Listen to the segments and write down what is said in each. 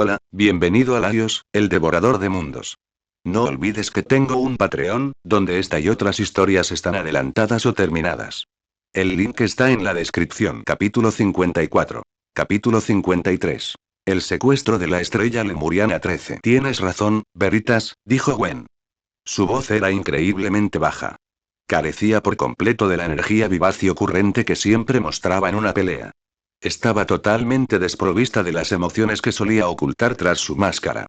Hola, bienvenido a Laios, el devorador de mundos. No olvides que tengo un Patreon, donde esta y otras historias están adelantadas o terminadas. El link está en la descripción. Capítulo 54. Capítulo 53. El secuestro de la estrella lemuriana 13. Tienes razón, Veritas, dijo Gwen. Su voz era increíblemente baja. Carecía por completo de la energía vivaz y ocurrente que siempre mostraba en una pelea. Estaba totalmente desprovista de las emociones que solía ocultar tras su máscara.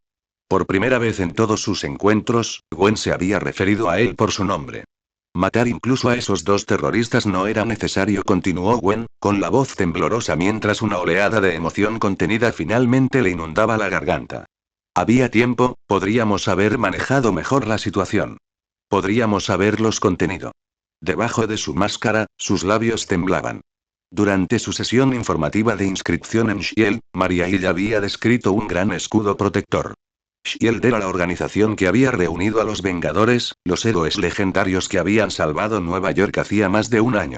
Por primera vez en todos sus encuentros, Gwen se había referido a él por su nombre. Matar incluso a esos dos terroristas no era necesario, continuó Gwen, con la voz temblorosa mientras una oleada de emoción contenida finalmente le inundaba la garganta. Había tiempo, podríamos haber manejado mejor la situación. Podríamos haberlos contenido. Debajo de su máscara, sus labios temblaban. Durante su sesión informativa de inscripción en Shield, Maria Hill había descrito un gran escudo protector. Shield era la organización que había reunido a los Vengadores, los héroes legendarios que habían salvado Nueva York hacía más de un año.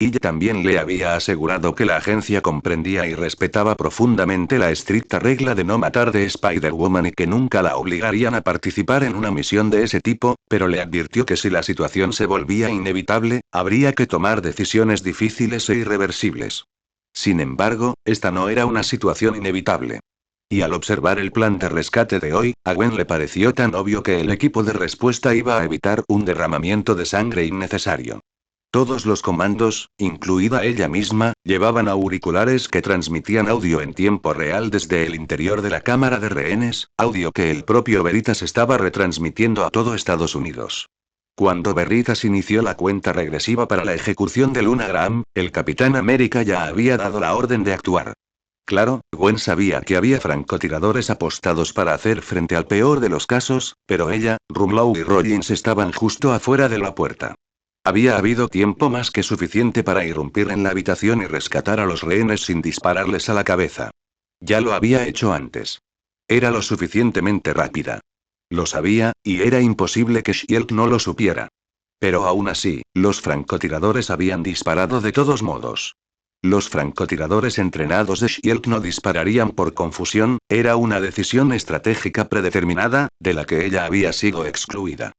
Ella también le había asegurado que la agencia comprendía y respetaba profundamente la estricta regla de no matar de Spider-Woman y que nunca la obligarían a participar en una misión de ese tipo, pero le advirtió que si la situación se volvía inevitable, habría que tomar decisiones difíciles e irreversibles. Sin embargo, esta no era una situación inevitable. Y al observar el plan de rescate de hoy, a Gwen le pareció tan obvio que el equipo de respuesta iba a evitar un derramamiento de sangre innecesario. Todos los comandos, incluida ella misma, llevaban auriculares que transmitían audio en tiempo real desde el interior de la cámara de rehenes, audio que el propio Veritas estaba retransmitiendo a todo Estados Unidos. Cuando Veritas inició la cuenta regresiva para la ejecución de Luna Graham, el Capitán América ya había dado la orden de actuar. Claro, Gwen sabía que había francotiradores apostados para hacer frente al peor de los casos, pero ella, Rumlow y Rollins estaban justo afuera de la puerta. Había habido tiempo más que suficiente para irrumpir en la habitación y rescatar a los rehenes sin dispararles a la cabeza. Ya lo había hecho antes. Era lo suficientemente rápida. Lo sabía, y era imposible que Shield no lo supiera. Pero aún así, los francotiradores habían disparado de todos modos. Los francotiradores entrenados de Shield no dispararían por confusión, era una decisión estratégica predeterminada, de la que ella había sido excluida.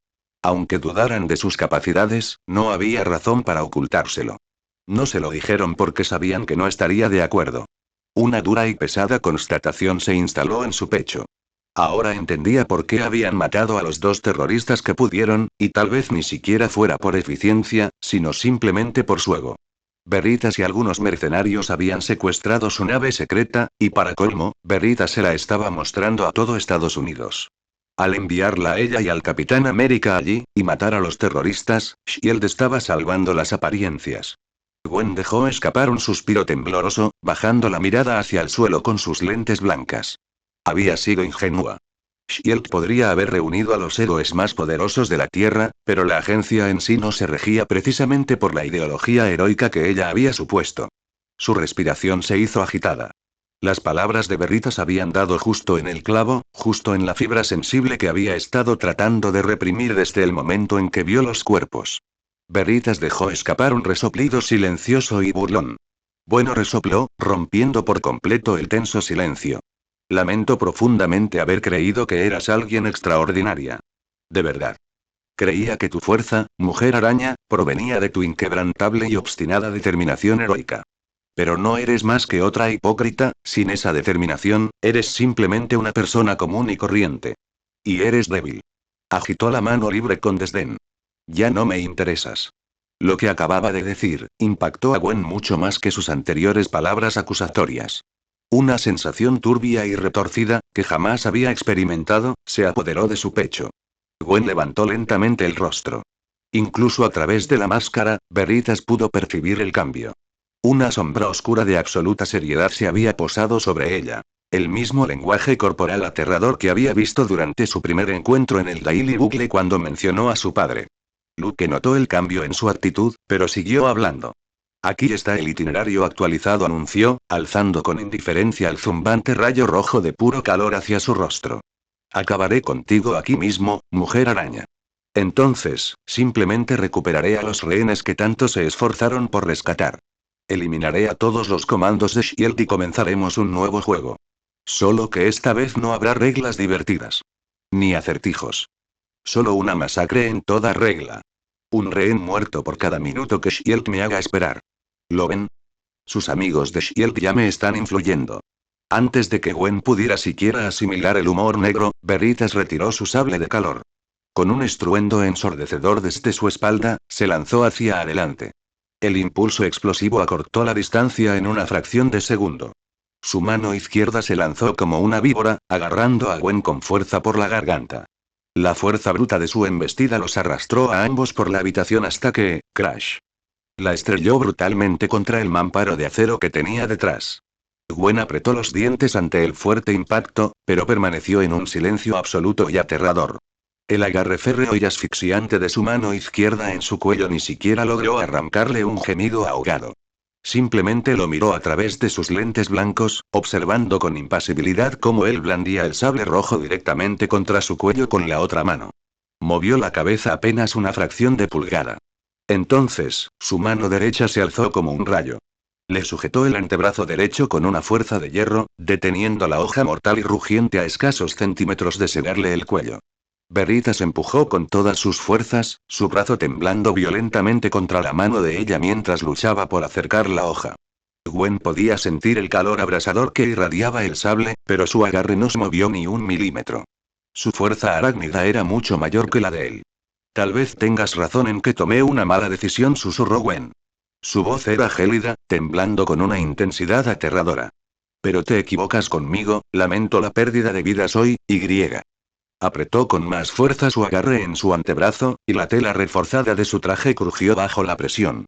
Aunque dudaran de sus capacidades, no había razón para ocultárselo. No se lo dijeron porque sabían que no estaría de acuerdo. Una dura y pesada constatación se instaló en su pecho. Ahora entendía por qué habían matado a los dos terroristas que pudieron, y tal vez ni siquiera fuera por eficiencia, sino simplemente por su ego. Veritas y algunos mercenarios habían secuestrado su nave secreta, y para colmo, Veritas se la estaba mostrando a todo Estados Unidos. Al enviarla a ella y al Capitán América allí, y matar a los terroristas, Shield estaba salvando las apariencias. Gwen dejó escapar un suspiro tembloroso, bajando la mirada hacia el suelo con sus lentes blancas. Había sido ingenua. Shield podría haber reunido a los héroes más poderosos de la Tierra, pero la agencia en sí no se regía precisamente por la ideología heroica que ella había supuesto. Su respiración se hizo agitada. Las palabras de Veritas habían dado justo en el clavo, justo en la fibra sensible que había estado tratando de reprimir desde el momento en que vio los cuerpos. Veritas dejó escapar un resoplido silencioso y burlón. Bueno, resopló, rompiendo por completo el tenso silencio. Lamento profundamente haber creído que eras alguien extraordinaria. De verdad. Creía que tu fuerza, mujer araña, provenía de tu inquebrantable y obstinada determinación heroica. Pero no eres más que otra hipócrita, sin esa determinación, eres simplemente una persona común y corriente. Y eres débil. Agitó la mano libre con desdén. Ya no me interesas. Lo que acababa de decir, impactó a Gwen mucho más que sus anteriores palabras acusatorias. Una sensación turbia y retorcida, que jamás había experimentado, se apoderó de su pecho. Gwen levantó lentamente el rostro. Incluso a través de la máscara, Veritas pudo percibir el cambio. Una sombra oscura de absoluta seriedad se había posado sobre ella. El mismo lenguaje corporal aterrador que había visto durante su primer encuentro en el Daily Bugle cuando mencionó a su padre. Luke notó el cambio en su actitud, pero siguió hablando. Aquí está el itinerario actualizado, anunció, alzando con indiferencia el zumbante rayo rojo de puro calor hacia su rostro. Acabaré contigo aquí mismo, mujer araña. Entonces, simplemente recuperaré a los rehenes que tanto se esforzaron por rescatar. Eliminaré a todos los comandos de Shield y comenzaremos un nuevo juego. Solo que esta vez no habrá reglas divertidas. Ni acertijos. Solo una masacre en toda regla. Un rehén muerto por cada minuto que Shield me haga esperar. ¿Lo ven? Sus amigos de Shield ya me están influyendo. Antes de que Gwen pudiera siquiera asimilar el humor negro, Veritas retiró su sable de calor. Con un estruendo ensordecedor desde su espalda, se lanzó hacia adelante. El impulso explosivo acortó la distancia en una fracción de segundo. Su mano izquierda se lanzó como una víbora, agarrando a Gwen con fuerza por la garganta. La fuerza bruta de su embestida los arrastró a ambos por la habitación hasta que, crash. La estrelló brutalmente contra el mamparo de acero que tenía detrás. Gwen apretó los dientes ante el fuerte impacto, pero permaneció en un silencio absoluto y aterrador. El agarre férreo y asfixiante de su mano izquierda en su cuello ni siquiera logró arrancarle un gemido ahogado. Simplemente lo miró a través de sus lentes blancos, observando con impasibilidad cómo él blandía el sable rojo directamente contra su cuello con la otra mano. Movió la cabeza apenas una fracción de pulgada. Entonces, su mano derecha se alzó como un rayo. Le sujetó el antebrazo derecho con una fuerza de hierro, deteniendo la hoja mortal y rugiente a escasos centímetros de segarle el cuello. Veritas empujó con todas sus fuerzas, su brazo temblando violentamente contra la mano de ella mientras luchaba por acercar la hoja. Gwen podía sentir el calor abrasador que irradiaba el sable, pero su agarre no se movió ni un milímetro. Su fuerza arácnida era mucho mayor que la de él. Tal vez tengas razón en que tomé una mala decisión, susurró Gwen. Su voz era gélida, temblando con una intensidad aterradora. Pero te equivocas conmigo, lamento la pérdida de vidas hoy, y. Apretó con más fuerza su agarre en su antebrazo, y la tela reforzada de su traje crujió bajo la presión.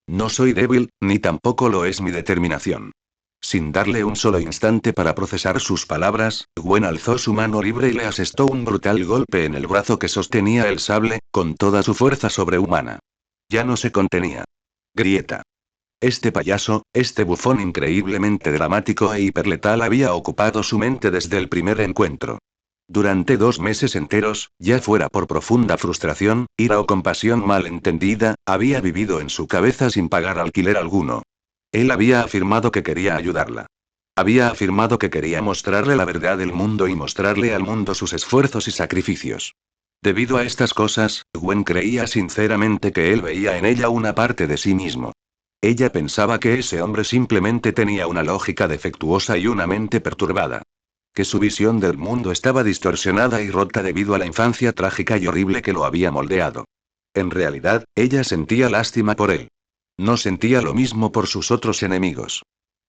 No soy débil, ni tampoco lo es mi determinación. Sin darle un solo instante para procesar sus palabras, Gwen alzó su mano libre y le asestó un brutal golpe en el brazo que sostenía el sable, con toda su fuerza sobrehumana. Ya no se contenía. Grieta. Este payaso, este bufón increíblemente dramático e hiperletal había ocupado su mente desde el primer encuentro. Durante 2 meses enteros, ya fuera por profunda frustración, ira o compasión mal entendida, había vivido en su cabeza sin pagar alquiler alguno. Él había afirmado que quería ayudarla. Había afirmado que quería mostrarle la verdad del mundo y mostrarle al mundo sus esfuerzos y sacrificios. Debido a estas cosas, Gwen creía sinceramente que él veía en ella una parte de sí mismo. Ella pensaba que ese hombre simplemente tenía una lógica defectuosa y una mente perturbada. Que su visión del mundo estaba distorsionada y rota debido a la infancia trágica y horrible que lo había moldeado. En realidad, ella sentía lástima por él. No sentía lo mismo por sus otros enemigos.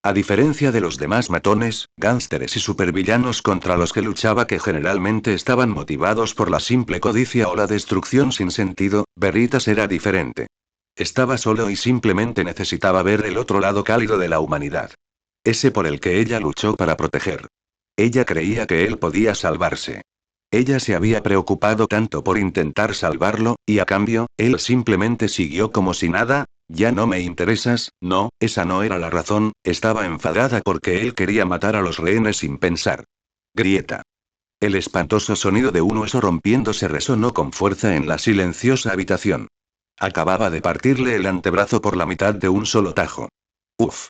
A diferencia de los demás matones, gánsteres y supervillanos contra los que luchaba que generalmente estaban motivados por la simple codicia o la destrucción sin sentido, Veritas era diferente. Estaba solo y simplemente necesitaba ver el otro lado cálido de la humanidad. Ese por el que ella luchó para proteger. Ella creía que él podía salvarse. Ella se había preocupado tanto por intentar salvarlo, y a cambio, él simplemente siguió como si nada. Ya no me interesas, no, esa no era la razón, estaba enfadada porque él quería matar a los rehenes sin pensar. Grieta. El espantoso sonido de un hueso rompiéndose resonó con fuerza en la silenciosa habitación. Acababa de partirle el antebrazo por la mitad de un solo tajo. Uf.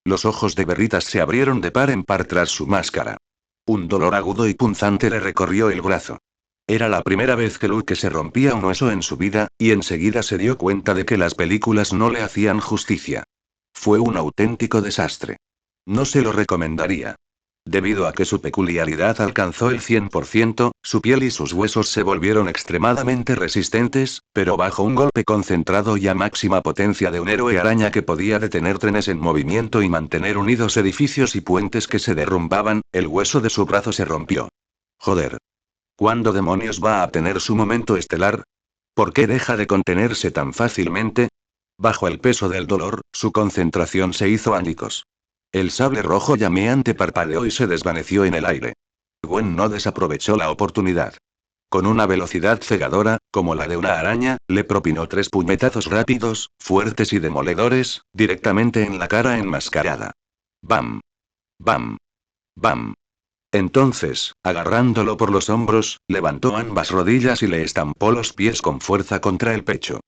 Los ojos de Veritas se abrieron de par en par tras su máscara. Un dolor agudo y punzante le recorrió el brazo. Era la primera vez que Luke se rompía un hueso en su vida, y enseguida se dio cuenta de que las películas no le hacían justicia. Fue un auténtico desastre. No se lo recomendaría. Debido a que su peculiaridad alcanzó el 100%, su piel y sus huesos se volvieron extremadamente resistentes, pero bajo un golpe concentrado y a máxima potencia de un héroe araña que podía detener trenes en movimiento y mantener unidos edificios y puentes que se derrumbaban, el hueso de su brazo se rompió. Joder. ¿Cuándo demonios va a tener su momento estelar? ¿Por qué deja de contenerse tan fácilmente? Bajo el peso del dolor, su concentración se hizo añicos. El sable rojo llameante parpadeó y se desvaneció en el aire. Gwen no desaprovechó la oportunidad. Con una velocidad cegadora, como la de una araña, le propinó 3 puñetazos rápidos, fuertes y demoledores, directamente en la cara enmascarada. ¡Bam! ¡Bam! ¡Bam! Entonces, agarrándolo por los hombros, levantó ambas rodillas y le estampó los pies con fuerza contra el pecho.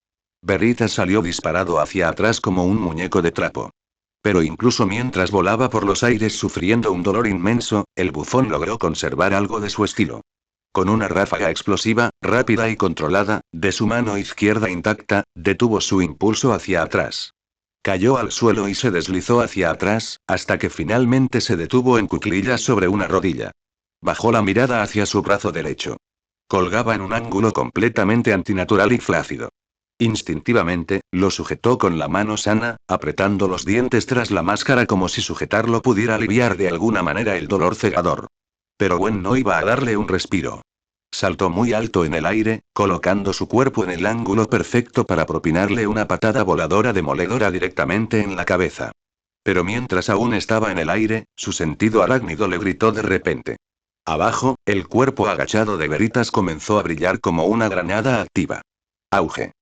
Veritas salió disparado hacia atrás como un muñeco de trapo. Pero incluso mientras volaba por los aires sufriendo un dolor inmenso, el bufón logró conservar algo de su estilo. Con una ráfaga explosiva, rápida y controlada, de su mano izquierda intacta, detuvo su impulso hacia atrás. Cayó al suelo y se deslizó hacia atrás, hasta que finalmente se detuvo en cuclillas sobre una rodilla. Bajó la mirada hacia su brazo derecho. Colgaba en un ángulo completamente antinatural y flácido. Instintivamente, lo sujetó con la mano sana, apretando los dientes tras la máscara como si sujetarlo pudiera aliviar de alguna manera el dolor cegador. Pero Gwen no iba a darle un respiro. Saltó muy alto en el aire, colocando su cuerpo en el ángulo perfecto para propinarle una patada voladora demoledora directamente en la cabeza. Pero mientras aún estaba en el aire, su sentido arácnido le gritó de repente. Abajo, el cuerpo agachado de Veritas comenzó a brillar como una granada activa. Auge.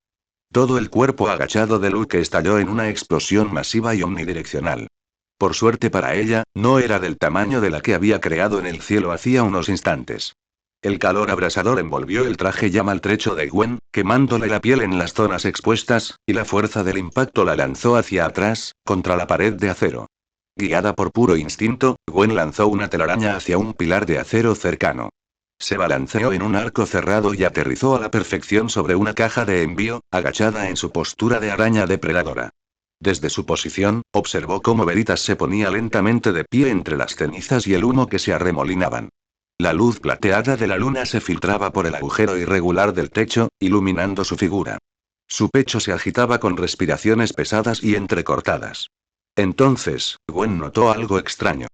Todo el cuerpo agachado de Luke estalló en una explosión masiva y omnidireccional. Por suerte para ella, no era del tamaño de la que había creado en el cielo hacía unos instantes. El calor abrasador envolvió el traje ya maltrecho de Gwen, quemándole la piel en las zonas expuestas, y la fuerza del impacto la lanzó hacia atrás, contra la pared de acero. Guiada por puro instinto, Gwen lanzó una telaraña hacia un pilar de acero cercano. Se balanceó en un arco cerrado y aterrizó a la perfección sobre una caja de envío, agachada en su postura de araña depredadora. Desde su posición, observó cómo Veritas se ponía lentamente de pie entre las cenizas y el humo que se arremolinaban. La luz plateada de la luna se filtraba por el agujero irregular del techo, iluminando su figura. Su pecho se agitaba con respiraciones pesadas y entrecortadas. Entonces, Gwen notó algo extraño.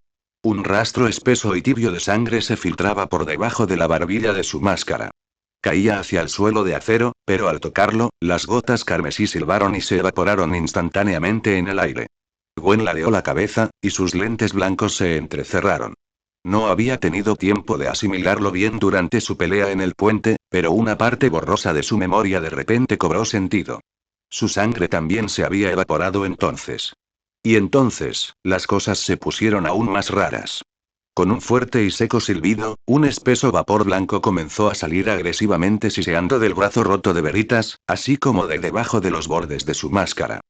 Un rastro espeso y tibio de sangre se filtraba por debajo de la barbilla de su máscara. Caía hacia el suelo de acero, pero al tocarlo, las gotas carmesí silbaron y se evaporaron instantáneamente en el aire. Gwen ladeó la cabeza, y sus lentes blancos se entrecerraron. No había tenido tiempo de asimilarlo bien durante su pelea en el puente, pero una parte borrosa de su memoria de repente cobró sentido. Su sangre también se había evaporado entonces. Y entonces, las cosas se pusieron aún más raras. Con un fuerte y seco silbido, un espeso vapor blanco comenzó a salir agresivamente siseando del brazo roto de Veritas, así como de debajo de los bordes de su máscara.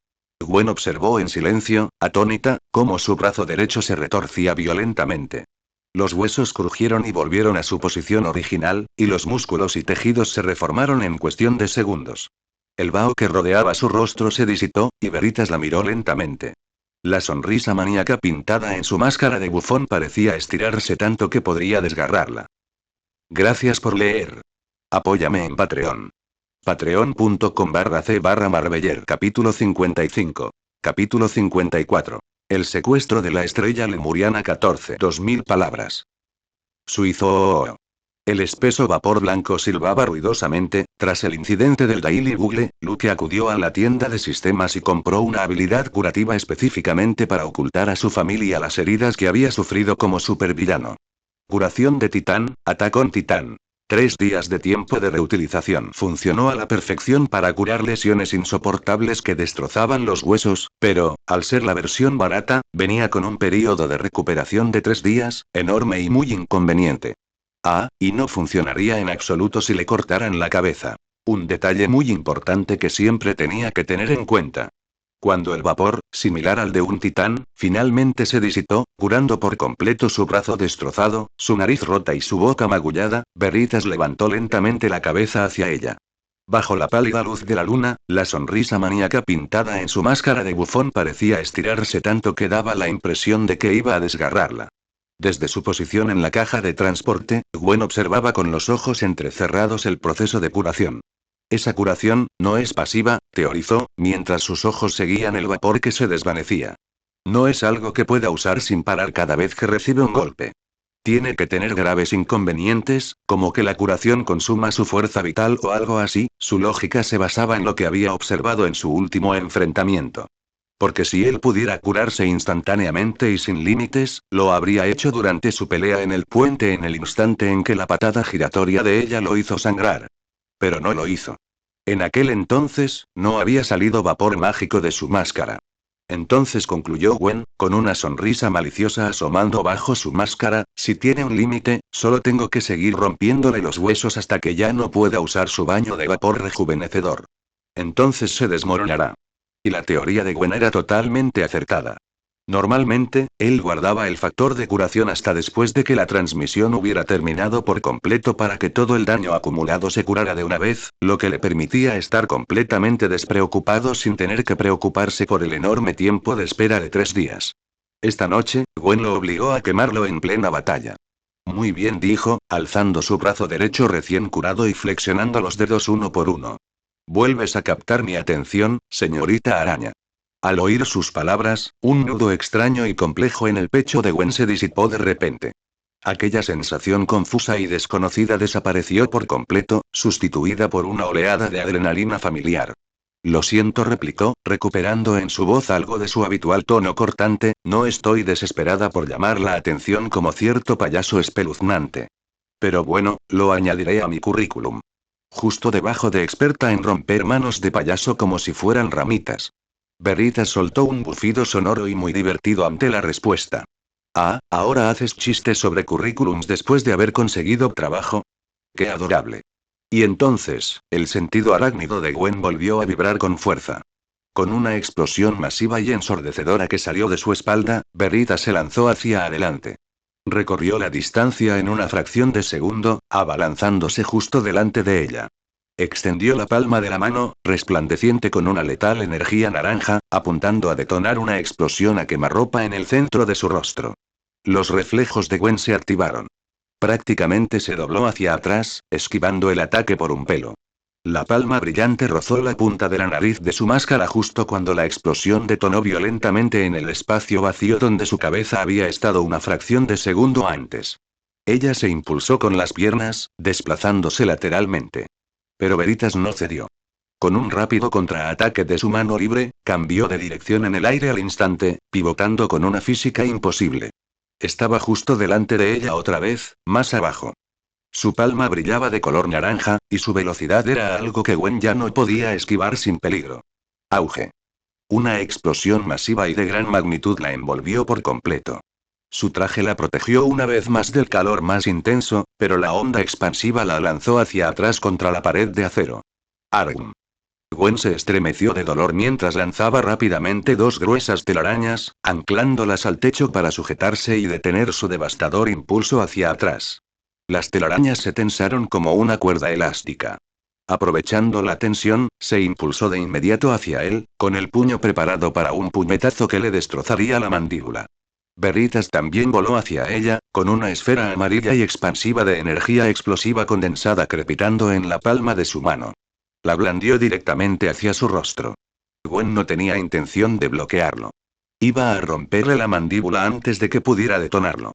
Gwen observó en silencio, atónita, cómo su brazo derecho se retorcía violentamente. Los huesos crujieron y volvieron a su posición original, y los músculos y tejidos se reformaron en cuestión de segundos. El vaho que rodeaba su rostro se disipó, y Veritas la miró lentamente. La sonrisa maníaca pintada en su máscara de bufón parecía estirarse tanto que podría desgarrarla. Gracias por leer. Apóyame en Patreon. Patreon.com/c/Marbeller. Capítulo 55. Capítulo 54. El secuestro de la estrella lemuriana 14. 2000 palabras. Suizo. El espeso vapor blanco silbaba ruidosamente. Tras el incidente del Daily Bugle, Luke acudió a la tienda de sistemas y compró una habilidad curativa específicamente para ocultar a su familia las heridas que había sufrido como supervillano. Curación de titán, atacón titán. 3 días de tiempo de reutilización. Funcionó a la perfección para curar lesiones insoportables que destrozaban los huesos, pero, al ser la versión barata, venía con un período de recuperación de 3 días, enorme y muy inconveniente. Y no funcionaría en absoluto si le cortaran la cabeza. Un detalle muy importante que siempre tenía que tener en cuenta. Cuando el vapor, similar al de un titán, finalmente se disipó, curando por completo su brazo destrozado, su nariz rota y su boca magullada, Veritas levantó lentamente la cabeza hacia ella. Bajo la pálida luz de la luna, la sonrisa maníaca pintada en su máscara de bufón parecía estirarse tanto que daba la impresión de que iba a desgarrarla. Desde su posición en la caja de transporte, Gwen observaba con los ojos entrecerrados el proceso de curación. Esa curación, no es pasiva, teorizó, mientras sus ojos seguían el vapor que se desvanecía. No es algo que pueda usar sin parar cada vez que recibe un golpe. Tiene que tener graves inconvenientes, como que la curación consuma su fuerza vital o algo así. Su lógica se basaba en lo que había observado en su último enfrentamiento. Porque si él pudiera curarse instantáneamente y sin límites, lo habría hecho durante su pelea en el puente en el instante en que la patada giratoria de ella lo hizo sangrar. Pero no lo hizo. En aquel entonces, no había salido vapor mágico de su máscara. Entonces concluyó Gwen, con una sonrisa maliciosa asomando bajo su máscara, si tiene un límite, solo tengo que seguir rompiéndole los huesos hasta que ya no pueda usar su baño de vapor rejuvenecedor. Entonces se desmoronará. Y la teoría de Gwen era totalmente acertada. Normalmente, él guardaba el factor de curación hasta después de que la transmisión hubiera terminado por completo para que todo el daño acumulado se curara de una vez, lo que le permitía estar completamente despreocupado sin tener que preocuparse por el enorme tiempo de espera de 3 días. Esta noche, Gwen lo obligó a quemarlo en plena batalla. Muy bien, dijo, alzando su brazo derecho recién curado y flexionando los dedos uno por uno. Vuelves a captar mi atención, señorita araña. Al oír sus palabras, un nudo extraño y complejo en el pecho de Gwen se disipó de repente. Aquella sensación confusa y desconocida desapareció por completo, sustituida por una oleada de adrenalina familiar. Lo siento, replicó, recuperando en su voz algo de su habitual tono cortante, no estoy desesperada por llamar la atención como cierto payaso espeluznante. Pero bueno, lo añadiré a mi currículum. Justo debajo de experta en romper manos de payaso como si fueran ramitas. Veritas soltó un bufido sonoro y muy divertido ante la respuesta. Ah, ¿ahora haces chistes sobre currículums después de haber conseguido trabajo? ¡Qué adorable! Y entonces, el sentido arácnido de Gwen volvió a vibrar con fuerza. Con una explosión masiva y ensordecedora que salió de su espalda, Veritas se lanzó hacia adelante. Recorrió la distancia en una fracción de segundo, abalanzándose justo delante de ella. Extendió la palma de la mano, resplandeciente con una letal energía naranja, apuntando a detonar una explosión a quemarropa en el centro de su rostro. Los reflejos de Gwen se activaron. Prácticamente se dobló hacia atrás, esquivando el ataque por un pelo. La palma brillante rozó la punta de la nariz de su máscara justo cuando la explosión detonó violentamente en el espacio vacío donde su cabeza había estado una fracción de segundo antes. Ella se impulsó con las piernas, desplazándose lateralmente. Pero Veritas no cedió. Con un rápido contraataque de su mano libre, cambió de dirección en el aire al instante, pivotando con una física imposible. Estaba justo delante de ella otra vez, más abajo. Su palma brillaba de color naranja, y su velocidad era algo que Gwen ya no podía esquivar sin peligro. Auge. Una explosión masiva y de gran magnitud la envolvió por completo. Su traje la protegió una vez más del calor más intenso, pero la onda expansiva la lanzó hacia atrás contra la pared de acero. Argum. Gwen se estremeció de dolor mientras lanzaba rápidamente dos gruesas telarañas, anclándolas al techo para sujetarse y detener su devastador impulso hacia atrás. Las telarañas se tensaron como una cuerda elástica. Aprovechando la tensión, se impulsó de inmediato hacia él, con el puño preparado para un puñetazo que le destrozaría la mandíbula. Veritas también voló hacia ella, con una esfera amarilla y expansiva de energía explosiva condensada crepitando en la palma de su mano. La blandió directamente hacia su rostro. Gwen no tenía intención de bloquearlo. Iba a romperle la mandíbula antes de que pudiera detonarlo.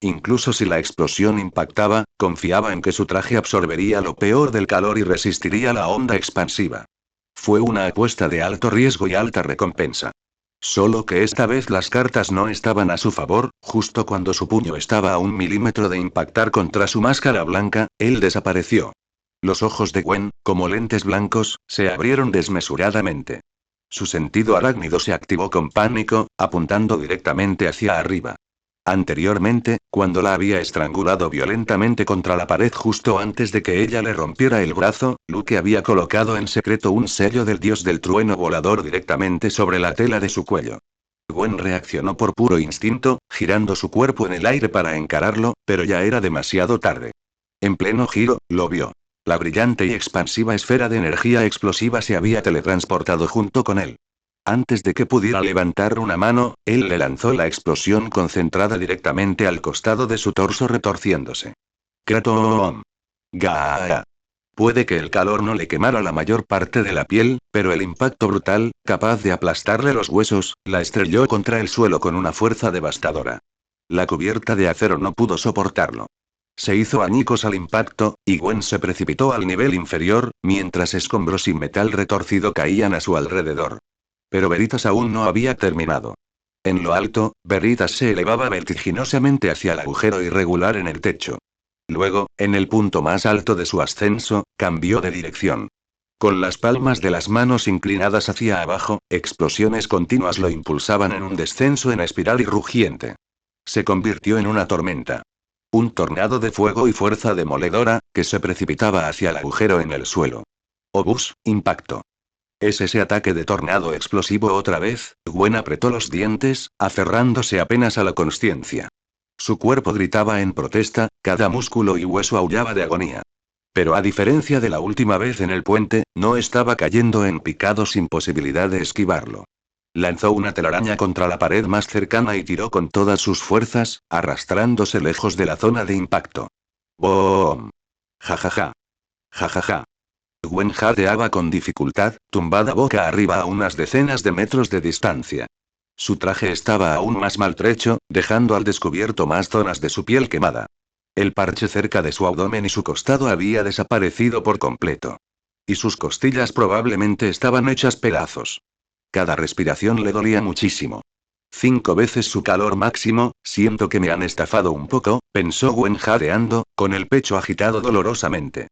Incluso si la explosión impactaba, confiaba en que su traje absorbería lo peor del calor y resistiría la onda expansiva. Fue una apuesta de alto riesgo y alta recompensa. Solo que esta vez las cartas no estaban a su favor, justo cuando su puño estaba a 1 milímetro de impactar contra su máscara blanca, él desapareció. Los ojos de Gwen, como lentes blancos, se abrieron desmesuradamente. Su sentido arácnido se activó con pánico, apuntando directamente hacia arriba. Anteriormente, cuando la había estrangulado violentamente contra la pared justo antes de que ella le rompiera el brazo, Luke había colocado en secreto un sello del dios del trueno volador directamente sobre la tela de su cuello. Gwen reaccionó por puro instinto, girando su cuerpo en el aire para encararlo, pero ya era demasiado tarde. En pleno giro, lo vio. La brillante y expansiva esfera de energía explosiva se había teletransportado junto con él. Antes de que pudiera levantar una mano, él le lanzó la explosión concentrada directamente al costado de su torso retorciéndose. Kratom. Gaa. Puede que el calor no le quemara la mayor parte de la piel, pero el impacto brutal, capaz de aplastarle los huesos, la estrelló contra el suelo con una fuerza devastadora. La cubierta de acero no pudo soportarlo. Se hizo añicos al impacto, y Gwen se precipitó al nivel inferior, mientras escombros y metal retorcido caían a su alrededor. Pero Veritas aún no había terminado. En lo alto, Veritas se elevaba vertiginosamente hacia el agujero irregular en el techo. Luego, en el punto más alto de su ascenso, cambió de dirección. Con las palmas de las manos inclinadas hacia abajo, explosiones continuas lo impulsaban en un descenso en espiral y rugiente. Se convirtió en una tormenta. Un tornado de fuego y fuerza demoledora, que se precipitaba hacia el agujero en el suelo. Obús, impacto. ¿Es ese ataque de tornado explosivo otra vez? Gwen apretó los dientes, aferrándose apenas a la consciencia. Su cuerpo gritaba en protesta, cada músculo y hueso aullaba de agonía. Pero a diferencia de la última vez en el puente, no estaba cayendo en picado sin posibilidad de esquivarlo. Lanzó una telaraña contra la pared más cercana y tiró con todas sus fuerzas, arrastrándose lejos de la zona de impacto. ¡Boom! ¡Jajaja! ¡Jajaja! Gwen jadeaba con dificultad, tumbada boca arriba a unas decenas de metros de distancia. Su traje estaba aún más maltrecho, dejando al descubierto más zonas de su piel quemada. El parche cerca de su abdomen y su costado había desaparecido por completo. Y sus costillas probablemente estaban hechas pedazos. Cada respiración le dolía muchísimo. 5 veces su calor máximo, siento que me han estafado un poco, pensó Gwen jadeando, con el pecho agitado dolorosamente.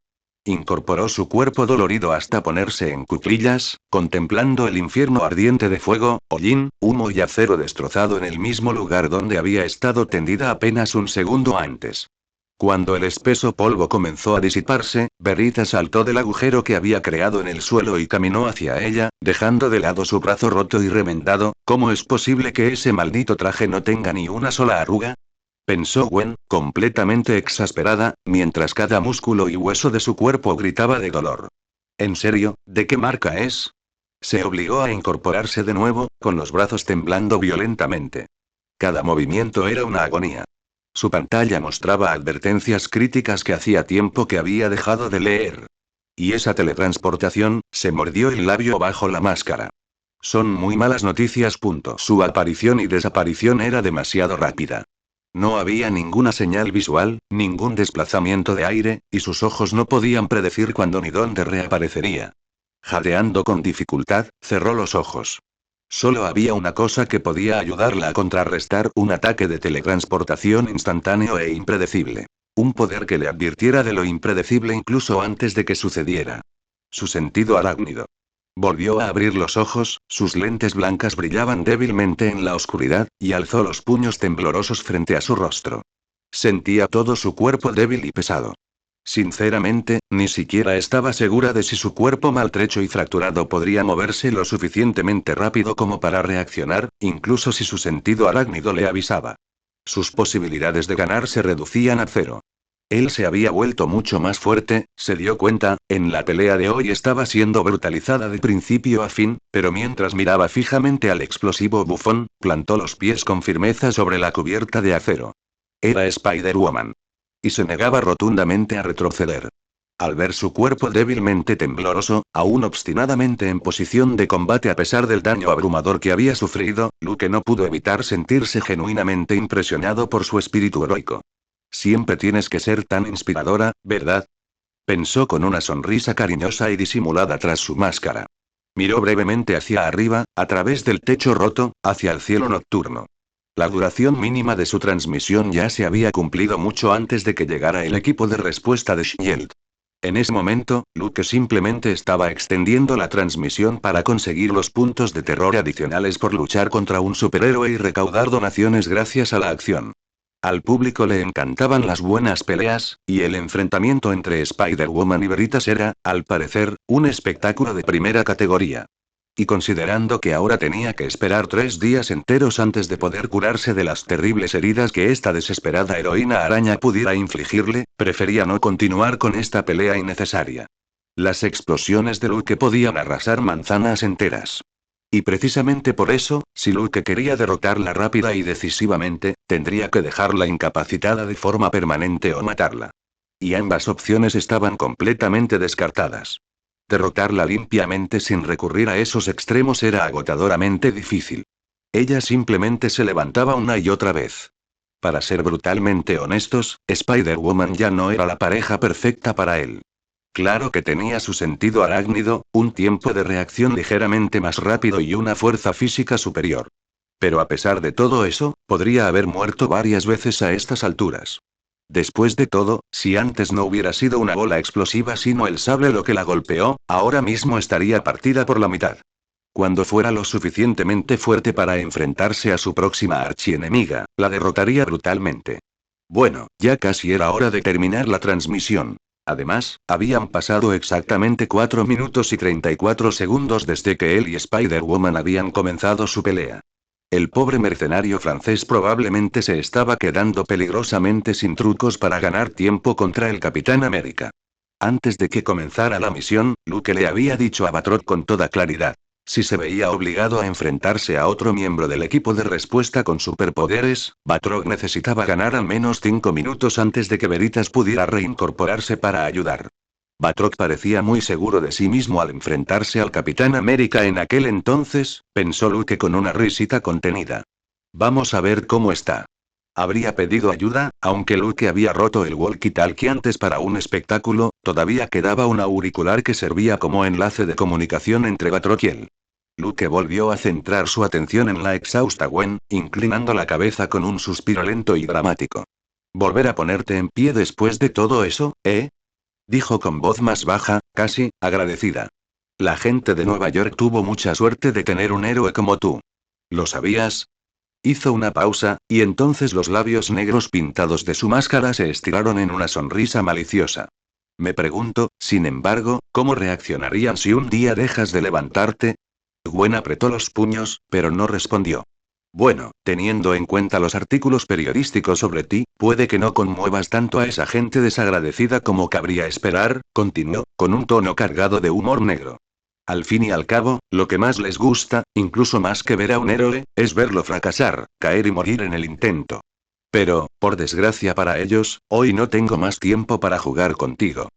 Incorporó su cuerpo dolorido hasta ponerse en cuclillas, contemplando el infierno ardiente de fuego, hollín, humo y acero destrozado en el mismo lugar donde había estado tendida apenas un segundo antes. Cuando el espeso polvo comenzó a disiparse, Berrita saltó del agujero que había creado en el suelo y caminó hacia ella, dejando de lado su brazo roto y remendado. ¿Cómo es posible que ese maldito traje no tenga ni una sola arruga? Pensó Gwen, completamente exasperada, mientras cada músculo y hueso de su cuerpo gritaba de dolor. ¿En serio? ¿De qué marca es? Se obligó a incorporarse de nuevo, con los brazos temblando violentamente. Cada movimiento era una agonía. Su pantalla mostraba advertencias críticas que hacía tiempo que había dejado de leer. Y esa teletransportación, se mordió el labio bajo la máscara. Son muy malas noticias. Su aparición y desaparición era demasiado rápida. No había ninguna señal visual, ningún desplazamiento de aire, y sus ojos no podían predecir cuándo ni dónde reaparecería. Jadeando con dificultad, cerró los ojos. Solo había una cosa que podía ayudarla a contrarrestar un ataque de teletransportación instantáneo e impredecible. Un poder que le advirtiera de lo impredecible incluso antes de que sucediera. Su sentido arácnido. Volvió a abrir los ojos, sus lentes blancas brillaban débilmente en la oscuridad, y alzó los puños temblorosos frente a su rostro. Sentía todo su cuerpo débil y pesado. Sinceramente, ni siquiera estaba segura de si su cuerpo maltrecho y fracturado podría moverse lo suficientemente rápido como para reaccionar, incluso si su sentido arácnido le avisaba. Sus posibilidades de ganar se reducían a cero. Él se había vuelto mucho más fuerte, se dio cuenta, en la pelea de hoy estaba siendo brutalizada de principio a fin, pero mientras miraba fijamente al explosivo bufón, plantó los pies con firmeza sobre la cubierta de acero. Era Spider-Woman. Y se negaba rotundamente a retroceder. Al ver su cuerpo débilmente tembloroso, aún obstinadamente en posición de combate a pesar del daño abrumador que había sufrido, Luke no pudo evitar sentirse genuinamente impresionado por su espíritu heroico. Siempre tienes que ser tan inspiradora, ¿verdad? Pensó con una sonrisa cariñosa y disimulada tras su máscara. Miró brevemente hacia arriba, a través del techo roto, hacia el cielo nocturno. La duración mínima de su transmisión ya se había cumplido mucho antes de que llegara el equipo de respuesta de Shield. En ese momento, Luke simplemente estaba extendiendo la transmisión para conseguir los puntos de terror adicionales por luchar contra un superhéroe y recaudar donaciones gracias a la acción. Al público le encantaban las buenas peleas, y el enfrentamiento entre Spider-Woman y Veritas era, al parecer, un espectáculo de primera categoría. Y considerando que ahora tenía que esperar 3 días enteros antes de poder curarse de las terribles heridas que esta desesperada heroína araña pudiera infligirle, prefería no continuar con esta pelea innecesaria. Las explosiones de Luke podían arrasar manzanas enteras. Y precisamente por eso, si Luke quería derrotarla rápida y decisivamente, tendría que dejarla incapacitada de forma permanente o matarla. Y ambas opciones estaban completamente descartadas. Derrotarla limpiamente sin recurrir a esos extremos era agotadoramente difícil. Ella simplemente se levantaba una y otra vez. Para ser brutalmente honestos, Spider-Woman ya no era la pareja perfecta para él. Claro que tenía su sentido arácnido, un tiempo de reacción ligeramente más rápido y una fuerza física superior. Pero a pesar de todo eso, podría haber muerto varias veces a estas alturas. Después de todo, si antes no hubiera sido una bola explosiva sino el sable lo que la golpeó, ahora mismo estaría partida por la mitad. Cuando fuera lo suficientemente fuerte para enfrentarse a su próxima archienemiga, la derrotaría brutalmente. Bueno, ya casi era hora de terminar la transmisión. Además, habían pasado exactamente 4 minutos y 34 segundos desde que él y Spider-Woman habían comenzado su pelea. El pobre mercenario francés probablemente se estaba quedando peligrosamente sin trucos para ganar tiempo contra el Capitán América. Antes de que comenzara la misión, Luke le había dicho a Batroc con toda claridad. Si se veía obligado a enfrentarse a otro miembro del equipo de respuesta con superpoderes, Batroc necesitaba ganar al menos 5 minutos antes de que Veritas pudiera reincorporarse para ayudar. Batroc parecía muy seguro de sí mismo al enfrentarse al Capitán América en aquel entonces, pensó Luke con una risita contenida. Vamos a ver cómo está. Habría pedido ayuda, aunque Luke había roto el walkie-talkie antes para un espectáculo, todavía quedaba un auricular que servía como enlace de comunicación entre Batroc y él. Luke volvió a centrar su atención en la exhausta Gwen, inclinando la cabeza con un suspiro lento y dramático. ¿Volver a ponerte en pie después de todo eso, eh? Dijo con voz más baja, casi agradecida. La gente de Nueva York tuvo mucha suerte de tener un héroe como tú. ¿Lo sabías? Hizo una pausa, y entonces los labios negros pintados de su máscara se estiraron en una sonrisa maliciosa. Me pregunto, sin embargo, ¿cómo reaccionarían si un día dejas de levantarte? Gwen apretó los puños, pero no respondió. Bueno, teniendo en cuenta los artículos periodísticos sobre ti, puede que no conmuevas tanto a esa gente desagradecida como cabría esperar, continuó, con un tono cargado de humor negro. Al fin y al cabo, lo que más les gusta, incluso más que ver a un héroe, es verlo fracasar, caer y morir en el intento. Pero, por desgracia para ellos, hoy no tengo más tiempo para jugar contigo.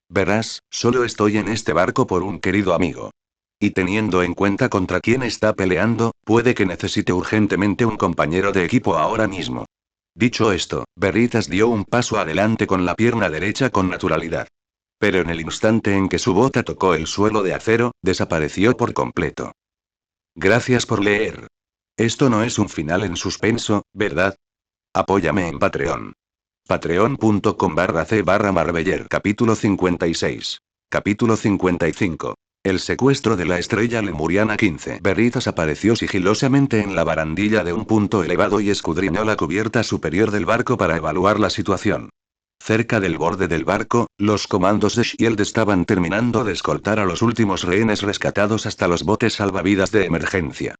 Verás, solo estoy en este barco por un querido amigo. Y teniendo en cuenta contra quién está peleando, puede que necesite urgentemente un compañero de equipo ahora mismo. Dicho esto, Veritas dio un paso adelante con la pierna derecha con naturalidad. Pero en el instante en que su bota tocó el suelo de acero, desapareció por completo. Gracias por leer. Esto no es un final en suspenso, ¿verdad? Apóyame en Patreon. Patreon.com/c/Marveller. Capítulo 56. Capítulo 55. El secuestro de la estrella lemuriana 15. Veritas apareció sigilosamente en la barandilla de un punto elevado y escudriñó la cubierta superior del barco para evaluar la situación. Cerca del borde del barco, los comandos de S.H.I.E.L.D. estaban terminando de escoltar a los últimos rehenes rescatados hasta los botes salvavidas de emergencia.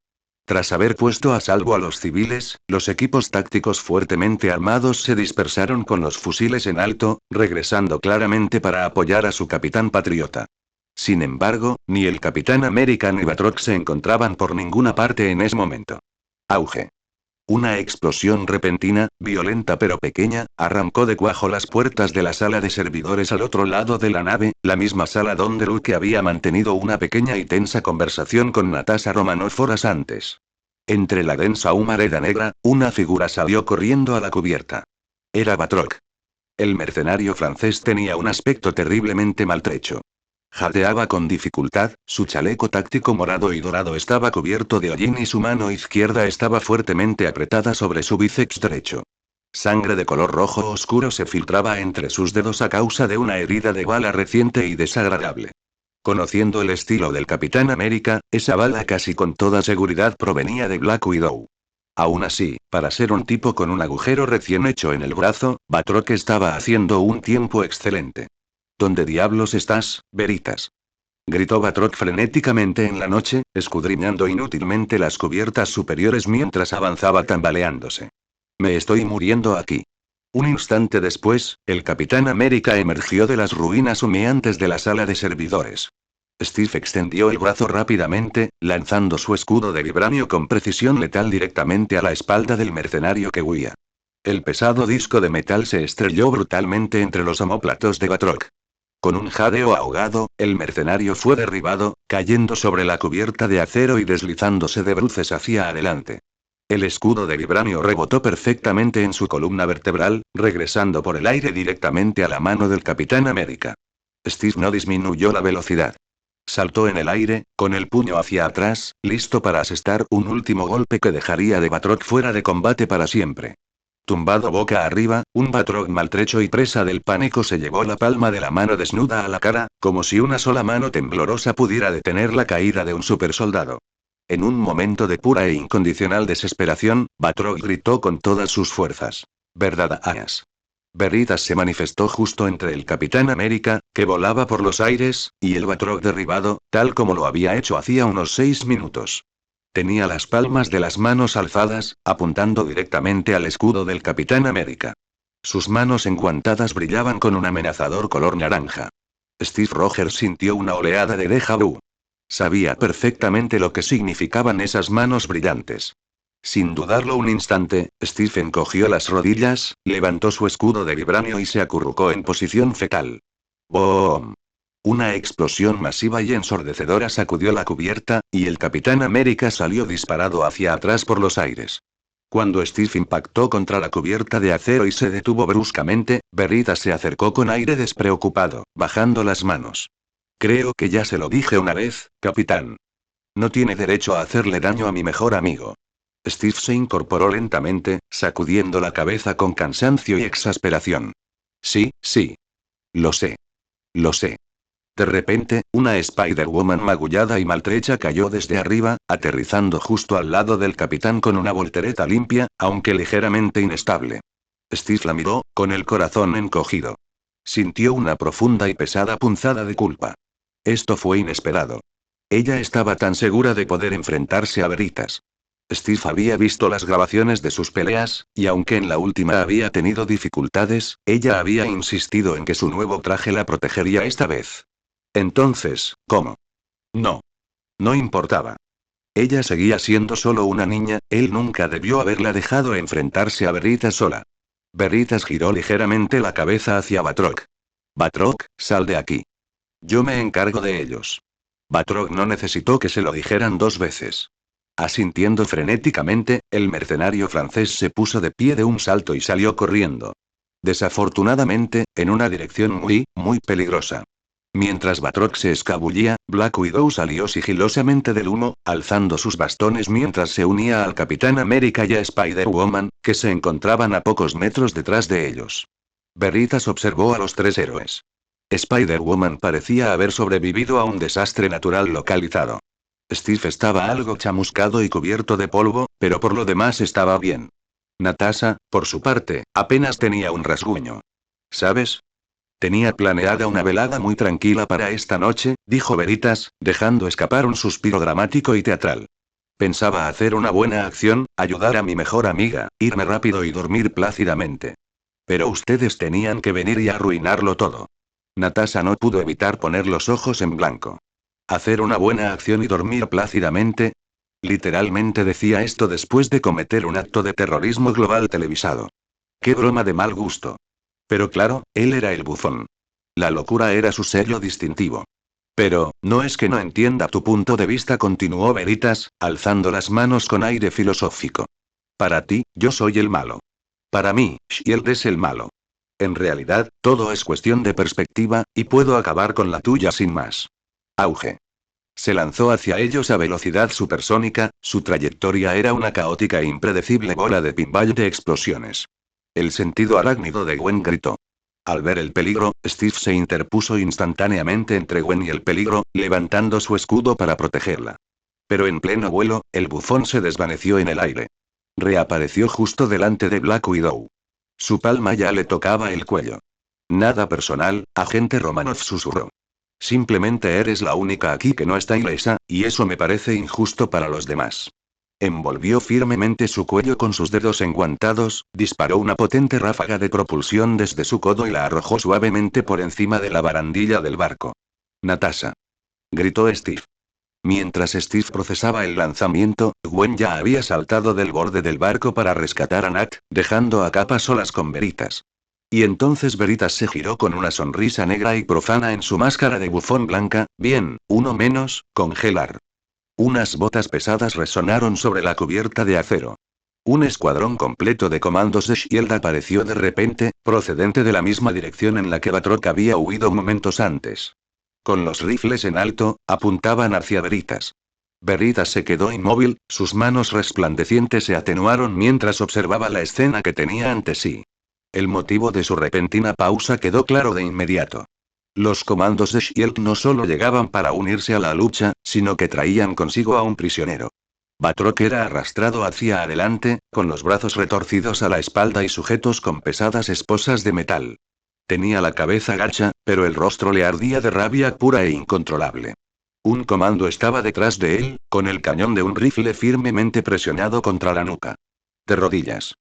Tras haber puesto a salvo a los civiles, los equipos tácticos fuertemente armados se dispersaron con los fusiles en alto, regresando claramente para apoyar a su capitán patriota. Sin embargo, ni el Capitán América ni Batroc se encontraban por ninguna parte en ese momento. Auge. Una explosión repentina, violenta pero pequeña, arrancó de cuajo las puertas de la sala de servidores al otro lado de la nave, la misma sala donde Luke había mantenido una pequeña y tensa conversación con Natasha Romanoff horas antes. Entre la densa humareda negra, una figura salió corriendo a la cubierta. Era Batroc. El mercenario francés tenía un aspecto terriblemente maltrecho. Jadeaba con dificultad, su chaleco táctico morado y dorado estaba cubierto de hollín y su mano izquierda estaba fuertemente apretada sobre su bíceps derecho. Sangre de color rojo oscuro se filtraba entre sus dedos a causa de una herida de bala reciente y desagradable. Conociendo el estilo del Capitán América, esa bala casi con toda seguridad provenía de Black Widow. Aún así, para ser un tipo con un agujero recién hecho en el brazo, Batroc estaba haciendo un tiempo excelente. ¿Dónde diablos estás, Veritas? Gritó Batroc frenéticamente en la noche, escudriñando inútilmente las cubiertas superiores mientras avanzaba tambaleándose. Me estoy muriendo aquí. Un instante después, el Capitán América emergió de las ruinas humeantes de la sala de servidores. Steve extendió el brazo rápidamente, lanzando su escudo de vibranio con precisión letal directamente a la espalda del mercenario que huía. El pesado disco de metal se estrelló brutalmente entre los omóplatos de Batroc. Con un jadeo ahogado, el mercenario fue derribado, cayendo sobre la cubierta de acero y deslizándose de bruces hacia adelante. El escudo de vibranio rebotó perfectamente en su columna vertebral, regresando por el aire directamente a la mano del Capitán América. Steve no disminuyó la velocidad. Saltó en el aire, con el puño hacia atrás, listo para asestar un último golpe que dejaría de Batroc fuera de combate para siempre. Tumbado boca arriba, un Batroc maltrecho y presa del pánico se llevó la palma de la mano desnuda a la cara, como si una sola mano temblorosa pudiera detener la caída de un supersoldado. En un momento de pura e incondicional desesperación, Batroc gritó con todas sus fuerzas. ¿Verdad, Anas? Veritas se manifestó justo entre el Capitán América, que volaba por los aires, y el Batroc derribado, tal como lo había hecho hacía unos 6 minutos. Tenía las palmas de las manos alzadas, apuntando directamente al escudo del Capitán América. Sus manos enguantadas brillaban con un amenazador color naranja. Steve Rogers sintió una oleada de déjà vu. Sabía perfectamente lo que significaban esas manos brillantes. Sin dudarlo un instante, Steve encogió las rodillas, levantó su escudo de vibranio y se acurrucó en posición fetal. ¡Boom! Una explosión masiva y ensordecedora sacudió la cubierta, y el Capitán América salió disparado hacia atrás por los aires. Cuando Steve impactó contra la cubierta de acero y se detuvo bruscamente, Veritas se acercó con aire despreocupado, bajando las manos. Creo que ya se lo dije una vez, capitán. No tiene derecho a hacerle daño a mi mejor amigo. Steve se incorporó lentamente, sacudiendo la cabeza con cansancio y exasperación. Sí, sí. Lo sé. Lo sé. De repente, una Spider-Woman magullada y maltrecha cayó desde arriba, aterrizando justo al lado del capitán con una voltereta limpia, aunque ligeramente inestable. Steve la miró, con el corazón encogido. Sintió una profunda y pesada punzada de culpa. Esto fue inesperado. Ella estaba tan segura de poder enfrentarse a Veritas. Steve había visto las grabaciones de sus peleas, y aunque en la última había tenido dificultades, ella había insistido en que su nuevo traje la protegería esta vez. Entonces, ¿cómo? No. No importaba. Ella seguía siendo solo una niña, él nunca debió haberla dejado enfrentarse a Veritas sola. Veritas giró ligeramente la cabeza hacia Batroc. Batroc, sal de aquí. Yo me encargo de ellos. Batroc no necesitó que se lo dijeran 2 veces. Asintiendo frenéticamente, el mercenario francés se puso de pie de un salto y salió corriendo. Desafortunadamente, en una dirección muy, muy peligrosa. Mientras Batroc se escabullía, Black Widow salió sigilosamente del humo, alzando sus bastones mientras se unía al Capitán América y a Spider-Woman, que se encontraban a pocos metros detrás de ellos. Veritas observó a los 3 héroes. Spider-Woman parecía haber sobrevivido a un desastre natural localizado. Steve estaba algo chamuscado y cubierto de polvo, pero por lo demás estaba bien. Natasha, por su parte, apenas tenía un rasguño. ¿Sabes? Tenía planeada una velada muy tranquila para esta noche, dijo Veritas, dejando escapar un suspiro dramático y teatral. Pensaba hacer una buena acción, ayudar a mi mejor amiga, irme rápido y dormir plácidamente. Pero ustedes tenían que venir y arruinarlo todo. Natasha no pudo evitar poner los ojos en blanco. ¿Hacer una buena acción y dormir plácidamente? Literalmente decía esto después de cometer un acto de terrorismo global televisado. ¡Qué broma de mal gusto! Pero claro, él era el bufón. La locura era su sello distintivo. Pero, no es que no entienda tu punto de vista, continuó Veritas, alzando las manos con aire filosófico. Para ti, yo soy el malo. Para mí, Shield es el malo. En realidad, todo es cuestión de perspectiva, y puedo acabar con la tuya sin más. Auge. Se lanzó hacia ellos a velocidad supersónica, su trayectoria era una caótica e impredecible bola de pinball de explosiones. El sentido arácnido de Gwen gritó. Al ver el peligro, Steve se interpuso instantáneamente entre Gwen y el peligro, levantando su escudo para protegerla. Pero en pleno vuelo, el bufón se desvaneció en el aire. Reapareció justo delante de Black Widow. Su palma ya le tocaba el cuello. Nada personal, agente Romanoff susurró. Simplemente eres la única aquí que no está ilesa, y eso me parece injusto para los demás. Envolvió firmemente su cuello con sus dedos enguantados, disparó una potente ráfaga de propulsión desde su codo y la arrojó suavemente por encima de la barandilla del barco. Natasha. Gritó Steve. Mientras Steve procesaba el lanzamiento, Gwen ya había saltado del borde del barco para rescatar a Nat, dejando a Capa solas con Veritas. Y entonces Veritas se giró con una sonrisa negra y profana en su máscara de bufón blanca. Bien, uno menos, congelar. Unas botas pesadas resonaron sobre la cubierta de acero. Un escuadrón completo de comandos de Shield apareció de repente, procedente de la misma dirección en la que Batroc había huido momentos antes. Con los rifles en alto, apuntaban hacia Veritas. Veritas se quedó inmóvil, sus manos resplandecientes se atenuaron mientras observaba la escena que tenía ante sí. El motivo de su repentina pausa quedó claro de inmediato. Los comandos de Shield no solo llegaban para unirse a la lucha, sino que traían consigo a un prisionero. Batroc era arrastrado hacia adelante, con los brazos retorcidos a la espalda y sujetos con pesadas esposas de metal. Tenía la cabeza gacha, pero el rostro le ardía de rabia pura e incontrolable. Un comando estaba detrás de él, con el cañón de un rifle firmemente presionado contra la nuca. De rodillas,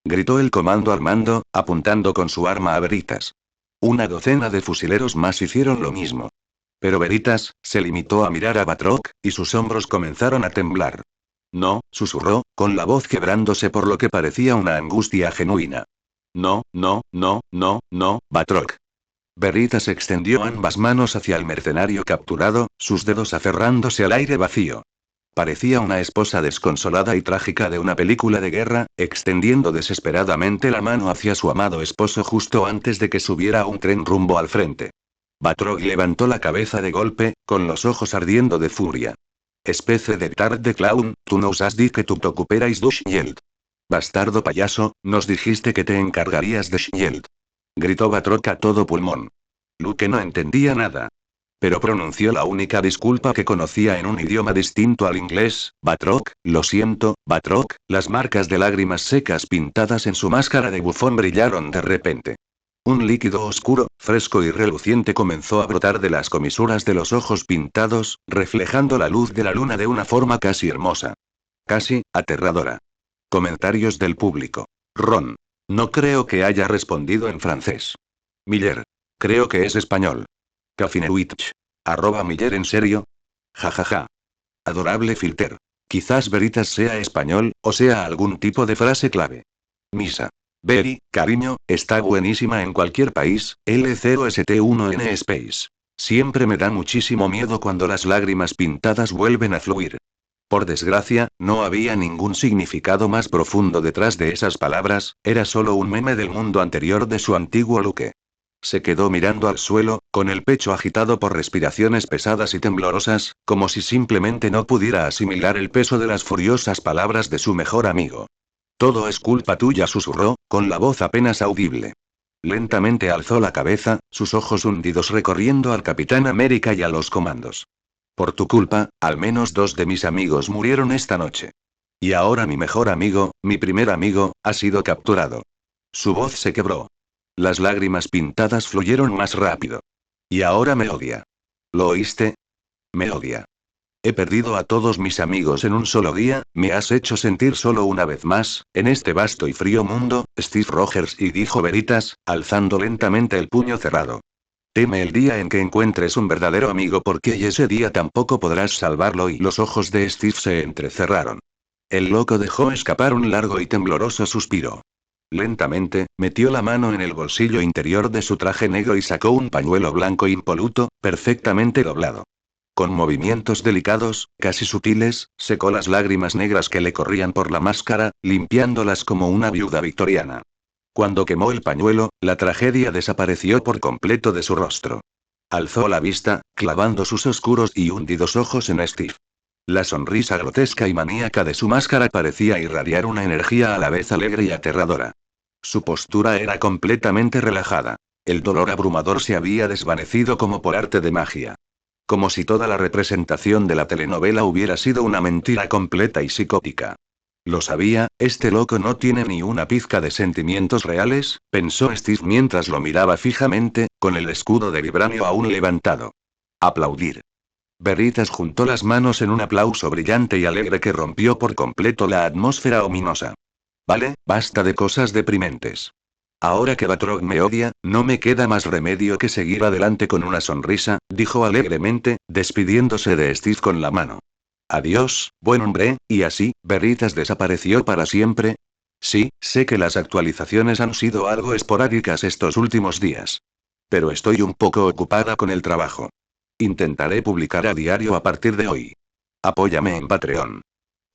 gritó el comando Armando, apuntando con su arma a Veritas. Una docena de fusileros más hicieron lo mismo. Pero Veritas se limitó a mirar a Batroc, y sus hombros comenzaron a temblar. No, susurró, con la voz quebrándose por lo que parecía una angustia genuina. No, no, no, no, no, Batroc. Veritas extendió ambas manos hacia el mercenario capturado, sus dedos aferrándose al aire vacío. Parecía una esposa desconsolada y trágica de una película de guerra, extendiendo desesperadamente la mano hacia su amado esposo justo antes de que subiera un tren rumbo al frente. Batroc levantó la cabeza de golpe, con los ojos ardiendo de furia. Especie de tard de clown, tú nos has dit que tú te ocuperais de Shield. Bastardo payaso, nos dijiste que te encargarías de Shield. Gritó Batroc a todo pulmón. Luke no entendía nada. Pero pronunció la única disculpa que conocía en un idioma distinto al inglés: Batroc, lo siento, Batroc. Las marcas de lágrimas secas pintadas en su máscara de bufón brillaron de repente. Un líquido oscuro, fresco y reluciente comenzó a brotar de las comisuras de los ojos pintados, reflejando la luz de la luna de una forma casi hermosa. Casi aterradora. Comentarios del público. Ron. No creo que haya respondido en francés. Miller. Creo que es español. Cafinewitch. @Miller en serio. Jajaja. Adorable Filter. Quizás Veritas sea español, o sea algún tipo de frase clave. Misa. Beri, cariño, está buenísima en cualquier país, L0ST1N Space. Siempre me da muchísimo miedo cuando las lágrimas pintadas vuelven a fluir. Por desgracia, no había ningún significado más profundo detrás de esas palabras, era solo un meme del mundo anterior de su antiguo Luke. Se quedó mirando al suelo, con el pecho agitado por respiraciones pesadas y temblorosas, como si simplemente no pudiera asimilar el peso de las furiosas palabras de su mejor amigo. Todo es culpa tuya, susurró, con la voz apenas audible. Lentamente alzó la cabeza, sus ojos hundidos recorriendo al Capitán América y a los comandos. Por tu culpa, al menos 2 de mis amigos murieron esta noche. Y ahora mi mejor amigo, mi primer amigo, ha sido capturado. Su voz se quebró. Las lágrimas pintadas fluyeron más rápido. Y ahora me odia. ¿Lo oíste? Me odia. He perdido a todos mis amigos en un solo día, me has hecho sentir solo una vez más, en este vasto y frío mundo, Steve Rogers, y dijo Veritas, alzando lentamente el puño cerrado. Teme el día en que encuentres un verdadero amigo porque ese día tampoco podrás salvarlo, y los ojos de Steve se entrecerraron. El loco dejó escapar un largo y tembloroso suspiro. Lentamente, metió la mano en el bolsillo interior de su traje negro y sacó un pañuelo blanco impoluto, perfectamente doblado. Con movimientos delicados, casi sutiles, secó las lágrimas negras que le corrían por la máscara, limpiándolas como una viuda victoriana. Cuando quemó el pañuelo, la tragedia desapareció por completo de su rostro. Alzó la vista, clavando sus oscuros y hundidos ojos en Steve. La sonrisa grotesca y maníaca de su máscara parecía irradiar una energía a la vez alegre y aterradora. Su postura era completamente relajada. El dolor abrumador se había desvanecido como por arte de magia. Como si toda la representación de la telenovela hubiera sido una mentira completa y psicótica. Lo sabía, este loco no tiene ni una pizca de sentimientos reales, pensó Steve mientras lo miraba fijamente, con el escudo de vibranio aún levantado. Aplaudir. Veritas juntó las manos en un aplauso brillante y alegre que rompió por completo la atmósfera ominosa. Vale, basta de cosas deprimentes. Ahora que Batroc me odia, no me queda más remedio que seguir adelante con una sonrisa, dijo alegremente, despidiéndose de Steve con la mano. Adiós, buen hombre, y así, Veritas desapareció para siempre. Sí, sé que las actualizaciones han sido algo esporádicas estos últimos días. Pero estoy un poco ocupada con el trabajo. Intentaré publicar a diario a partir de hoy. Apóyame en Patreon.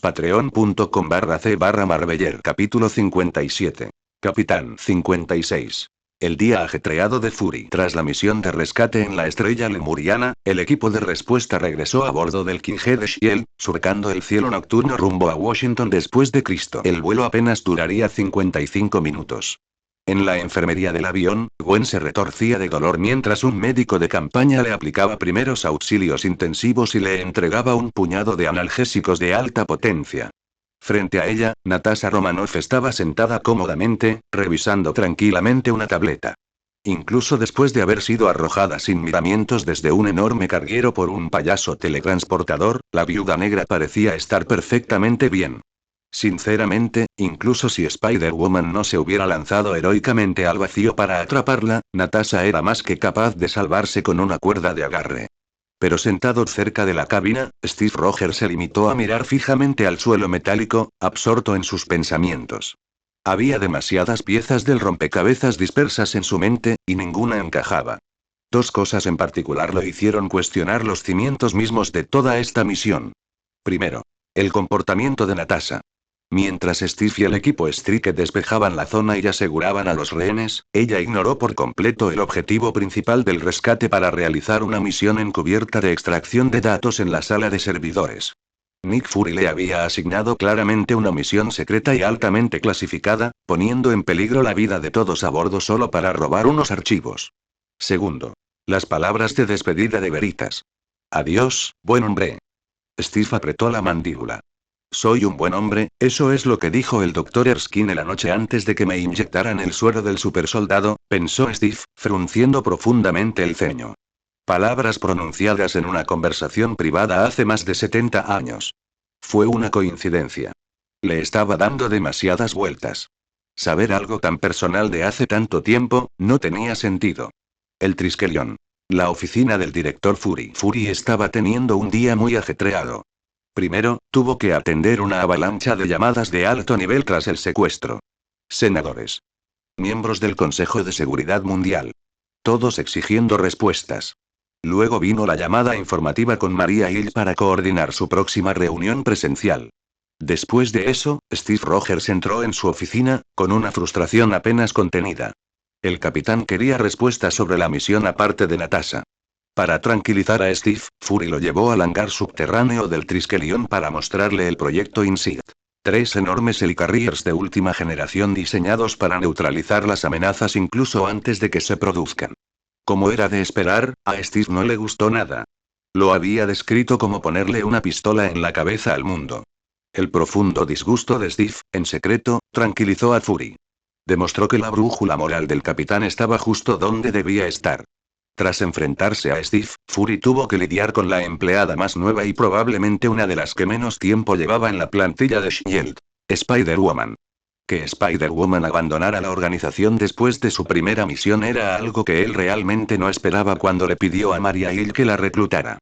Patreon.com/c/Marveller. Capítulo 57. Capitán 56. El día ajetreado de Fury. Tras la misión de rescate en la estrella lemuriana, el equipo de respuesta regresó a bordo del King de Shield, surcando el cielo nocturno rumbo a Washington después de Cristo. El vuelo apenas duraría 55 minutos. En la enfermería del avión, Gwen se retorcía de dolor mientras un médico de campaña le aplicaba primeros auxilios intensivos y le entregaba un puñado de analgésicos de alta potencia. Frente a ella, Natasha Romanoff estaba sentada cómodamente, revisando tranquilamente una tableta. Incluso después de haber sido arrojada sin miramientos desde un enorme carguero por un payaso teletransportador, la viuda negra parecía estar perfectamente bien. Sinceramente, incluso si Spider-Woman no se hubiera lanzado heroicamente al vacío para atraparla, Natasha era más que capaz de salvarse con una cuerda de agarre. Pero sentado cerca de la cabina, Steve Rogers se limitó a mirar fijamente al suelo metálico, absorto en sus pensamientos. Había demasiadas piezas del rompecabezas dispersas en su mente, y ninguna encajaba. Dos cosas en particular lo hicieron cuestionar los cimientos mismos de toda esta misión. Primero, el comportamiento de Natasha. Mientras Steve y el equipo Strike despejaban la zona y aseguraban a los rehenes, ella ignoró por completo el objetivo principal del rescate para realizar una misión encubierta de extracción de datos en la sala de servidores. Nick Fury le había asignado claramente una misión secreta y altamente clasificada, poniendo en peligro la vida de todos a bordo solo para robar unos archivos. Segundo, las palabras de despedida de Veritas. Adiós, buen hombre. Steve apretó la mandíbula. Soy un buen hombre, eso es lo que dijo el Dr. Erskine la noche antes de que me inyectaran el suero del supersoldado, pensó Steve, frunciendo profundamente el ceño. Palabras pronunciadas en una conversación privada hace más de 70 años. Fue una coincidencia. Le estaba dando demasiadas vueltas. Saber algo tan personal de hace tanto tiempo, no tenía sentido. El Triskelion. La oficina del director Fury. Fury estaba teniendo un día muy ajetreado. Primero, tuvo que atender una avalancha de llamadas de alto nivel tras el secuestro. Senadores. Miembros del Consejo de Seguridad Mundial. Todos exigiendo respuestas. Luego vino la llamada informativa con Maria Hill para coordinar su próxima reunión presencial. Después de eso, Steve Rogers entró en su oficina, con una frustración apenas contenida. El capitán quería respuestas sobre la misión aparte de Natasha. Para tranquilizar a Steve, Fury lo llevó al hangar subterráneo del Triskelion para mostrarle el proyecto Insight. 3 enormes helicarriers de última generación diseñados para neutralizar las amenazas incluso antes de que se produzcan. Como era de esperar, a Steve no le gustó nada. Lo había descrito como ponerle una pistola en la cabeza al mundo. El profundo disgusto de Steve, en secreto, tranquilizó a Fury. Demostró que la brújula moral del capitán estaba justo donde debía estar. Tras enfrentarse a Steve, Fury tuvo que lidiar con la empleada más nueva y probablemente una de las que menos tiempo llevaba en la plantilla de S.H.I.E.L.D., Spider-Woman. Que Spider-Woman abandonara la organización después de su primera misión era algo que él realmente no esperaba cuando le pidió a Maria Hill que la reclutara.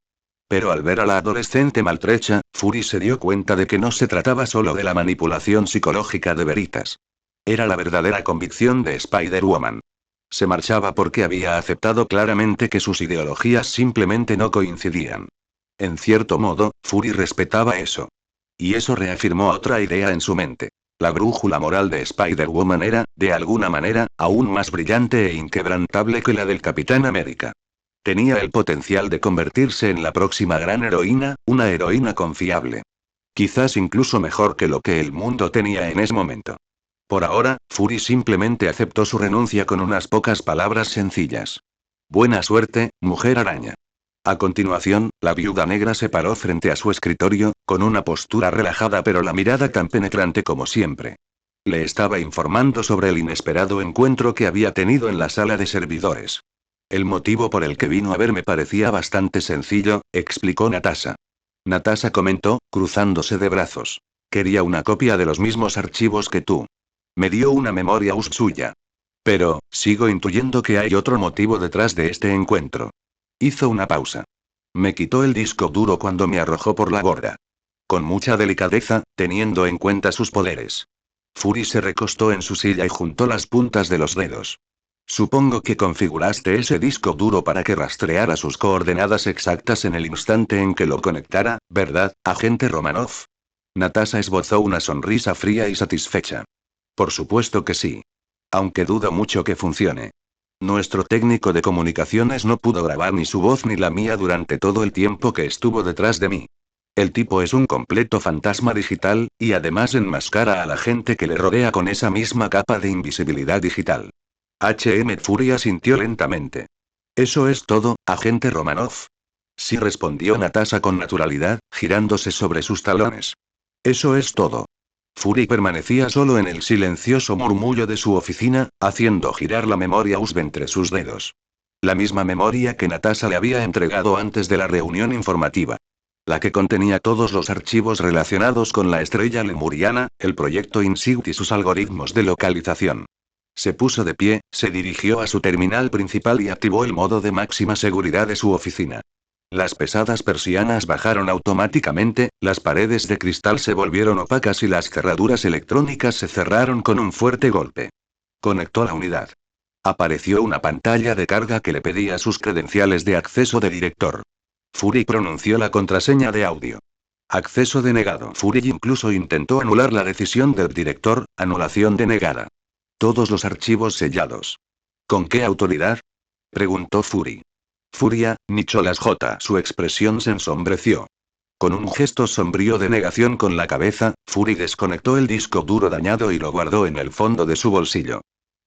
Pero al ver a la adolescente maltrecha, Fury se dio cuenta de que no se trataba solo de la manipulación psicológica de Veritas. Era la verdadera convicción de Spider-Woman. Se marchaba porque había aceptado claramente que sus ideologías simplemente no coincidían. En cierto modo, Fury respetaba eso. Y eso reafirmó otra idea en su mente. La brújula moral de Spider-Woman era, de alguna manera, aún más brillante e inquebrantable que la del Capitán América. Tenía el potencial de convertirse en la próxima gran heroína, una heroína confiable. Quizás incluso mejor que lo que el mundo tenía en ese momento. Por ahora, Fury simplemente aceptó su renuncia con unas pocas palabras sencillas. Buena suerte, mujer araña. A continuación, la viuda negra se paró frente a su escritorio, con una postura relajada pero la mirada tan penetrante como siempre. Le estaba informando sobre el inesperado encuentro que había tenido en la sala de servidores. El motivo por el que vino a verme parecía bastante sencillo, explicó Natasha. Natasha comentó, cruzándose de brazos. Quería una copia de los mismos archivos que tú. Me dio una memoria suya. Pero, sigo intuyendo que hay otro motivo detrás de este encuentro. Hizo una pausa. Me quitó el disco duro cuando me arrojó por la borda. Con mucha delicadeza, teniendo en cuenta sus poderes. Fury se recostó en su silla y juntó las puntas de los dedos. Supongo que configuraste ese disco duro para que rastreara sus coordenadas exactas en el instante en que lo conectara, ¿verdad, agente Romanoff? Natasha esbozó una sonrisa fría y satisfecha. Por supuesto que sí. Aunque dudo mucho que funcione. Nuestro técnico de comunicaciones no pudo grabar ni su voz ni la mía durante todo el tiempo que estuvo detrás de mí. El tipo es un completo fantasma digital, y además enmascara a la gente que le rodea con esa misma capa de invisibilidad digital. Fury asintió lentamente. Eso es todo, agente Romanov. Sí, respondió Natasha con naturalidad, girándose sobre sus talones. Eso es todo. Fury permanecía solo en el silencioso murmullo de su oficina, haciendo girar la memoria USB entre sus dedos. La misma memoria que Natasha le había entregado antes de la reunión informativa. La que contenía todos los archivos relacionados con la estrella lemuriana, el proyecto InSight y sus algoritmos de localización. Se puso de pie, se dirigió a su terminal principal y activó el modo de máxima seguridad de su oficina. Las pesadas persianas bajaron automáticamente, las paredes de cristal se volvieron opacas y las cerraduras electrónicas se cerraron con un fuerte golpe. Conectó la unidad. Apareció una pantalla de carga que le pedía sus credenciales de acceso de director. Fury pronunció la contraseña de audio. Acceso denegado. Fury incluso intentó anular la decisión del director, anulación denegada. Todos los archivos sellados. ¿Con qué autoridad? Preguntó Fury. Furia, Nicholas J. Su expresión se ensombreció. Con un gesto sombrío de negación con la cabeza, Fury desconectó el disco duro dañado y lo guardó en el fondo de su bolsillo.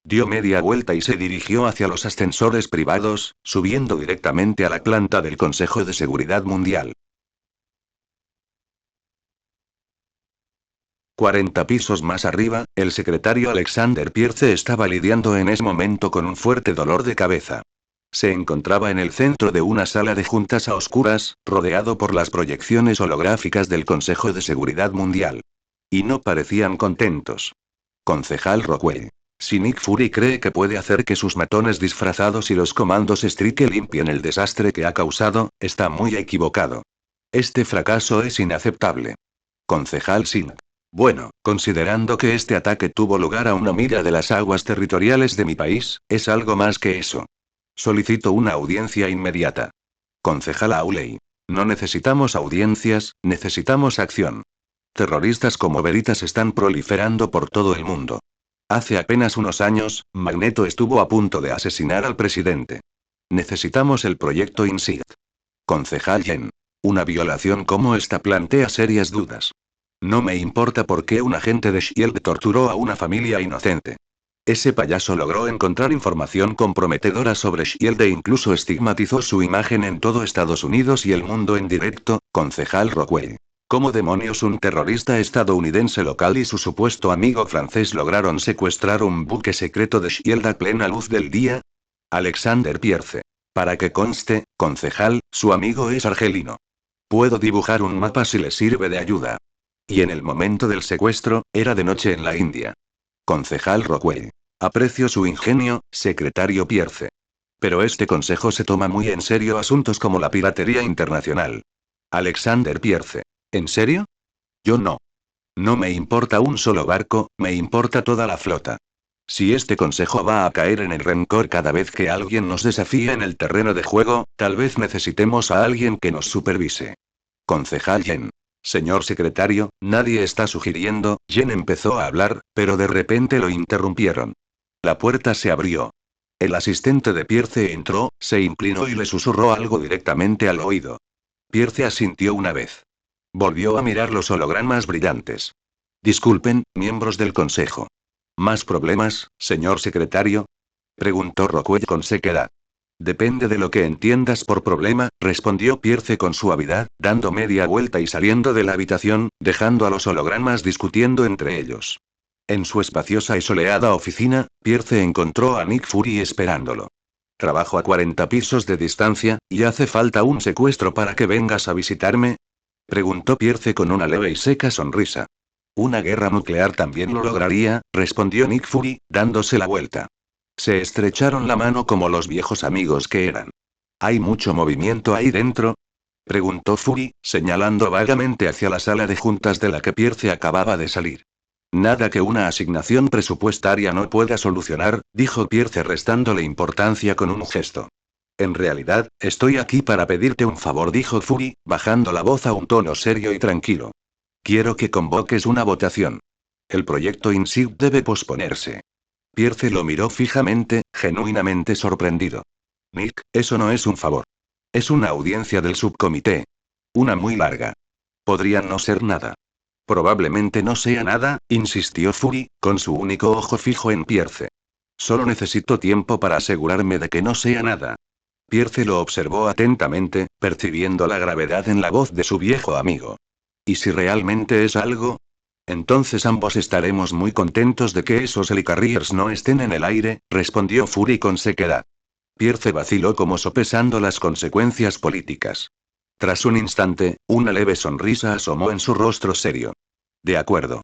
Dio media vuelta y se dirigió hacia los ascensores privados, subiendo directamente a la planta del Consejo de Seguridad Mundial. 40 pisos más arriba, el secretario Alexander Pierce estaba lidiando en ese momento con un fuerte dolor de cabeza. Se encontraba en el centro de una sala de juntas a oscuras, rodeado por las proyecciones holográficas del Consejo de Seguridad Mundial. Y no parecían contentos. Concejal Rockwell. Si Nick Fury cree que puede hacer que sus matones disfrazados y los comandos Strike limpien el desastre que ha causado, está muy equivocado. Este fracaso es inaceptable. Concejal Singh. Bueno, considerando que este ataque tuvo lugar a 1 milla de las aguas territoriales de mi país, es algo más que eso. Solicito una audiencia inmediata. Concejal Auley. No necesitamos audiencias, necesitamos acción. Terroristas como Veritas están proliferando por todo el mundo. Hace apenas unos años, Magneto estuvo a punto de asesinar al presidente. Necesitamos el proyecto InSight. Concejal Yen. Una violación como esta plantea serias dudas. No me importa por qué un agente de S.H.I.E.L.D. torturó a una familia inocente. Ese payaso logró encontrar información comprometedora sobre S.H.I.E.L.D. e incluso estigmatizó su imagen en todo Estados Unidos y el mundo en directo, concejal Rockwell. ¿Cómo demonios un terrorista estadounidense local y su supuesto amigo francés lograron secuestrar un buque secreto de S.H.I.E.L.D. a plena luz del día? Alexander Pierce. Para que conste, concejal, su amigo es argelino. Puedo dibujar un mapa si le sirve de ayuda. Y en el momento del secuestro, era de noche en la India. Concejal Rockwell. Aprecio su ingenio, secretario Pierce. Pero este consejo se toma muy en serio asuntos como la piratería internacional. Alexander Pierce. ¿En serio? Yo no. No me importa un solo barco, me importa toda la flota. Si este consejo va a caer en el rencor cada vez que alguien nos desafíe en el terreno de juego, tal vez necesitemos a alguien que nos supervise. Concejal Yen. Señor secretario, nadie está sugiriendo. Yen empezó a hablar, pero de repente lo interrumpieron. La puerta se abrió. El asistente de Pierce entró, se inclinó y le susurró algo directamente al oído. Pierce asintió una vez. Volvió a mirar los hologramas brillantes. Disculpen, miembros del consejo. ¿Más problemas, señor secretario? Preguntó Rockwell con sequedad. Depende de lo que entiendas por problema, respondió Pierce con suavidad, dando media vuelta y saliendo de la habitación, dejando a los hologramas discutiendo entre ellos. En su espaciosa y soleada oficina, Pierce encontró a Nick Fury esperándolo. Trabajo a 40 pisos de distancia, ¿y hace falta un secuestro para que vengas a visitarme? Preguntó Pierce con una leve y seca sonrisa. Una guerra nuclear también lo lograría, respondió Nick Fury, dándose la vuelta. Se estrecharon la mano como los viejos amigos que eran. ¿Hay mucho movimiento ahí dentro? Preguntó Fury, señalando vagamente hacia la sala de juntas de la que Pierce acababa de salir. Nada que una asignación presupuestaria no pueda solucionar, dijo Pierce restándole importancia con un gesto. En realidad, estoy aquí para pedirte un favor, dijo Fury, bajando la voz a un tono serio y tranquilo. Quiero que convoques una votación. El proyecto InSight debe posponerse. Pierce lo miró fijamente, genuinamente sorprendido. Nick, eso no es un favor. Es una audiencia del subcomité. Una muy larga. Podrían no ser nada. Probablemente no sea nada, insistió Fury, con su único ojo fijo en Pierce. Solo necesito tiempo para asegurarme de que no sea nada. Pierce lo observó atentamente, percibiendo la gravedad en la voz de su viejo amigo. ¿Y si realmente es algo? Entonces ambos estaremos muy contentos de que esos Helicarriers no estén en el aire, respondió Fury con sequedad. Pierce vaciló como sopesando las consecuencias políticas. Tras un instante, una leve sonrisa asomó en su rostro serio. De acuerdo.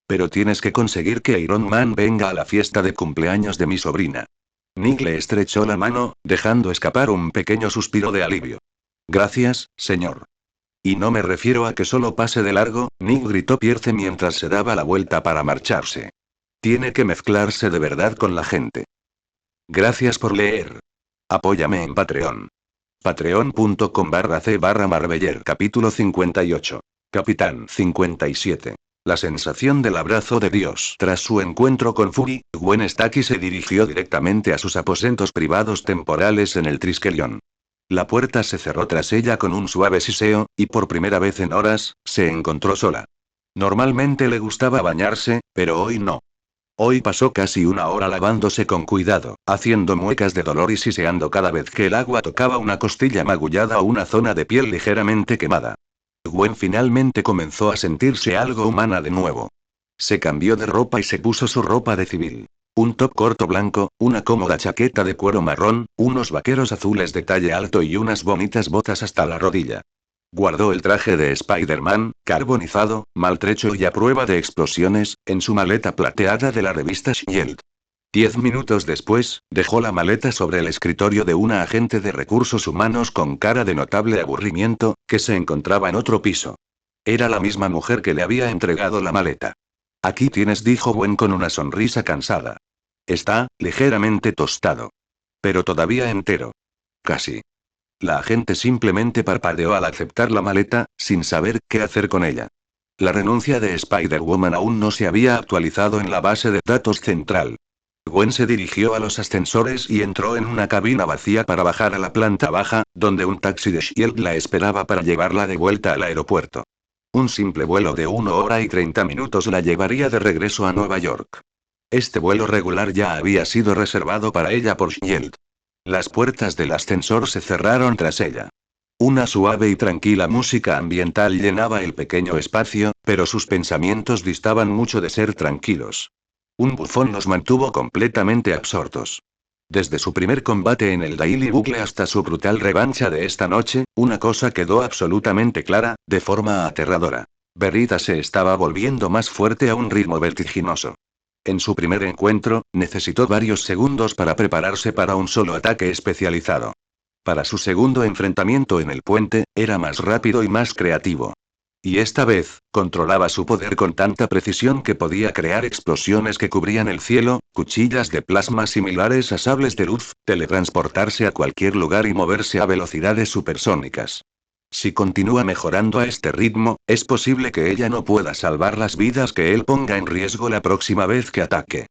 Pero tienes que conseguir que Iron Man venga a la fiesta de cumpleaños de mi sobrina. Nick le estrechó la mano, dejando escapar un pequeño suspiro de alivio. Gracias, señor. Y no me refiero a que solo pase de largo, Nick gritó Pierce mientras se daba la vuelta para marcharse. Tiene que mezclarse de verdad con la gente. Gracias por leer. Apóyame en Patreon. Patreon.com/c/Marveller. Capítulo 58. Capitán 57. La sensación del abrazo de Dios. Tras su encuentro con Fury, Gwen Stacy se dirigió directamente a sus aposentos privados temporales en el Triskelion. La puerta se cerró tras ella con un suave siseo, y por primera vez en horas, se encontró sola. Normalmente le gustaba bañarse, pero hoy no. Hoy pasó casi una hora lavándose con cuidado, haciendo muecas de dolor y siseando cada vez que el agua tocaba una costilla magullada o una zona de piel ligeramente quemada. Gwen finalmente comenzó a sentirse algo humana de nuevo. Se cambió de ropa y se puso su ropa de civil. Un top corto blanco, una cómoda chaqueta de cuero marrón, unos vaqueros azules de talle alto y unas bonitas botas hasta la rodilla. Guardó el traje de Spider-Man, carbonizado, maltrecho y a prueba de explosiones, en su maleta plateada de la revista Shield. 10 minutos después, dejó la maleta sobre el escritorio de una agente de recursos humanos con cara de notable aburrimiento, que se encontraba en otro piso. Era la misma mujer que le había entregado la maleta. Aquí tienes, dijo Gwen con una sonrisa cansada. Está, ligeramente tostado. Pero todavía entero. Casi. La agente simplemente parpadeó al aceptar la maleta, sin saber qué hacer con ella. La renuncia de Spider-Woman aún no se había actualizado en la base de datos central. Gwen se dirigió a los ascensores y entró en una cabina vacía para bajar a la planta baja, donde un taxi de Shield la esperaba para llevarla de vuelta al aeropuerto. Un simple vuelo de 1 hora y 30 minutos la llevaría de regreso a Nueva York. Este vuelo regular ya había sido reservado para ella por Shield. Las puertas del ascensor se cerraron tras ella. Una suave y tranquila música ambiental llenaba el pequeño espacio, pero sus pensamientos distaban mucho de ser tranquilos. Un bufón los mantuvo completamente absortos. Desde su primer combate en el Daily Bugle hasta su brutal revancha de esta noche, una cosa quedó absolutamente clara, de forma aterradora. Verita se estaba volviendo más fuerte a un ritmo vertiginoso. En su primer encuentro, necesitó varios segundos para prepararse para un solo ataque especializado. Para su segundo enfrentamiento en el puente, era más rápido y más creativo. Y esta vez, controlaba su poder con tanta precisión que podía crear explosiones que cubrían el cielo, cuchillas de plasma similares a sables de luz, teletransportarse a cualquier lugar y moverse a velocidades supersónicas. Si continúa mejorando a este ritmo, es posible que ella no pueda salvar las vidas que él ponga en riesgo la próxima vez que ataque.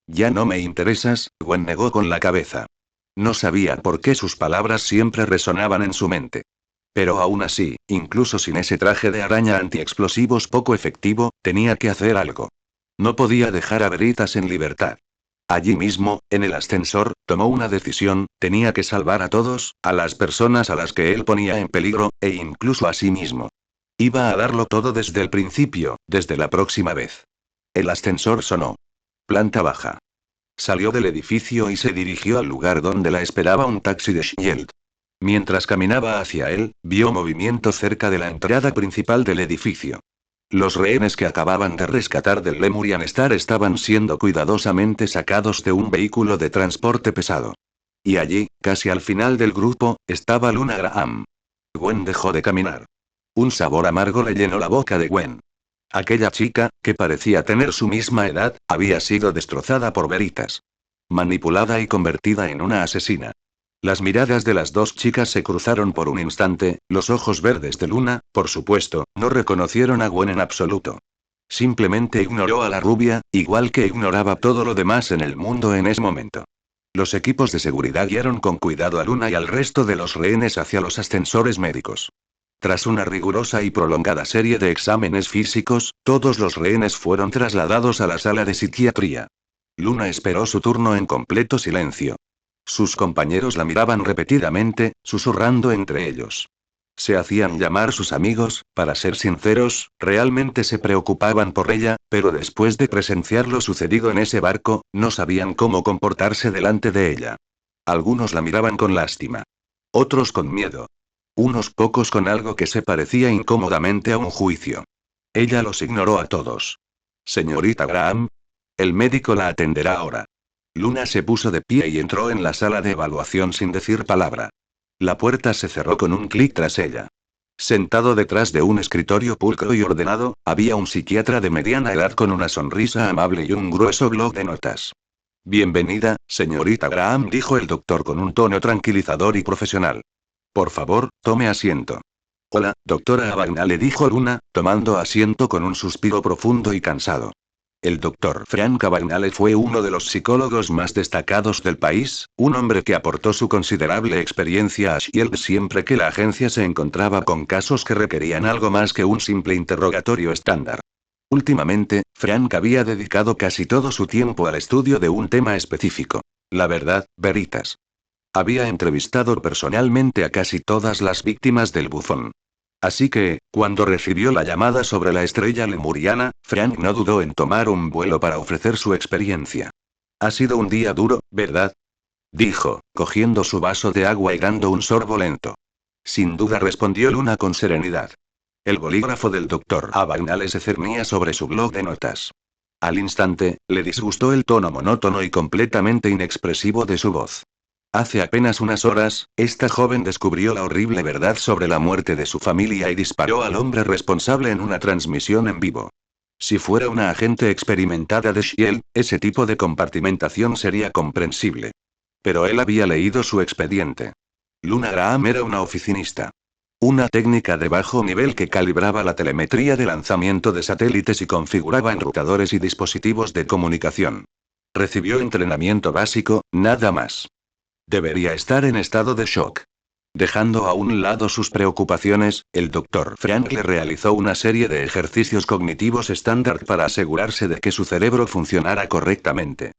Ya no me interesas, Gwen negó con la cabeza. No sabía por qué sus palabras siempre resonaban en su mente. Pero aún así, incluso sin ese traje de araña antiexplosivos poco efectivo, tenía que hacer algo. No podía dejar a Veritas en libertad. Allí mismo, en el ascensor, tomó una decisión: tenía que salvar a todos, a las personas a las que él ponía en peligro, e incluso a sí mismo. Iba a darlo todo desde el principio, desde la próxima vez. El ascensor sonó. Planta baja. Salió del edificio y se dirigió al lugar donde la esperaba un taxi de Shield. Mientras caminaba hacia él, vio movimiento cerca de la entrada principal del edificio. Los rehenes que acababan de rescatar del Lemurian Star estaban siendo cuidadosamente sacados de un vehículo de transporte pesado. Y allí, casi al final del grupo, estaba Luna Graham. Gwen dejó de caminar. Un sabor amargo le llenó la boca de Gwen. Aquella chica, que parecía tener su misma edad, había sido destrozada por Veritas. Manipulada y convertida en una asesina. Las miradas de las dos chicas se cruzaron por un instante, los ojos verdes de Luna, por supuesto, no reconocieron a Gwen en absoluto. Simplemente ignoró a la rubia, igual que ignoraba todo lo demás en el mundo en ese momento. Los equipos de seguridad guiaron con cuidado a Luna y al resto de los rehenes hacia los ascensores médicos. Tras una rigurosa y prolongada serie de exámenes físicos, todos los rehenes fueron trasladados a la sala de psiquiatría. Luna esperó su turno en completo silencio. Sus compañeros la miraban repetidamente, susurrando entre ellos. Se hacían llamar sus amigos, para ser sinceros, realmente se preocupaban por ella, pero después de presenciar lo sucedido en ese barco, no sabían cómo comportarse delante de ella. Algunos la miraban con lástima. Otros con miedo. Unos pocos con algo que se parecía incómodamente a un juicio. Ella los ignoró a todos. Señorita Graham. El médico la atenderá ahora. Luna se puso de pie y entró en la sala de evaluación sin decir palabra. La puerta se cerró con un clic tras ella. Sentado detrás de un escritorio pulcro y ordenado, había un psiquiatra de mediana edad con una sonrisa amable y un grueso bloc de notas. Bienvenida, señorita Graham, dijo el doctor con un tono tranquilizador y profesional. Por favor, tome asiento. Hola, doctora Abagnale, dijo Luna, tomando asiento con un suspiro profundo y cansado. El doctor Frank Abagnale fue uno de los psicólogos más destacados del país, un hombre que aportó su considerable experiencia a Shield siempre que la agencia se encontraba con casos que requerían algo más que un simple interrogatorio estándar. Últimamente, Frank había dedicado casi todo su tiempo al estudio de un tema específico. La verdad, veritas. Había entrevistado personalmente a casi todas las víctimas del bufón. Así que, cuando recibió la llamada sobre la estrella lemuriana, Frank no dudó en tomar un vuelo para ofrecer su experiencia. Ha sido un día duro, ¿verdad? Dijo, cogiendo su vaso de agua y dando un sorbo lento. Sin duda, respondió Luna con serenidad. El bolígrafo del doctor Abagnale se cernía sobre su bloc de notas. Al instante, le disgustó el tono monótono y completamente inexpresivo de su voz. Hace apenas unas horas, esta joven descubrió la horrible verdad sobre la muerte de su familia y disparó al hombre responsable en una transmisión en vivo. Si fuera una agente experimentada de Shield, ese tipo de compartimentación sería comprensible. Pero él había leído su expediente. Luna Graham era una oficinista. Una técnica de bajo nivel que calibraba la telemetría de lanzamiento de satélites y configuraba enrutadores y dispositivos de comunicación. Recibió entrenamiento básico, nada más. Debería estar en estado de shock. Dejando a un lado sus preocupaciones, el doctor Frank le realizó una serie de ejercicios cognitivos estándar para asegurarse de que su cerebro funcionara correctamente.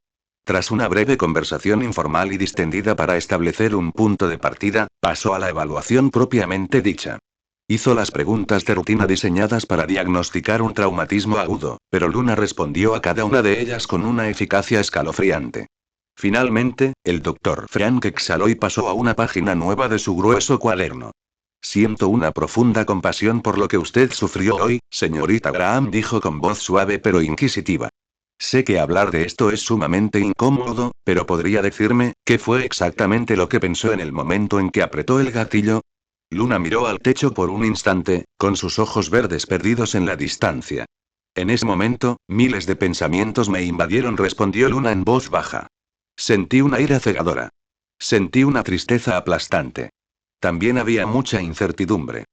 Tras una breve conversación informal y distendida para establecer un punto de partida, pasó a la evaluación propiamente dicha. Hizo las preguntas de rutina diseñadas para diagnosticar un traumatismo agudo, pero Luna respondió a cada una de ellas con una eficacia escalofriante. Finalmente, el doctor Frank exhaló y pasó a una página nueva de su grueso cuaderno. Siento una profunda compasión por lo que usted sufrió hoy, señorita Graham, dijo con voz suave pero inquisitiva. Sé que hablar de esto es sumamente incómodo, pero ¿podría decirme qué fue exactamente lo que pensó en el momento en que apretó el gatillo? Luna miró al techo por un instante, con sus ojos verdes perdidos en la distancia. En ese momento, miles de pensamientos me invadieron, respondió Luna en voz baja. Sentí una ira cegadora. Sentí una tristeza aplastante. También había mucha incertidumbre.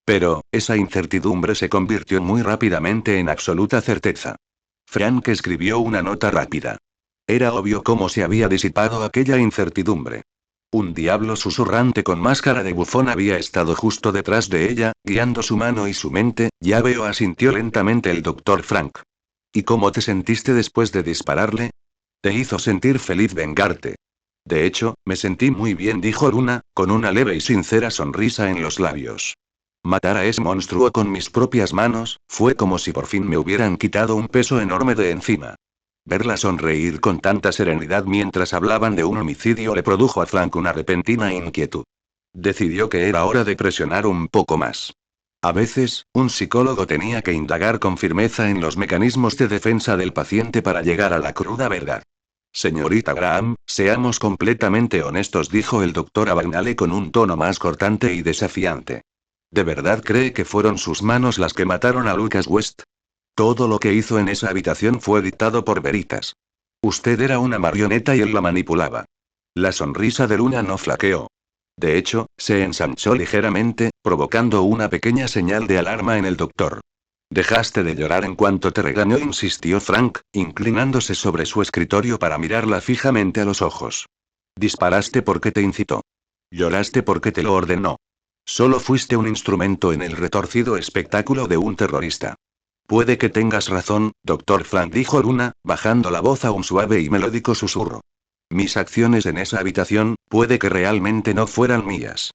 Pero, esa incertidumbre se convirtió muy rápidamente en absoluta certeza. Frank escribió una nota rápida. Era obvio cómo se había disipado aquella incertidumbre. Un diablo susurrante con máscara de bufón había estado justo detrás de ella, guiando su mano y su mente. Ya veo, asintió lentamente el doctor Frank. ¿Y cómo te sentiste después de dispararle? Te hizo sentir feliz vengarte. De hecho, me sentí muy bien, dijo Luna, con una leve y sincera sonrisa en los labios. Matar a ese monstruo con mis propias manos, fue como si por fin me hubieran quitado un peso enorme de encima. Verla sonreír con tanta serenidad mientras hablaban de un homicidio le produjo a Frank una repentina inquietud. Decidió que era hora de presionar un poco más. A veces, un psicólogo tenía que indagar con firmeza en los mecanismos de defensa del paciente para llegar a la cruda verdad. Señorita Graham, seamos completamente honestos, dijo el doctor Abagnale con un tono más cortante y desafiante. ¿De verdad cree que fueron sus manos las que mataron a Lucas West? Todo lo que hizo en esa habitación fue dictado por Veritas. Usted era una marioneta y él la manipulaba. La sonrisa de Luna no flaqueó. De hecho, se ensanchó ligeramente, provocando una pequeña señal de alarma en el doctor. Dejaste de llorar en cuanto te regañó, insistió Frank, inclinándose sobre su escritorio para mirarla fijamente a los ojos. Disparaste porque te incitó. Lloraste porque te lo ordenó. Solo fuiste un instrumento en el retorcido espectáculo de un terrorista. Puede que tengas razón, Dr. Frank, dijo Luna, bajando la voz a un suave y melódico susurro. Mis acciones en esa habitación, puede que realmente no fueran mías.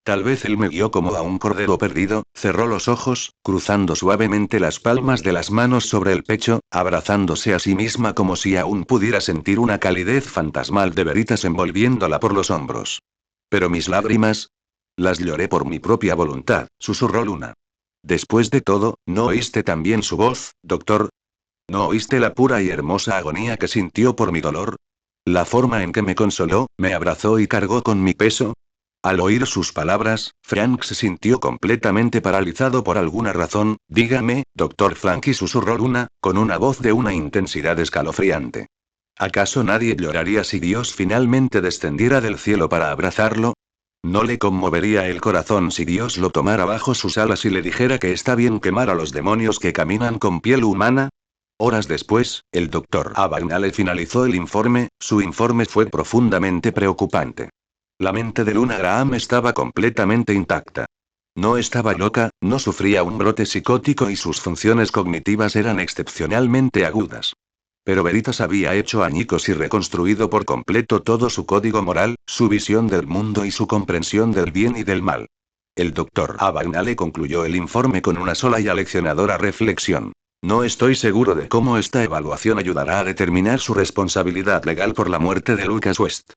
Tal vez él me guió como a un cordero perdido, cerró los ojos, cruzando suavemente las palmas de las manos sobre el pecho, abrazándose a sí misma como si aún pudiera sentir una calidez fantasmal de Veritas envolviéndola por los hombros. Pero mis lágrimas, las lloré por mi propia voluntad, susurró Luna. Después de todo, ¿no oíste también su voz, doctor? ¿No oíste la pura y hermosa agonía que sintió por mi dolor? La forma en que me consoló, me abrazó y cargó con mi peso. Al oír sus palabras, Frank se sintió completamente paralizado por alguna razón. Dígame, doctor Frankie, susurró Luna, con una voz de una intensidad escalofriante. ¿Acaso nadie lloraría si Dios finalmente descendiera del cielo para abrazarlo? ¿No le conmovería el corazón si Dios lo tomara bajo sus alas y le dijera que está bien quemar a los demonios que caminan con piel humana? Horas después, el doctor Abagnale finalizó el informe. Su informe fue profundamente preocupante. La mente de Luna Graham estaba completamente intacta. No estaba loca, no sufría un brote psicótico y sus funciones cognitivas eran excepcionalmente agudas. Pero Veritas había hecho añicos y reconstruido por completo todo su código moral, su visión del mundo y su comprensión del bien y del mal. El doctor Abagnale concluyó el informe con una sola y aleccionadora reflexión. No estoy seguro de cómo esta evaluación ayudará a determinar su responsabilidad legal por la muerte de Lucas West.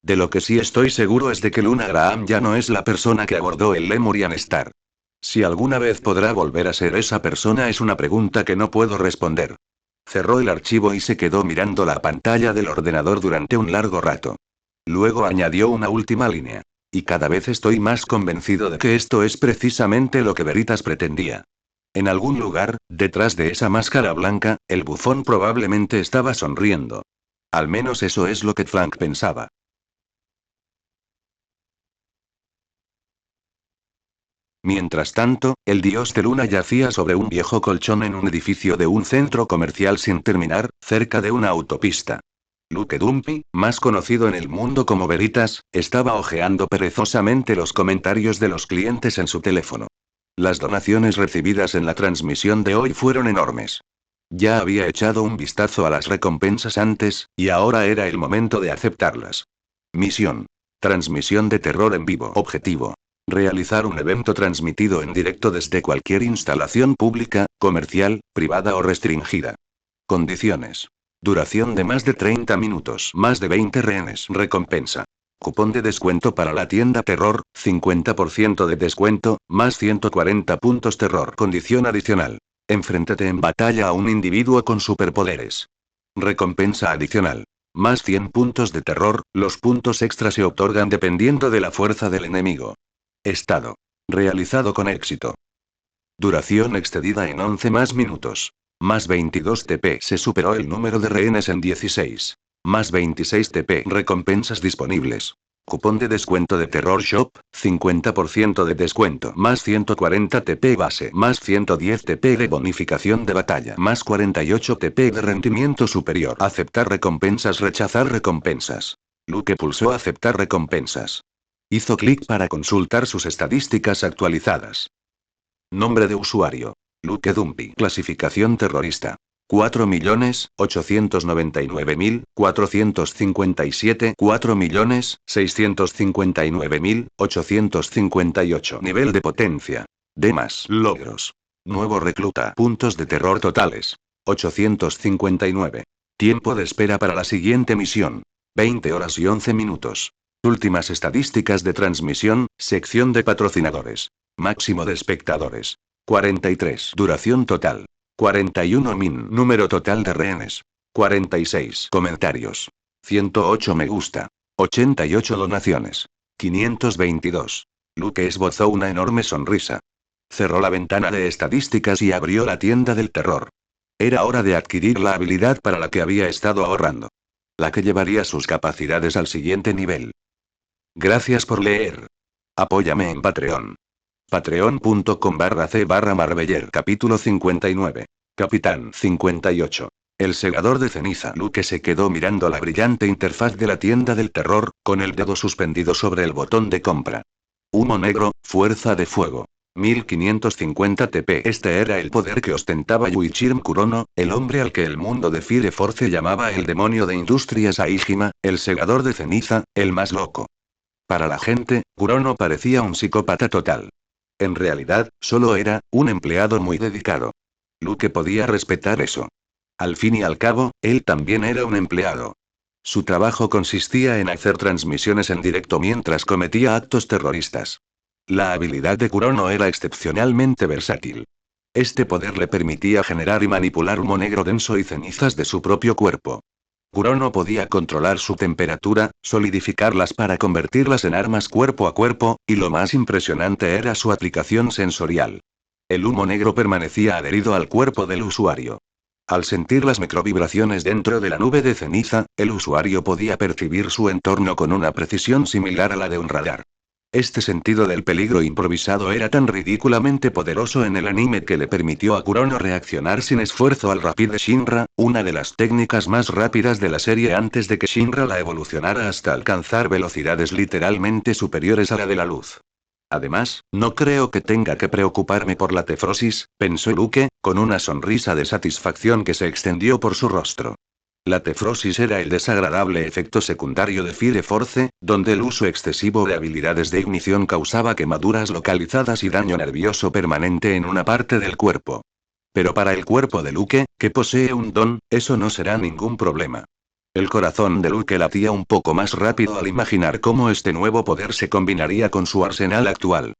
De lo que sí estoy seguro es de que Luna Graham ya no es la persona que abordó el Lemurian Star. Si alguna vez podrá volver a ser esa persona es una pregunta que no puedo responder. Cerró el archivo y se quedó mirando la pantalla del ordenador durante un largo rato. Luego añadió una última línea. Y cada vez estoy más convencido de que esto es precisamente lo que Veritas pretendía. En algún lugar, detrás de esa máscara blanca, el bufón probablemente estaba sonriendo. Al menos eso es lo que Frank pensaba. Mientras tanto, el dios de Luna yacía sobre un viejo colchón en un edificio de un centro comercial sin terminar, cerca de una autopista. Luke Dumpy, más conocido en el mundo como Veritas, estaba hojeando perezosamente los comentarios de los clientes en su teléfono. Las donaciones recibidas en la transmisión de hoy fueron enormes. Ya había echado un vistazo a las recompensas antes, y ahora era el momento de aceptarlas. Misión. Transmisión de terror en vivo. Objetivo. Realizar un evento transmitido en directo desde cualquier instalación pública, comercial, privada o restringida. Condiciones. Duración de más de 30 minutos. Más de 20 rehenes. Recompensa. Cupón de descuento para la tienda terror, 50% de descuento, más 140 puntos terror. Condición adicional. Enfréntate en batalla a un individuo con superpoderes. Recompensa adicional. Más 100 puntos de terror, los puntos extras se otorgan dependiendo de la fuerza del enemigo. Estado. Realizado con éxito. Duración excedida en 11 más minutos. Más 22 TP. Se superó el número de rehenes en 16. Más 26 TP. Recompensas disponibles. Cupón de descuento de Terror Shop, 50% de descuento. Más 140 TP base. Más 110 TP de bonificación de batalla. Más 48 TP de rendimiento superior. Aceptar recompensas. Rechazar recompensas. Luke pulsó aceptar recompensas. Hizo clic para consultar sus estadísticas actualizadas. Nombre de usuario. Luke Dumpy. Clasificación terrorista. 4.899.457. 4.659.858. Nivel de potencia. D+. Logros. Nuevo recluta. Puntos de terror totales. 859. Tiempo de espera para la siguiente misión. 20 horas y 11 minutos. Últimas estadísticas de transmisión, sección de patrocinadores. Máximo de espectadores. 43. Duración total. 41 min. Número total de rehenes. 46. Comentarios. 108 me gusta. 88 donaciones. 522. Luke esbozó una enorme sonrisa. Cerró la ventana de estadísticas y abrió la tienda del terror. Era hora de adquirir la habilidad para la que había estado ahorrando. La que llevaría sus capacidades al siguiente nivel. Gracias por leer. Apóyame en Patreon. Patreon.com/c/Marbeller. Capítulo 59. Capitán 58. El segador de ceniza. Luke se quedó mirando la brillante interfaz de la tienda del terror, con el dedo suspendido sobre el botón de compra. Humo negro, Fuerza de fuego. 1550 TP. Este era el poder que ostentaba Yuichiro Kurono, el hombre al que el mundo de Fire Force llamaba el demonio de industrias Aijima, el segador de ceniza, el más loco. Para la gente, Kurono parecía un psicópata total. En realidad, solo era un empleado muy dedicado. Luke podía respetar eso. Al fin y al cabo, él también era un empleado. Su trabajo consistía en hacer transmisiones en directo mientras cometía actos terroristas. La habilidad de Kurono era excepcionalmente versátil. Este poder le permitía generar y manipular humo negro denso y cenizas de su propio cuerpo. Kurono podía controlar su temperatura, solidificarlas para convertirlas en armas cuerpo a cuerpo, y lo más impresionante era su aplicación sensorial. El humo negro permanecía adherido al cuerpo del usuario. Al sentir las microvibraciones dentro de la nube de ceniza, el usuario podía percibir su entorno con una precisión similar a la de un radar. Este sentido del peligro improvisado era tan ridículamente poderoso en el anime que le permitió a Kurono reaccionar sin esfuerzo al Rapide Shinra, una de las técnicas más rápidas de la serie antes de que Shinra la evolucionara hasta alcanzar velocidades literalmente superiores a la de la luz. Además, no creo que tenga que preocuparme por la tefrosis, pensó Luke, con una sonrisa de satisfacción que se extendió por su rostro. La tefrosis era el desagradable efecto secundario de Fire Force, donde el uso excesivo de habilidades de ignición causaba quemaduras localizadas y daño nervioso permanente en una parte del cuerpo. Pero para el cuerpo de Luke, que posee un don, eso no será ningún problema. El corazón de Luke latía un poco más rápido al imaginar cómo este nuevo poder se combinaría con su arsenal actual.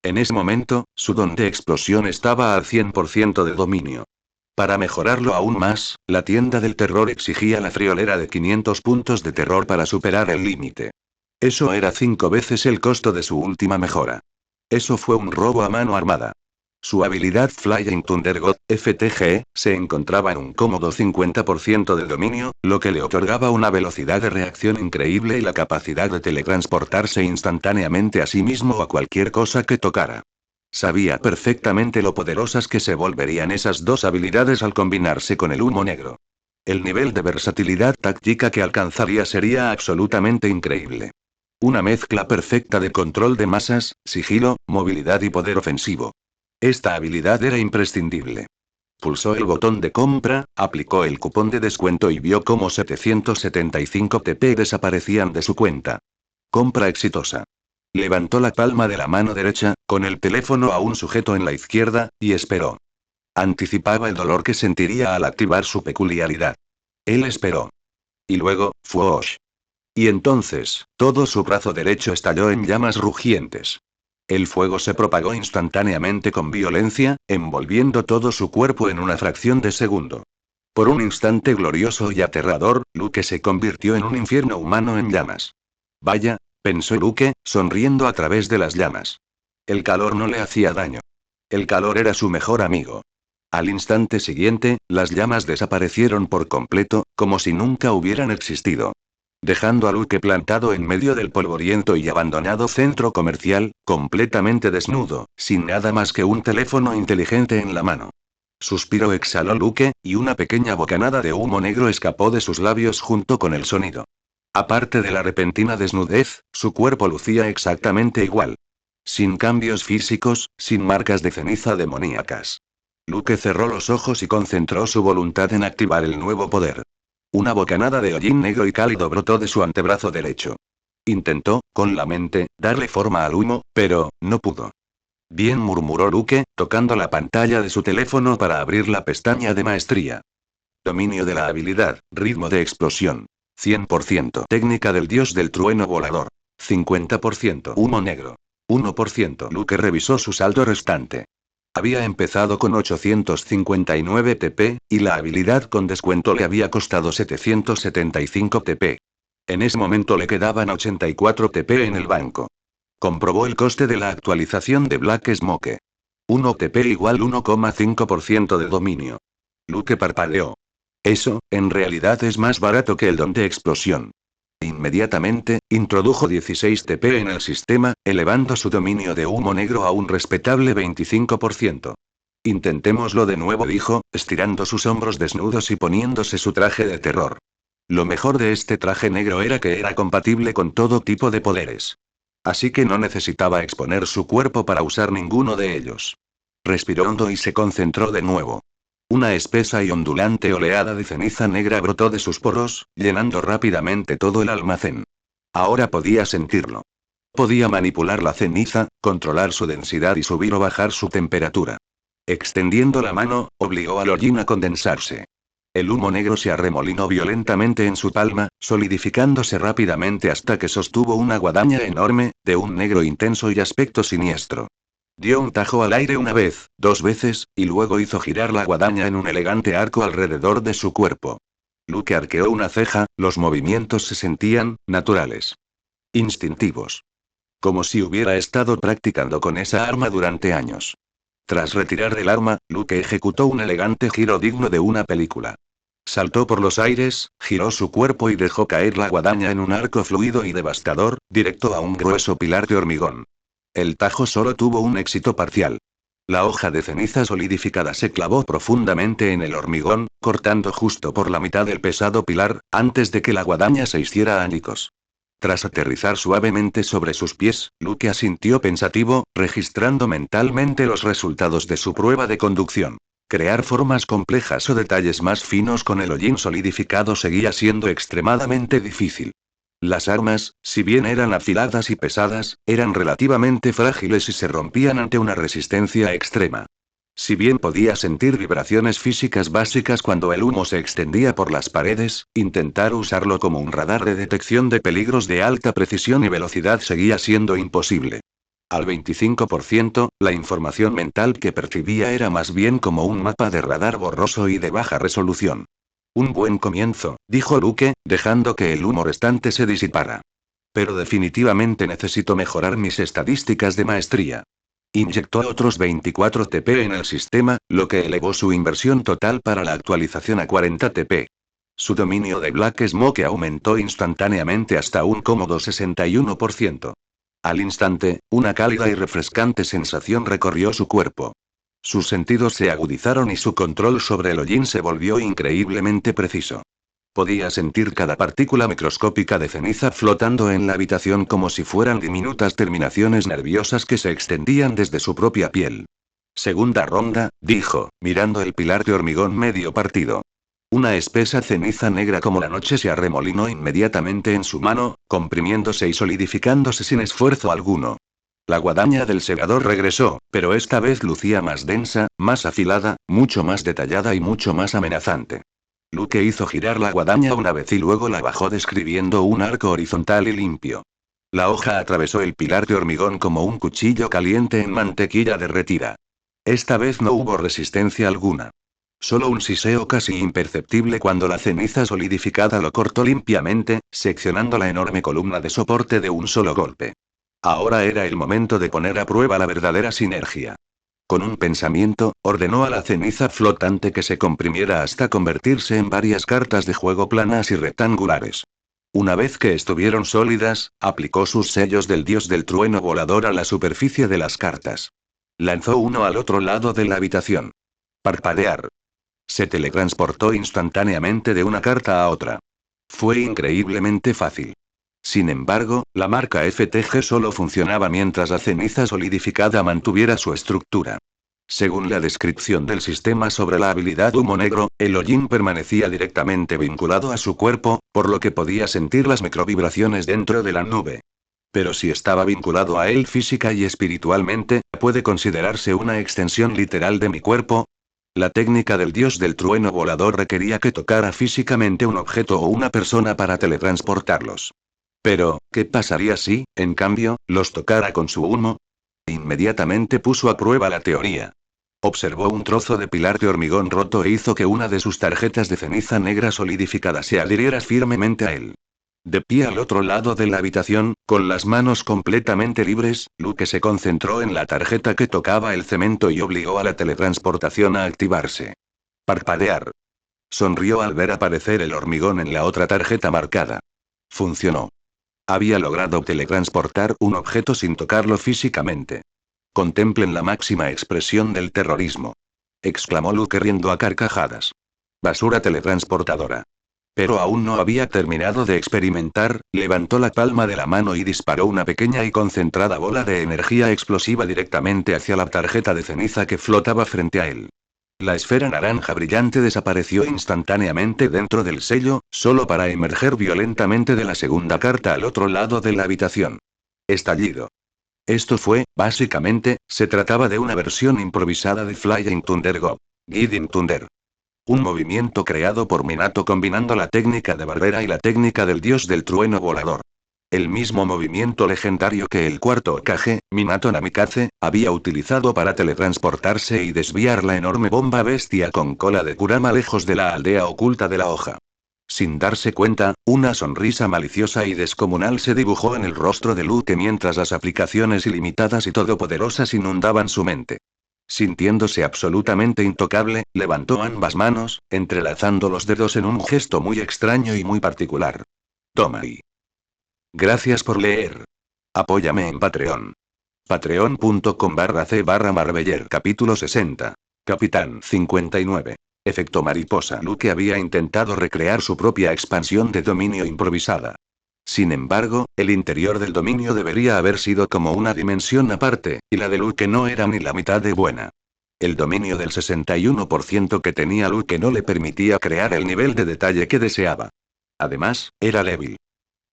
En ese momento, su don de explosión estaba al 100% de dominio. Para mejorarlo aún más, la tienda del terror exigía la friolera de 500 puntos de terror para superar el límite. Eso era 5 veces el costo de su última mejora. Eso fue un robo a mano armada. Su habilidad Flying Thunder God, FTG, se encontraba en un cómodo 50% de dominio, lo que le otorgaba una velocidad de reacción increíble y la capacidad de teletransportarse instantáneamente a sí mismo o a cualquier cosa que tocara. Sabía perfectamente lo poderosas que se volverían esas dos habilidades al combinarse con el humo negro. El nivel de versatilidad táctica que alcanzaría sería absolutamente increíble. Una mezcla perfecta de control de masas, sigilo, movilidad y poder ofensivo. Esta habilidad era imprescindible. Pulsó el botón de compra, aplicó el cupón de descuento y vio cómo 775 TP desaparecían de su cuenta. Compra exitosa. Levantó la palma de la mano derecha, con el teléfono aún sujeto en la izquierda, y esperó. Anticipaba el dolor que sentiría al activar su peculiaridad. Él esperó. Y luego, ¡fwosh! Y entonces, todo su brazo derecho estalló en llamas rugientes. El fuego se propagó instantáneamente con violencia, envolviendo todo su cuerpo en una fracción de segundo. Por un instante glorioso y aterrador, Luke se convirtió en un infierno humano en llamas. Vaya, pensó Luke, sonriendo a través de las llamas. El calor no le hacía daño. El calor era su mejor amigo. Al instante siguiente, las llamas desaparecieron por completo, como si nunca hubieran existido. Dejando a Luke plantado en medio del polvoriento y abandonado centro comercial, completamente desnudo, sin nada más que un teléfono inteligente en la mano. Suspiró, exhaló Luke, y una pequeña bocanada de humo negro escapó de sus labios junto con el sonido. Aparte de la repentina desnudez, su cuerpo lucía exactamente igual. Sin cambios físicos, sin marcas de ceniza demoníacas. Luke cerró los ojos y concentró su voluntad en activar el nuevo poder. Una bocanada de hollín negro y cálido brotó de su antebrazo derecho. Intentó, con la mente, darle forma al humo, pero no pudo. Bien, murmuró Luke, tocando la pantalla de su teléfono para abrir la pestaña de maestría. Dominio de la habilidad, ritmo de explosión. 100%. Técnica del dios del trueno volador. 50%. Humo negro. 1%. Luke revisó su saldo restante. Había empezado con 859 TP, y la habilidad con descuento le había costado 775 TP. En ese momento le quedaban 84 TP en el banco. Comprobó el coste de la actualización de Black Smoke. 1 TP igual 1,5% de dominio. Luke parpadeó. Eso, en realidad es más barato que el don de explosión. Inmediatamente, introdujo 16 TP en el sistema, elevando su dominio de humo negro a un respetable 25%. Intentémoslo de nuevo, dijo, estirando sus hombros desnudos y poniéndose su traje de terror. Lo mejor de este traje negro era que era compatible con todo tipo de poderes. Así que no necesitaba exponer su cuerpo para usar ninguno de ellos. Respiró hondo y se concentró de nuevo. Una espesa y ondulante oleada de ceniza negra brotó de sus poros, llenando rápidamente todo el almacén. Ahora podía sentirlo. Podía manipular la ceniza, controlar su densidad y subir o bajar su temperatura. Extendiendo la mano, obligó al hollín a condensarse. El humo negro se arremolinó violentamente en su palma, solidificándose rápidamente hasta que sostuvo una guadaña enorme, de un negro intenso y aspecto siniestro. Dio un tajo al aire una vez, dos veces, y luego hizo girar la guadaña en un elegante arco alrededor de su cuerpo. Luke arqueó una ceja, los movimientos se sentían naturales. Instintivos. Como si hubiera estado practicando con esa arma durante años. Tras retirar el arma, Luke ejecutó un elegante giro digno de una película. Saltó por los aires, giró su cuerpo y dejó caer la guadaña en un arco fluido y devastador, directo a un grueso pilar de hormigón. El tajo solo tuvo un éxito parcial. La hoja de ceniza solidificada se clavó profundamente en el hormigón, cortando justo por la mitad del pesado pilar, antes de que la guadaña se hiciera añicos. Tras aterrizar suavemente sobre sus pies, Luke asintió pensativo, registrando mentalmente los resultados de su prueba de conducción. Crear formas complejas o detalles más finos con el hollín solidificado seguía siendo extremadamente difícil. Las armas, si bien eran afiladas y pesadas, eran relativamente frágiles y se rompían ante una resistencia extrema. Si bien podía sentir vibraciones físicas básicas cuando el humo se extendía por las paredes, intentar usarlo como un radar de detección de peligros de alta precisión y velocidad seguía siendo imposible. Al 25%, la información mental que percibía era más bien como un mapa de radar borroso y de baja resolución. Un buen comienzo, dijo Luke, dejando que el humo restante se disipara. Pero definitivamente necesito mejorar mis estadísticas de maestría. Inyectó otros 24 TP en el sistema, lo que elevó su inversión total para la actualización a 40 TP. Su dominio de Black Smoke aumentó instantáneamente hasta un cómodo 61%. Al instante, una cálida y refrescante sensación recorrió su cuerpo. Sus sentidos se agudizaron y su control sobre el hollín se volvió increíblemente preciso. Podía sentir cada partícula microscópica de ceniza flotando en la habitación como si fueran diminutas terminaciones nerviosas que se extendían desde su propia piel. Segunda ronda, dijo, mirando el pilar de hormigón medio partido. Una espesa ceniza negra como la noche se arremolinó inmediatamente en su mano, comprimiéndose y solidificándose sin esfuerzo alguno. La guadaña del segador regresó, pero esta vez lucía más densa, más afilada, mucho más detallada y mucho más amenazante. Luke hizo girar la guadaña una vez y luego la bajó describiendo un arco horizontal y limpio. La hoja atravesó el pilar de hormigón como un cuchillo caliente en mantequilla derretida. Esta vez no hubo resistencia alguna. Solo un siseo casi imperceptible cuando la ceniza solidificada lo cortó limpiamente, seccionando la enorme columna de soporte de un solo golpe. Ahora era el momento de poner a prueba la verdadera sinergia. Con un pensamiento, ordenó a la ceniza flotante que se comprimiera hasta convertirse en varias cartas de juego planas y rectangulares. Una vez que estuvieron sólidas, aplicó sus sellos del dios del trueno volador a la superficie de las cartas. Lanzó uno al otro lado de la habitación. Parpadear. Se teletransportó instantáneamente de una carta a otra. Fue increíblemente fácil. Sin embargo, la marca FTG solo funcionaba mientras la ceniza solidificada mantuviera su estructura. Según la descripción del sistema sobre la habilidad humo negro, el hollín permanecía directamente vinculado a su cuerpo, por lo que podía sentir las microvibraciones dentro de la nube. Pero si estaba vinculado a él física y espiritualmente, ¿puede considerarse una extensión literal de mi cuerpo? La técnica del dios del trueno volador requería que tocara físicamente un objeto o una persona para teletransportarlos. Pero, ¿qué pasaría si, en cambio, los tocara con su humo? Inmediatamente puso a prueba la teoría. Observó un trozo de pilar de hormigón roto e hizo que una de sus tarjetas de ceniza negra solidificada se adhiriera firmemente a él. De pie al otro lado de la habitación, con las manos completamente libres, Luke se concentró en la tarjeta que tocaba el cemento y obligó a la teletransportación a activarse. Parpadear. Sonrió al ver aparecer el hormigón en la otra tarjeta marcada. Funcionó. Había logrado teletransportar un objeto sin tocarlo físicamente. Contemplen la máxima expresión del terrorismo. Exclamó Luke riendo a carcajadas. Basura teletransportadora. Pero aún no había terminado de experimentar, levantó la palma de la mano y disparó una pequeña y concentrada bola de energía explosiva directamente hacia la tarjeta de ceniza que flotaba frente a él. La esfera naranja brillante desapareció instantáneamente dentro del sello, solo para emerger violentamente de la segunda carta al otro lado de la habitación. Estallido. Esto fue, básicamente, se trataba de una versión improvisada de Flying Thunder Go. Guiding Thunder. Un movimiento creado por Minato combinando la técnica de Barbera y la técnica del dios del trueno volador. El mismo movimiento legendario que el cuarto Hokage, Minato Namikaze, había utilizado para teletransportarse y desviar la enorme bomba bestia con cola de Kurama lejos de la aldea oculta de la hoja. Sin darse cuenta, una sonrisa maliciosa y descomunal se dibujó en el rostro de Luke mientras las aplicaciones ilimitadas y todopoderosas inundaban su mente. Sintiéndose absolutamente intocable, levantó ambas manos, entrelazando los dedos en un gesto muy extraño y muy particular. Toma y... Gracias por leer. Apóyame en Patreon. Patreon.com/c/Marbeller. Capítulo 60. Capitán 59. Efecto mariposa. Luke había intentado recrear su propia expansión de dominio improvisada. Sin embargo, el interior del dominio debería haber sido como una dimensión aparte, y la de Luke no era ni la mitad de buena. El dominio del 61% que tenía Luke no le permitía crear el nivel de detalle que deseaba. Además, era débil.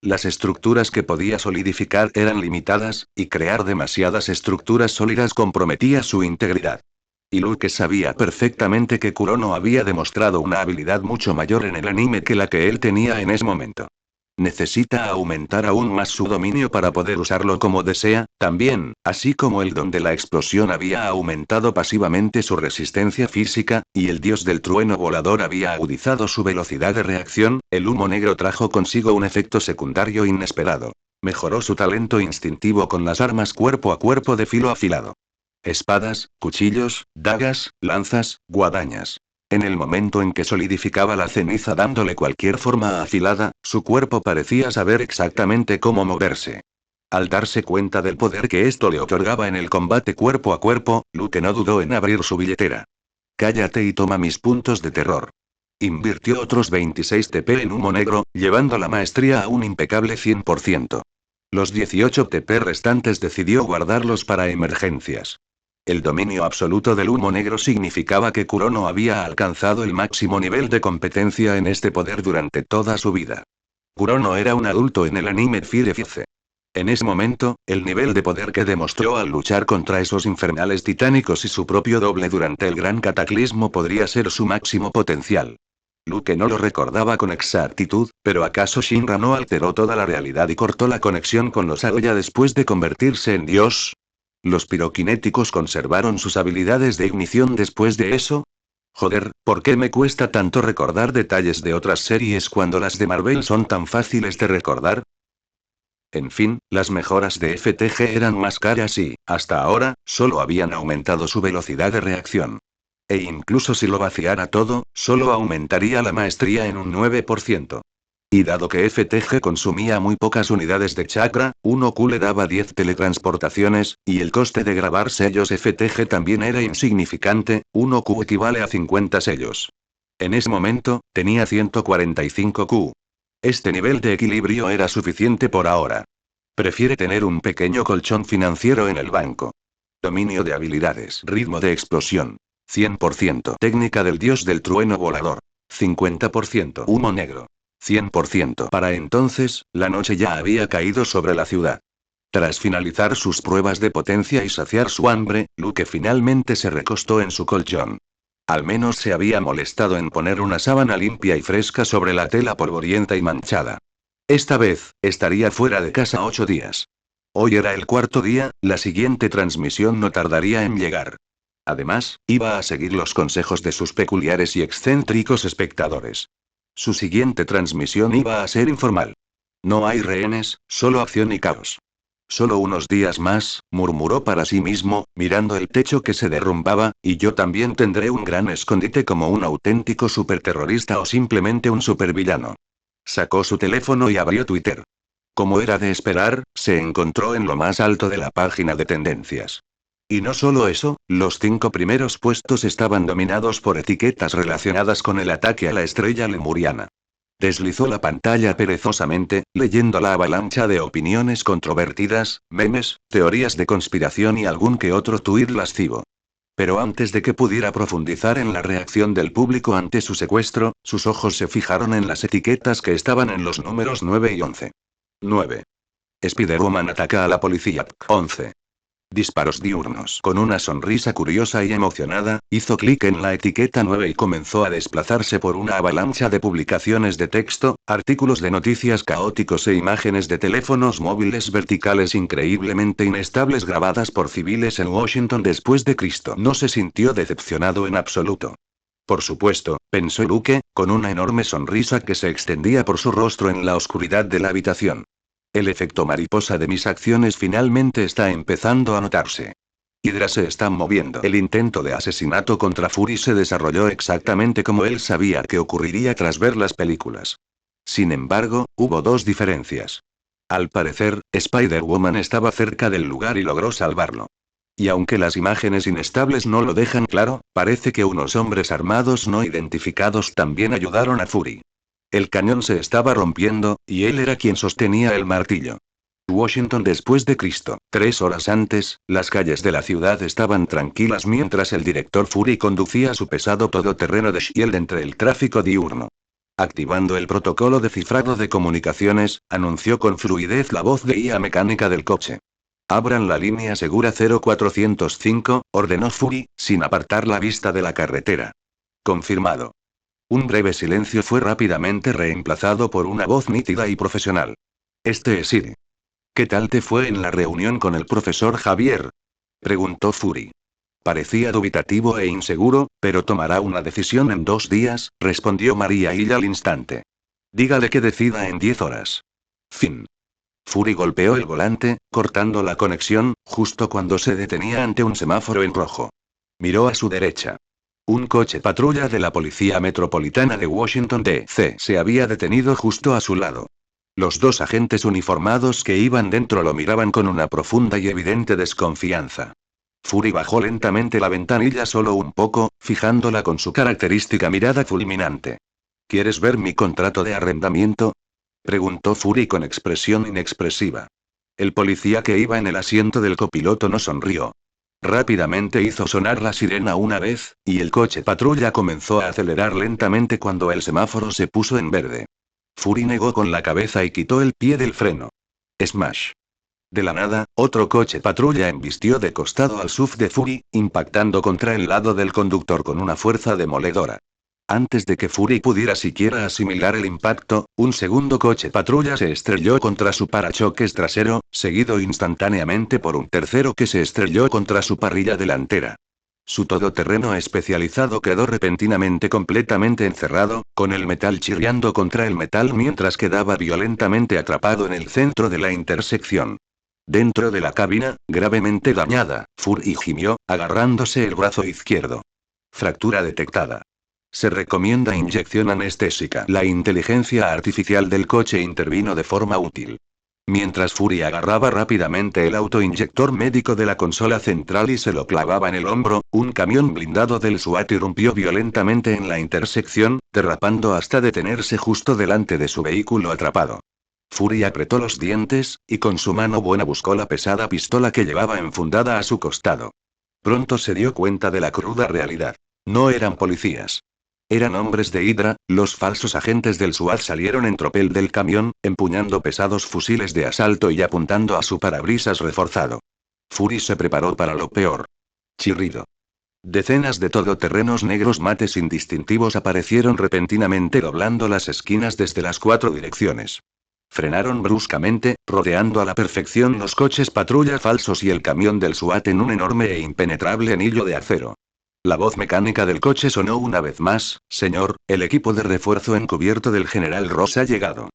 Las estructuras que podía solidificar eran limitadas, y crear demasiadas estructuras sólidas comprometía su integridad. Y Luke sabía perfectamente que Kurono había demostrado una habilidad mucho mayor en el anime que la que él tenía en ese momento. Necesita aumentar aún más su dominio para poder usarlo como desea, también, así como el don de la explosión había aumentado pasivamente su resistencia física, y el dios del trueno volador había agudizado su velocidad de reacción, el humo negro trajo consigo un efecto secundario inesperado. Mejoró su talento instintivo con las armas cuerpo a cuerpo de filo afilado. Espadas, cuchillos, dagas, lanzas, guadañas. En el momento en que solidificaba la ceniza dándole cualquier forma afilada, su cuerpo parecía saber exactamente cómo moverse. Al darse cuenta del poder que esto le otorgaba en el combate cuerpo a cuerpo, Luke no dudó en abrir su billetera. Cállate y toma mis puntos de terror. Invirtió otros 26 TP en humo negro, llevando la maestría a un impecable 100%. Los 18 TP restantes decidió guardarlos para emergencias. El dominio absoluto del humo negro significaba que Kurono había alcanzado el máximo nivel de competencia en este poder durante toda su vida. Kurono era un adulto en el anime Fire Force. En ese momento, el nivel de poder que demostró al luchar contra esos infernales titánicos y su propio doble durante el gran cataclismo podría ser su máximo potencial. Luke no lo recordaba con exactitud, pero ¿acaso Shinra no alteró toda la realidad y cortó la conexión con los Aoya después de convertirse en dios? ¿Los piroquinéticos conservaron sus habilidades de ignición después de eso? Joder, ¿por qué me cuesta tanto recordar detalles de otras series cuando las de Marvel son tan fáciles de recordar? En fin, las mejoras de FTG eran más caras y, hasta ahora, solo habían aumentado su velocidad de reacción. E incluso si lo vaciara todo, solo aumentaría la maestría en un 9%. Y dado que FTG consumía muy pocas unidades de chakra, 1Q le daba 10 teletransportaciones, y el coste de grabar sellos FTG también era insignificante, 1Q equivale a 50 sellos. En ese momento, tenía 145 Q. Este nivel de equilibrio era suficiente por ahora. Prefiere tener un pequeño colchón financiero en el banco. Dominio de habilidades. Ritmo de explosión. 100%. Técnica del dios del trueno volador. 50%. Humo negro. 100%. Para entonces, la noche ya había caído sobre la ciudad. Tras finalizar sus pruebas de potencia y saciar su hambre, Luke finalmente se recostó en su colchón. Al menos se había molestado en poner una sábana limpia y fresca sobre la tela polvorienta y manchada. Esta vez, estaría fuera de casa 8 días. Hoy era el cuarto día, la siguiente transmisión no tardaría en llegar. Además, iba a seguir los consejos de sus peculiares y excéntricos espectadores. Su siguiente transmisión iba a ser informal. No hay rehenes, solo acción y caos. Solo unos días más, murmuró para sí mismo, mirando el techo que se derrumbaba, y yo también tendré un gran escondite como un auténtico superterrorista o simplemente un supervillano. Sacó su teléfono y abrió Twitter. Como era de esperar, se encontró en lo más alto de la página de tendencias. Y no solo eso, los 5 primeros puestos estaban dominados por etiquetas relacionadas con el ataque a la estrella lemuriana. Deslizó la pantalla perezosamente, leyendo la avalancha de opiniones controvertidas, memes, teorías de conspiración y algún que otro tuit lascivo. Pero antes de que pudiera profundizar en la reacción del público ante su secuestro, sus ojos se fijaron en las etiquetas que estaban en los números 9 y 11. 9. Spider-Woman ataca a la policía. 11. Disparos diurnos. Con una sonrisa curiosa y emocionada, hizo clic en la etiqueta 9 y comenzó a desplazarse por una avalancha de publicaciones de texto, artículos de noticias caóticos e imágenes de teléfonos móviles verticales increíblemente inestables grabadas por civiles en Washington después de Cristo. No se sintió decepcionado en absoluto. Por supuesto, pensó Luke, con una enorme sonrisa que se extendía por su rostro en la oscuridad de la habitación. El efecto mariposa de mis acciones finalmente está empezando a notarse. Hydra se está moviendo. El intento de asesinato contra Fury se desarrolló exactamente como él sabía que ocurriría tras ver las películas. Sin embargo, hubo dos diferencias. Al parecer, Spider-Woman estaba cerca del lugar y logró salvarlo. Y aunque las imágenes inestables no lo dejan claro, parece que unos hombres armados no identificados también ayudaron a Fury. El cañón se estaba rompiendo, y él era quien sostenía el martillo. Washington después de Cristo. 3 horas antes, las calles de la ciudad estaban tranquilas mientras el director Fury conducía su pesado todoterreno de Shield entre el tráfico diurno. Activando el protocolo de cifrado de comunicaciones, anunció con fluidez la voz de IA mecánica del coche. Abran la línea segura 0405, ordenó Fury, sin apartar la vista de la carretera. Confirmado. Un breve silencio fue rápidamente reemplazado por una voz nítida y profesional. Este es Siri. ¿Qué tal te fue en la reunión con el profesor Javier? Preguntó Fury. Parecía dubitativo e inseguro, pero tomará una decisión en 2 días, respondió María Hill al instante. Dígale que decida en 10 horas. Fin. Fury golpeó el volante, cortando la conexión, justo cuando se detenía ante un semáforo en rojo. Miró a su derecha. Un coche patrulla de la Policía Metropolitana de Washington D.C. se había detenido justo a su lado. Los 2 agentes uniformados que iban dentro lo miraban con una profunda y evidente desconfianza. Fury bajó lentamente la ventanilla solo un poco, fijándola con su característica mirada fulminante. ¿Quieres ver mi contrato de arrendamiento? Preguntó Fury con expresión inexpresiva. El policía que iba en el asiento del copiloto no sonrió. Rápidamente hizo sonar la sirena una vez, y el coche patrulla comenzó a acelerar lentamente cuando el semáforo se puso en verde. Fury negó con la cabeza y quitó el pie del freno. Smash. De la nada, otro coche patrulla embistió de costado al SUV de Fury, impactando contra el lado del conductor con una fuerza demoledora. Antes de que Fury pudiera siquiera asimilar el impacto, un segundo coche patrulla se estrelló contra su parachoques trasero, seguido instantáneamente por un tercero que se estrelló contra su parrilla delantera. Su todoterreno especializado quedó repentinamente completamente encerrado, con el metal chirriando contra el metal mientras quedaba violentamente atrapado en el centro de la intersección. Dentro de la cabina, gravemente dañada, Fury gimió, agarrándose el brazo izquierdo. Fractura detectada. Se recomienda inyección anestésica. La inteligencia artificial del coche intervino de forma útil. Mientras Fury agarraba rápidamente el autoinyector médico de la consola central y se lo clavaba en el hombro, un camión blindado del SWAT irrumpió violentamente en la intersección, derrapando hasta detenerse justo delante de su vehículo atrapado. Fury apretó los dientes, y con su mano buena buscó la pesada pistola que llevaba enfundada a su costado. Pronto se dio cuenta de la cruda realidad. No eran policías. Eran hombres de Hydra, los falsos agentes del SWAT salieron en tropel del camión, empuñando pesados fusiles de asalto y apuntando a su parabrisas reforzado. Fury se preparó para lo peor. Chirrido. Decenas de todoterrenos negros mates indistintivos aparecieron repentinamente doblando las esquinas desde las 4 direcciones. Frenaron bruscamente, rodeando a la perfección los coches patrulla falsos y el camión del SWAT en un enorme e impenetrable anillo de acero. La voz mecánica del coche sonó una vez más: señor, el equipo de refuerzo encubierto del general Ross ha llegado.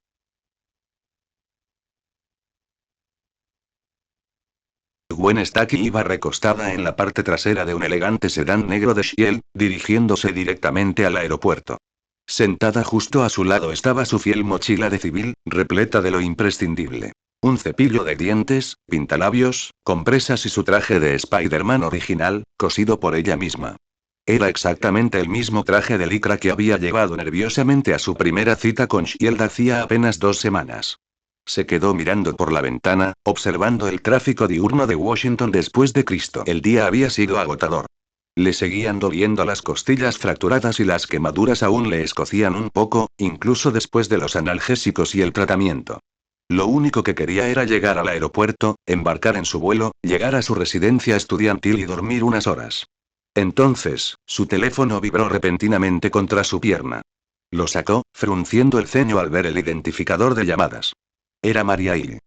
Gwen Stacy iba recostada en la parte trasera de un elegante sedán negro de Shield, dirigiéndose directamente al aeropuerto. Sentada justo a su lado estaba su fiel mochila de civil, repleta de lo imprescindible. Un cepillo de dientes, pintalabios, compresas y su traje de Spider-Man original, cosido por ella misma. Era exactamente el mismo traje de licra que había llevado nerviosamente a su primera cita con Shield hacía apenas 2 semanas. Se quedó mirando por la ventana, observando el tráfico diurno de Washington después de Cristo. El día había sido agotador. Le seguían doliendo las costillas fracturadas y las quemaduras aún le escocían un poco, incluso después de los analgésicos y el tratamiento. Lo único que quería era llegar al aeropuerto, embarcar en su vuelo, llegar a su residencia estudiantil y dormir unas horas. Entonces, su teléfono vibró repentinamente contra su pierna. Lo sacó, frunciendo el ceño al ver el identificador de llamadas. Era Maria Hill.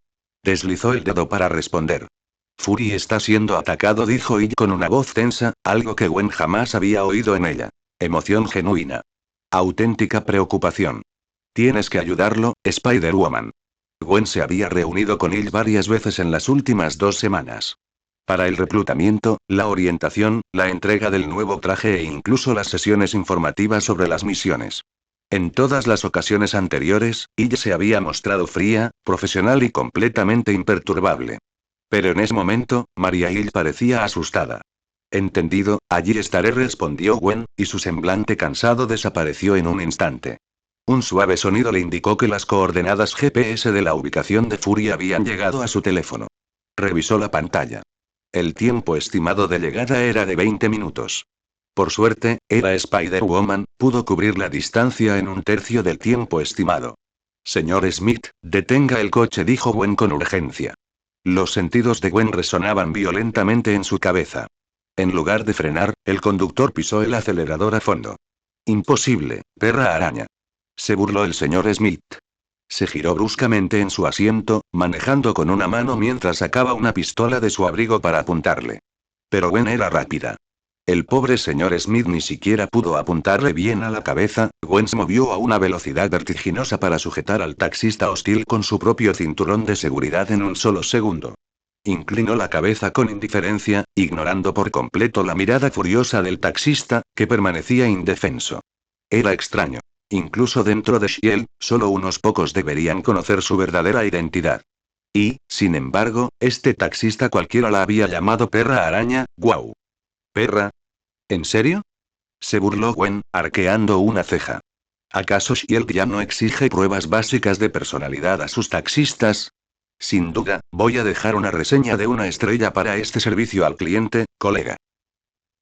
Deslizó el dedo para responder. Fury está siendo atacado, dijo Hill con una voz tensa, algo que Gwen jamás había oído en ella. Emoción genuina. Auténtica preocupación. Tienes que ayudarlo, Spider-Woman. Gwen se había reunido con Hill varias veces en las últimas 2 semanas. Para el reclutamiento, la orientación, la entrega del nuevo traje e incluso las sesiones informativas sobre las misiones. En todas las ocasiones anteriores, ella se había mostrado fría, profesional y completamente imperturbable. Pero en ese momento, Maria Hill parecía asustada. Entendido, allí estaré, respondió Gwen, y su semblante cansado desapareció en un instante. Un suave sonido le indicó que las coordenadas GPS de la ubicación de Fury habían llegado a su teléfono. Revisó la pantalla. El tiempo estimado de llegada era de 20 minutos. Por suerte, era Spider-Woman, pudo cubrir la distancia en un tercio del tiempo estimado. Señor Smith, detenga el coche, dijo Gwen con urgencia. Los sentidos de Gwen resonaban violentamente en su cabeza. En lugar de frenar, el conductor pisó el acelerador a fondo. Imposible, perra araña. Se burló el señor Smith. Se giró bruscamente en su asiento, manejando con una mano mientras sacaba una pistola de su abrigo para apuntarle. Pero Gwen era rápida. El pobre señor Smith ni siquiera pudo apuntarle bien a la cabeza. Gwen se movió a una velocidad vertiginosa para sujetar al taxista hostil con su propio cinturón de seguridad en un solo segundo. Inclinó la cabeza con indiferencia, ignorando por completo la mirada furiosa del taxista, que permanecía indefenso. Era extraño. Incluso dentro de Shield, solo unos pocos deberían conocer su verdadera identidad. Y, sin embargo, este taxista cualquiera la había llamado perra araña. ¡Guau! ¿Perra? ¿En serio? Se burló Gwen, arqueando una ceja. ¿Acaso Shield ya no exige pruebas básicas de personalidad a sus taxistas? Sin duda, voy a dejar una reseña de 1 estrella para este servicio al cliente, colega.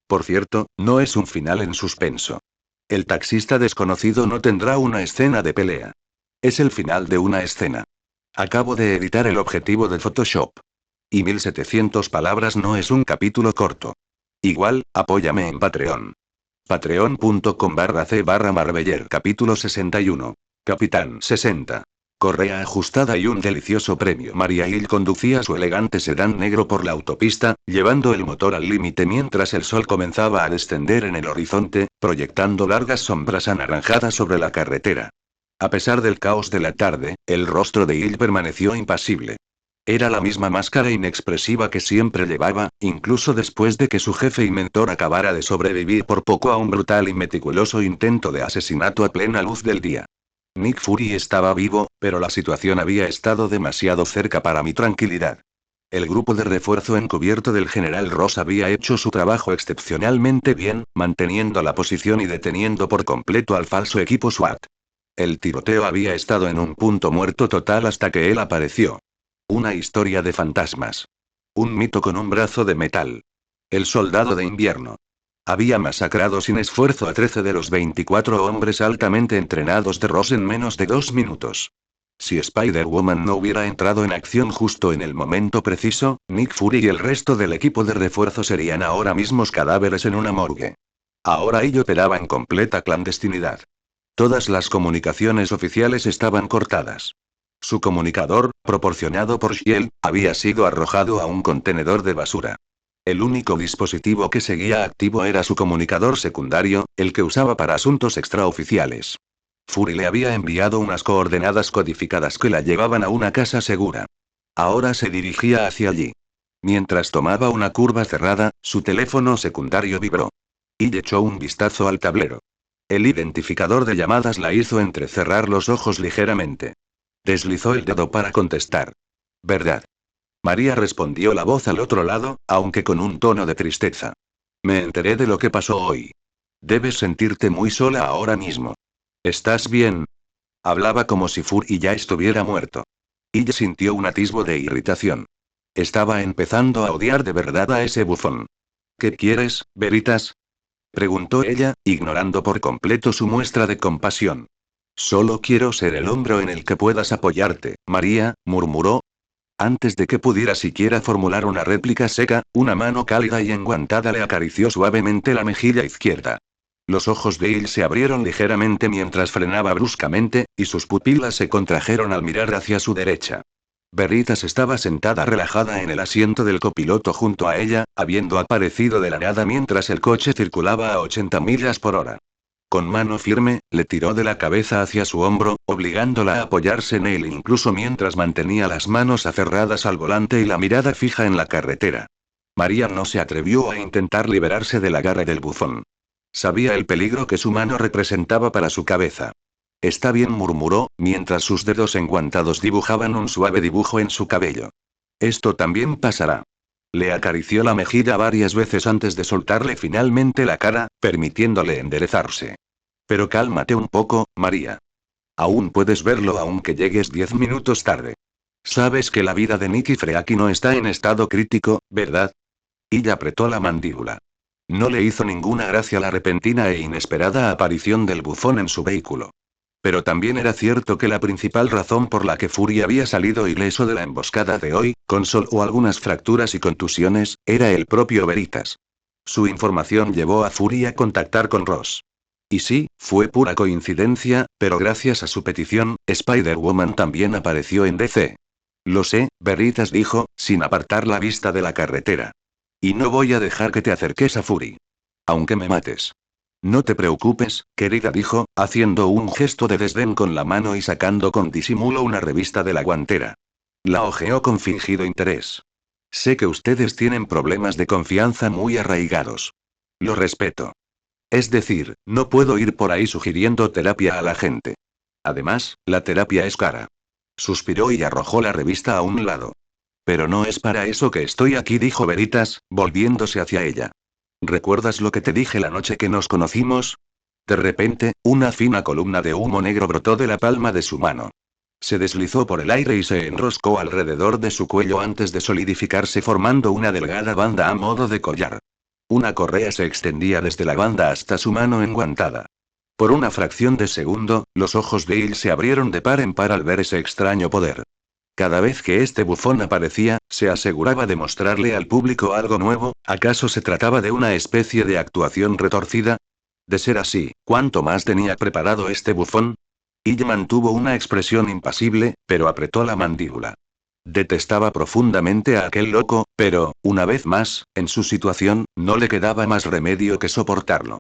Por cierto, no es un final en suspenso. El taxista desconocido no tendrá una escena de pelea. Es el final de una escena. Acabo de editar el objetivo de Photoshop. Y 1700 palabras no es un capítulo corto. Igual, apóyame en Patreon. Patreon.com/c/Marbeller. Capítulo 61. Capitán 60. Correa ajustada y un delicioso premio. Maria Hill conducía su elegante sedán negro por la autopista, llevando el motor al límite mientras el sol comenzaba a descender en el horizonte, proyectando largas sombras anaranjadas sobre la carretera. A pesar del caos de la tarde, el rostro de Hill permaneció impasible. Era la misma máscara inexpresiva que siempre llevaba, incluso después de que su jefe y mentor acabara de sobrevivir por poco a un brutal y meticuloso intento de asesinato a plena luz del día. Nick Fury estaba vivo, pero la situación había estado demasiado cerca para mi tranquilidad. El grupo de refuerzo encubierto del general Ross había hecho su trabajo excepcionalmente bien, manteniendo la posición y deteniendo por completo al falso equipo SWAT. El tiroteo había estado en un punto muerto total hasta que él apareció. Una historia de fantasmas. Un mito con un brazo de metal. El soldado de invierno. Había masacrado sin esfuerzo a 13 de los 24 hombres altamente entrenados de Ross en menos de 2 minutos. Si Spider-Woman no hubiera entrado en acción justo en el momento preciso, Nick Fury y el resto del equipo de refuerzo serían ahora mismos cadáveres en una morgue. Ahora ella operaba en completa clandestinidad. Todas las comunicaciones oficiales estaban cortadas. Su comunicador, proporcionado por Shield, había sido arrojado a un contenedor de basura. El único dispositivo que seguía activo era su comunicador secundario, el que usaba para asuntos extraoficiales. Fury le había enviado unas coordenadas codificadas que la llevaban a una casa segura. Ahora se dirigía hacia allí. Mientras tomaba una curva cerrada, su teléfono secundario vibró. Y echó un vistazo al tablero. El identificador de llamadas la hizo entrecerrar los ojos ligeramente. Deslizó el dedo para contestar. ¿Verdad? María, respondió la voz al otro lado, aunque con un tono de tristeza. Me enteré de lo que pasó hoy. Debes sentirte muy sola ahora mismo. ¿Estás bien? Hablaba como si Fury ya estuviera muerto. Ella sintió un atisbo de irritación. Estaba empezando a odiar de verdad a ese bufón. ¿Qué quieres, Veritas? Preguntó ella, ignorando por completo su muestra de compasión. Solo quiero ser el hombro en el que puedas apoyarte, María, murmuró. Antes de que pudiera siquiera formular una réplica seca, una mano cálida y enguantada le acarició suavemente la mejilla izquierda. Los ojos de él se abrieron ligeramente mientras frenaba bruscamente, y sus pupilas se contrajeron al mirar hacia su derecha. Veritas estaba sentada relajada en el asiento del copiloto junto a ella, habiendo aparecido de la nada mientras el coche circulaba a 80 millas por hora. Con mano firme, le tiró de la cabeza hacia su hombro, obligándola a apoyarse en él incluso mientras mantenía las manos aferradas al volante y la mirada fija en la carretera. María no se atrevió a intentar liberarse del agarre del bufón. Sabía el peligro que su mano representaba para su cabeza. Está bien, murmuró, mientras sus dedos enguantados dibujaban un suave dibujo en su cabello. Esto también pasará. Le acarició la mejilla varias veces antes de soltarle finalmente la cara, permitiéndole enderezarse. Pero cálmate un poco, María. Aún puedes verlo aunque llegues 10 minutos tarde. Sabes que la vida de Nicky Freaky no está en estado crítico, ¿verdad? Ella apretó la mandíbula. No le hizo ninguna gracia la repentina e inesperada aparición del bufón en su vehículo. Pero también era cierto que la principal razón por la que Fury había salido ileso de la emboscada de hoy, con solo algunas fracturas y contusiones, era el propio Veritas. Su información llevó a Fury a contactar con Ross. Y sí, fue pura coincidencia, pero gracias a su petición, Spider-Woman también apareció en DC. Lo sé, Veritas dijo, sin apartar la vista de la carretera. Y no voy a dejar que te acerques a Fury. Aunque me mates. No te preocupes, querida, dijo, haciendo un gesto de desdén con la mano y sacando con disimulo una revista de la guantera. La hojeó con fingido interés. Sé que ustedes tienen problemas de confianza muy arraigados. Lo respeto. Es decir, no puedo ir por ahí sugiriendo terapia a la gente. Además, la terapia es cara. Suspiró y arrojó la revista a un lado. Pero no es para eso que estoy aquí, dijo Veritas, volviéndose hacia ella. ¿Recuerdas lo que te dije la noche que nos conocimos? De repente, una fina columna de humo negro brotó de la palma de su mano. Se deslizó por el aire y se enroscó alrededor de su cuello antes de solidificarse formando una delgada banda a modo de collar. Una correa se extendía desde la banda hasta su mano enguantada. Por una fracción de segundo, los ojos de él se abrieron de par en par al ver ese extraño poder. Cada vez que este bufón aparecía, se aseguraba de mostrarle al público algo nuevo. ¿Acaso se trataba de una especie de actuación retorcida? De ser así, ¿cuánto más tenía preparado este bufón? Ella mantuvo una expresión impasible, pero apretó la mandíbula. Detestaba profundamente a aquel loco, pero, una vez más, en su situación, no le quedaba más remedio que soportarlo.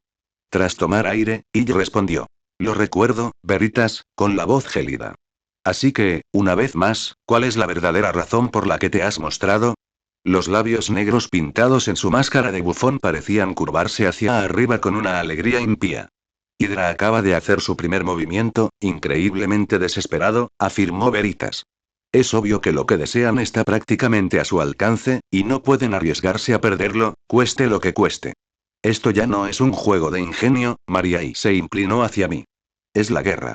Tras tomar aire, ella respondió. Lo recuerdo, Veritas, con la voz gélida. Así que, una vez más, ¿cuál es la verdadera razón por la que te has mostrado? Los labios negros pintados en su máscara de bufón parecían curvarse hacia arriba con una alegría impía. Hydra acaba de hacer su primer movimiento, increíblemente desesperado, afirmó Veritas. Es obvio que lo que desean está prácticamente a su alcance, y no pueden arriesgarse a perderlo, cueste lo que cueste. Esto ya no es un juego de ingenio, María, y se inclinó hacia mí. Es la guerra.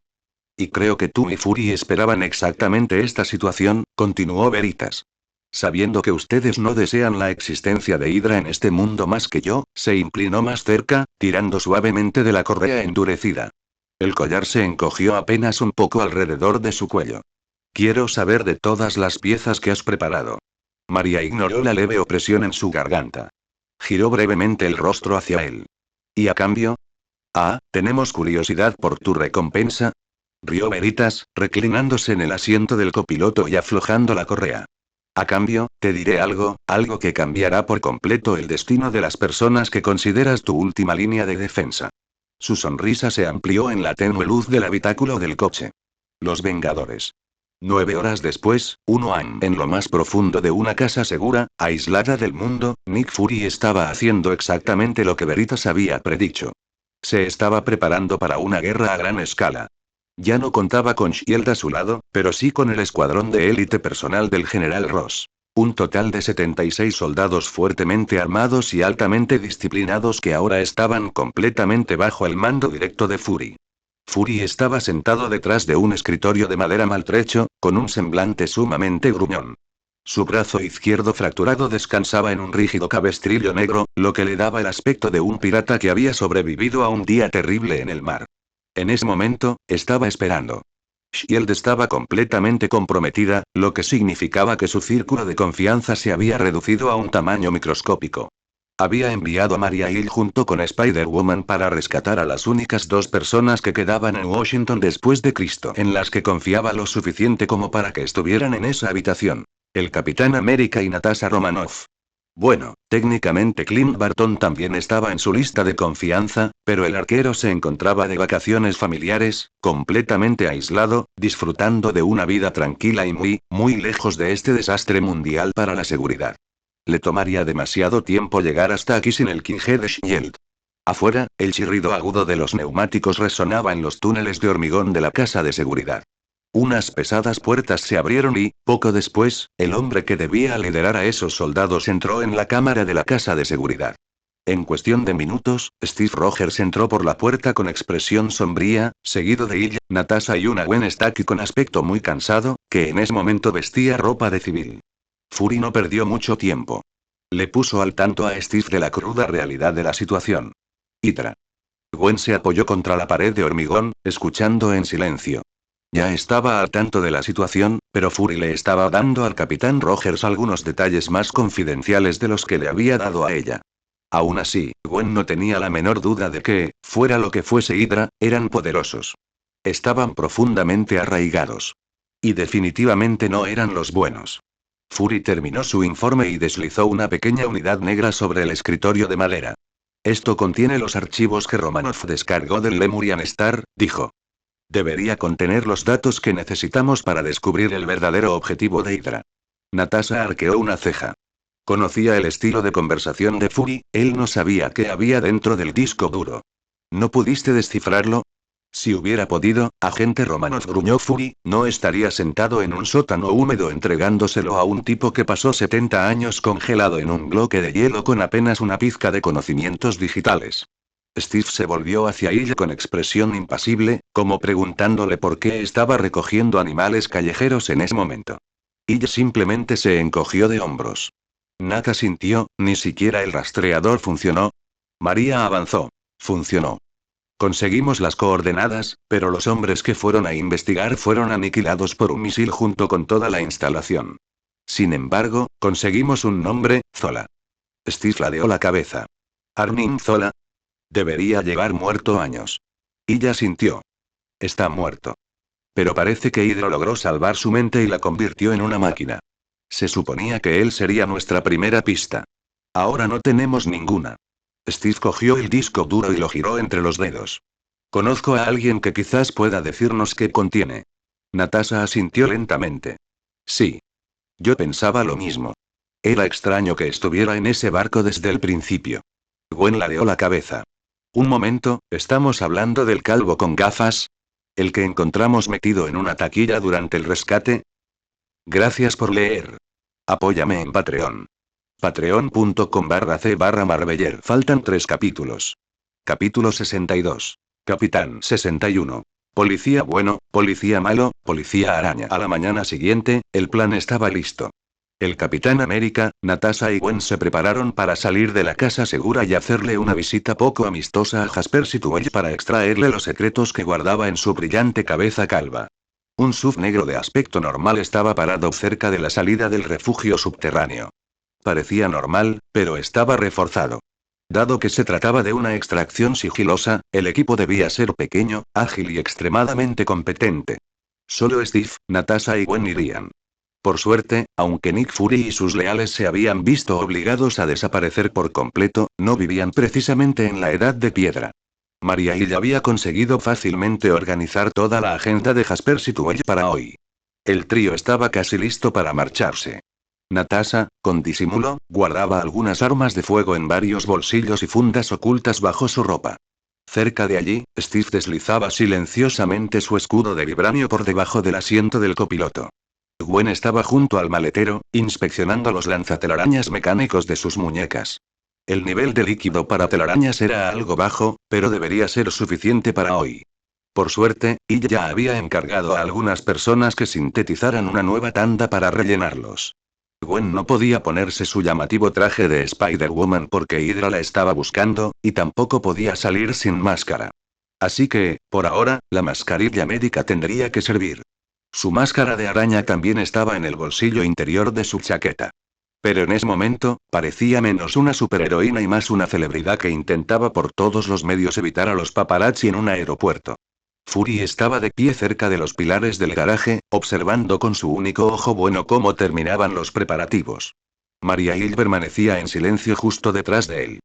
Y creo que tú y Fury esperaban exactamente esta situación, continuó Veritas. Sabiendo que ustedes no desean la existencia de Hydra en este mundo más que yo, se inclinó más cerca, tirando suavemente de la correa endurecida. El collar se encogió apenas un poco alrededor de su cuello. Quiero saber de todas las piezas que has preparado. María ignoró la leve opresión en su garganta. Giró brevemente el rostro hacia él. ¿Y a cambio? Ah, ¿tenemos curiosidad por tu recompensa? Rió Veritas, reclinándose en el asiento del copiloto y aflojando la correa. A cambio, te diré algo que cambiará por completo el destino de las personas que consideras tu última línea de defensa. Su sonrisa se amplió en la tenue luz del habitáculo del coche. Los Vengadores. 9 horas después, en lo más profundo de una casa segura, aislada del mundo, Nick Fury estaba haciendo exactamente lo que Veritas había predicho. Se estaba preparando para una guerra a gran escala. Ya no contaba con Shield a su lado, pero sí con el escuadrón de élite personal del general Ross. Un total de 76 soldados fuertemente armados y altamente disciplinados que ahora estaban completamente bajo el mando directo de Fury. Fury estaba sentado detrás de un escritorio de madera maltrecho, con un semblante sumamente gruñón. Su brazo izquierdo fracturado descansaba en un rígido cabestrillo negro, lo que le daba el aspecto de un pirata que había sobrevivido a un día terrible en el mar. En ese momento, estaba esperando. Shield estaba completamente comprometida, lo que significaba que su círculo de confianza se había reducido a un tamaño microscópico. Había enviado a Maria Hill junto con Spider-Woman para rescatar a las únicas dos personas que quedaban en Washington después de Cristo en las que confiaba lo suficiente como para que estuvieran en esa habitación. El Capitán América y Natasha Romanoff. Bueno, técnicamente Clint Barton también estaba en su lista de confianza, pero el arquero se encontraba de vacaciones familiares, completamente aislado, disfrutando de una vida tranquila y muy, muy lejos de este desastre mundial para la seguridad. Le tomaría demasiado tiempo llegar hasta aquí sin el King de Shield. Afuera, el chirrido agudo de los neumáticos resonaba en los túneles de hormigón de la casa de seguridad. Unas pesadas puertas se abrieron y, poco después, el hombre que debía liderar a esos soldados entró en la cámara de la casa de seguridad. En cuestión de minutos, Steve Rogers entró por la puerta con expresión sombría, seguido de Illa, Natasha y una Gwen Stacy con aspecto muy cansado, que en ese momento vestía ropa de civil. Fury no perdió mucho tiempo. Le puso al tanto a Steve de la cruda realidad de la situación. Hydra. Gwen se apoyó contra la pared de hormigón, escuchando en silencio. Ya estaba al tanto de la situación, pero Fury le estaba dando al Capitán Rogers algunos detalles más confidenciales de los que le había dado a ella. Aún así, Gwen no tenía la menor duda de que, fuera lo que fuese Hydra, eran poderosos. Estaban profundamente arraigados. Y definitivamente no eran los buenos. Fury terminó su informe y deslizó una pequeña unidad negra sobre el escritorio de madera. Esto contiene los archivos que Romanoff descargó del Lemurian Star, dijo. Debería contener los datos que necesitamos para descubrir el verdadero objetivo de Hydra. Natasha arqueó una ceja. Conocía el estilo de conversación de Fury, él no sabía qué había dentro del disco duro. ¿No pudiste descifrarlo? Si hubiera podido, agente Romanoff, gruñó Fury, no estaría sentado en un sótano húmedo entregándoselo a un tipo que pasó 70 años congelado en un bloque de hielo con apenas una pizca de conocimientos digitales. Steve se volvió hacia ella con expresión impasible, como preguntándole por qué estaba recogiendo animales callejeros en ese momento. Ella simplemente se encogió de hombros. Nada sintió, ni siquiera el rastreador funcionó. María avanzó. Funcionó. Conseguimos las coordenadas, pero los hombres que fueron a investigar fueron aniquilados por un misil junto con toda la instalación. Sin embargo, conseguimos un nombre, Zola. Steve ladeó la cabeza. Arnim Zola. Debería llevar muerto años. Ella sintió. Está muerto. Pero parece que Hydra logró salvar su mente y la convirtió en una máquina. Se suponía que él sería nuestra primera pista. Ahora no tenemos ninguna. Steve cogió el disco duro y lo giró entre los dedos. Conozco a alguien que quizás pueda decirnos qué contiene. Natasha asintió lentamente. Sí. Yo pensaba lo mismo. Era extraño que estuviera en ese barco desde el principio. Gwen ladeó la cabeza. Un momento, ¿estamos hablando del calvo con gafas? ¿El que encontramos metido en una taquilla durante el rescate? Gracias por leer. Apóyame en Patreon. Patreon.com/c/Marveller. Faltan 3 capítulos. Capítulo 62. Capitán 61. Policía bueno, policía malo, policía araña. A la mañana siguiente, el plan estaba listo. El Capitán América, Natasha y Gwen se prepararon para salir de la casa segura y hacerle una visita poco amistosa a Jasper Sitwell para extraerle los secretos que guardaba en su brillante cabeza calva. Un SUV negro de aspecto normal estaba parado cerca de la salida del refugio subterráneo. Parecía normal, pero estaba reforzado. Dado que se trataba de una extracción sigilosa, el equipo debía ser pequeño, ágil y extremadamente competente. Solo Steve, Natasha y Gwen irían. Por suerte, aunque Nick Fury y sus leales se habían visto obligados a desaparecer por completo, no vivían precisamente en la Edad de Piedra. Maria Hill había conseguido fácilmente organizar toda la agenda de Jasper Sitwell para hoy. El trío estaba casi listo para marcharse. Natasha, con disimulo, guardaba algunas armas de fuego en varios bolsillos y fundas ocultas bajo su ropa. Cerca de allí, Steve deslizaba silenciosamente su escudo de vibranio por debajo del asiento del copiloto. Gwen estaba junto al maletero, inspeccionando los lanzatelarañas mecánicos de sus muñecas. El nivel de líquido para telarañas era algo bajo, pero debería ser suficiente para hoy. Por suerte, ella ya había encargado a algunas personas que sintetizaran una nueva tanda para rellenarlos. Gwen no podía ponerse su llamativo traje de Spider-Woman porque Hydra la estaba buscando, y tampoco podía salir sin máscara. Así que, por ahora, la mascarilla médica tendría que servir. Su máscara de araña también estaba en el bolsillo interior de su chaqueta. Pero en ese momento, parecía menos una superheroína y más una celebridad que intentaba por todos los medios evitar a los paparazzi en un aeropuerto. Fury estaba de pie cerca de los pilares del garaje, observando con su único ojo bueno cómo terminaban los preparativos. Maria Hill permanecía en silencio justo detrás de él.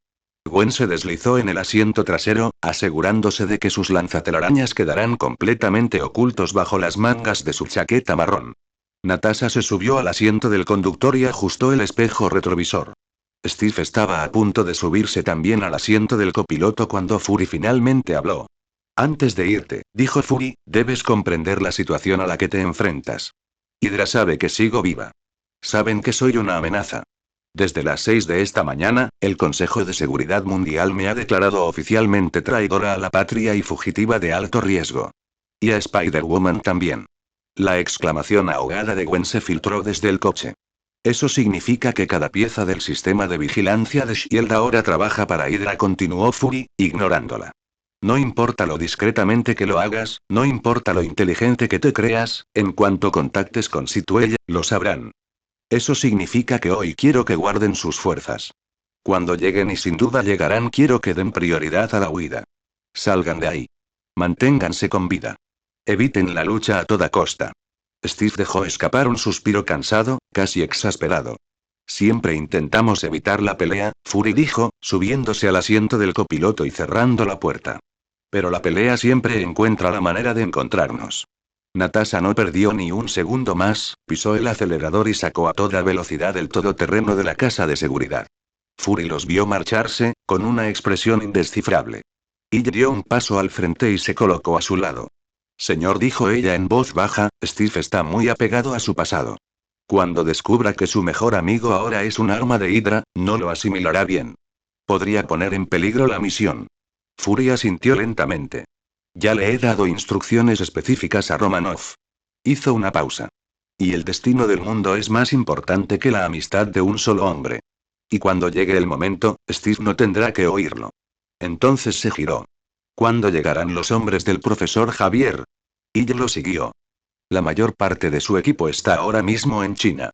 Gwen se deslizó en el asiento trasero, asegurándose de que sus lanzatelarañas quedarán completamente ocultos bajo las mangas de su chaqueta marrón. Natasha se subió al asiento del conductor y ajustó el espejo retrovisor. Steve estaba a punto de subirse también al asiento del copiloto cuando Fury finalmente habló. Antes de irte, dijo Fury, debes comprender la situación a la que te enfrentas. Hydra sabe que sigo viva. Saben que soy una amenaza. Desde las 6 de esta mañana, el Consejo de Seguridad Mundial me ha declarado oficialmente traidora a la patria y fugitiva de alto riesgo. Y a Spider-Woman también. La exclamación ahogada de Gwen se filtró desde el coche. Eso significa que cada pieza del sistema de vigilancia de S.H.I.E.L.D. ahora trabaja para Hydra, continuó Fury, ignorándola. No importa lo discretamente que lo hagas, no importa lo inteligente que te creas, en cuanto contactes con Sitwell, lo sabrán. Eso significa que hoy quiero que guarden sus fuerzas. Cuando lleguen y sin duda llegarán, quiero que den prioridad a la huida. Salgan de ahí. Manténganse con vida. Eviten la lucha a toda costa. Steve dejó escapar un suspiro cansado, casi exasperado. Siempre intentamos evitar la pelea, Fury dijo, subiéndose al asiento del copiloto y cerrando la puerta. Pero la pelea siempre encuentra la manera de encontrarnos. Natasha no perdió ni un segundo más, pisó el acelerador y sacó a toda velocidad el todoterreno de la casa de seguridad. Fury los vio marcharse, con una expresión indescifrable. Ella dio un paso al frente y se colocó a su lado. Señor, dijo ella en voz baja, Steve está muy apegado a su pasado. Cuando descubra que su mejor amigo ahora es un arma de Hydra, no lo asimilará bien. Podría poner en peligro la misión. Fury asintió lentamente. Ya le he dado instrucciones específicas a Romanoff. Hizo una pausa. Y el destino del mundo es más importante que la amistad de un solo hombre. Y cuando llegue el momento, Steve no tendrá que oírlo. Entonces se giró. ¿Cuándo llegarán los hombres del profesor Javier? Y lo siguió. La mayor parte de su equipo está ahora mismo en China.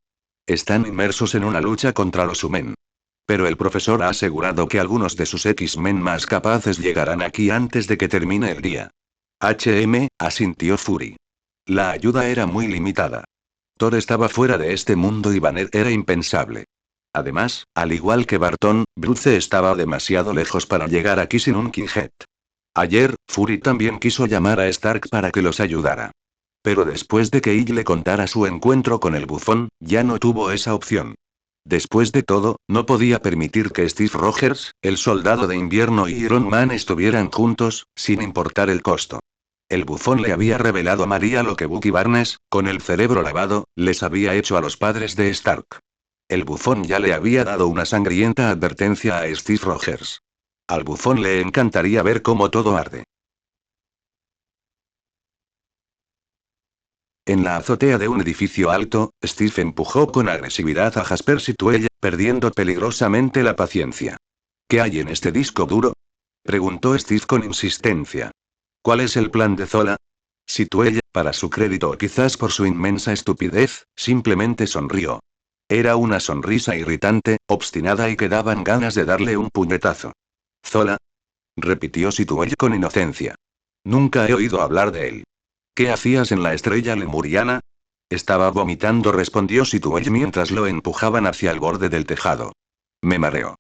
Están inmersos en una lucha contra los X-Men. Pero el profesor ha asegurado que algunos de sus X-Men más capaces llegarán aquí antes de que termine el día. Asintió Fury. La ayuda era muy limitada. Thor estaba fuera de este mundo y Banner era impensable. Además, al igual que Barton, Bruce estaba demasiado lejos para llegar aquí sin un Kinghead. Ayer, Fury también quiso llamar a Stark para que los ayudara. Pero después de que Hill le contara su encuentro con el bufón, ya no tuvo esa opción. Después de todo, no podía permitir que Steve Rogers, el soldado de invierno y Iron Man estuvieran juntos, sin importar el costo. El bufón le había revelado a María lo que Bucky Barnes, con el cerebro lavado, les había hecho a los padres de Stark. El bufón ya le había dado una sangrienta advertencia a Steve Rogers. Al bufón le encantaría ver cómo todo arde. En la azotea de un edificio alto, Steve empujó con agresividad a Jasper Sitwell, perdiendo peligrosamente la paciencia. ¿Qué hay en este disco duro?, preguntó Steve con insistencia. ¿Cuál es el plan de Zola? Sitwell, para su crédito o quizás por su inmensa estupidez, simplemente sonrió. Era una sonrisa irritante, obstinada y que daban ganas de darle un puñetazo. ¿Zola?, repitió Sitwell con inocencia. Nunca he oído hablar de él. ¿Qué hacías en la estrella lemuriana? Estaba vomitando, respondió Sitwell mientras lo empujaban hacia el borde del tejado. Me mareo.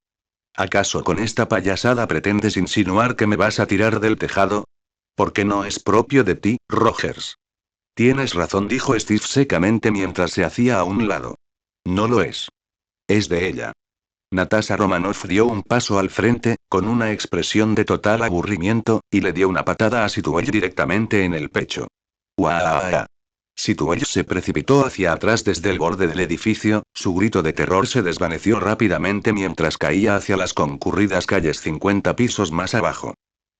¿Acaso con esta payasada pretendes insinuar que me vas a tirar del tejado? Porque no es propio de ti, Rogers. Tienes razón, dijo Steve secamente mientras se hacía a un lado. No lo es. Es de ella. Natasha Romanoff dio un paso al frente, con una expresión de total aburrimiento, y le dio una patada a Sitwell directamente en el pecho. ¡Uah! Situelle se precipitó hacia atrás desde el borde del edificio, su grito de terror se desvaneció rápidamente mientras caía hacia las concurridas calles 50 pisos más abajo.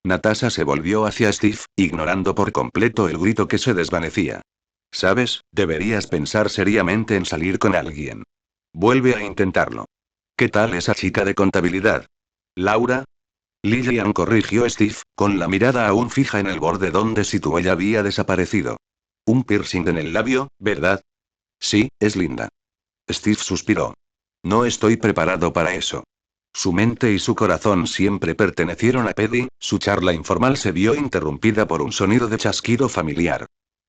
Natasha se volvió hacia Steve, ignorando por completo el grito que se desvanecía. ¿Sabes? Deberías pensar seriamente en salir con alguien. Vuelve a intentarlo. ¿Qué tal esa chica de contabilidad? ¿Laura? Lillian corrigió Steve, con la mirada aún fija en el borde donde Situelle había desaparecido. Un piercing en el labio, ¿verdad? Sí, es linda. Steve suspiró. No estoy preparado para eso. Su mente y su corazón siempre pertenecieron a Paddy. Su charla informal se vio interrumpida por un sonido de chasquido familiar.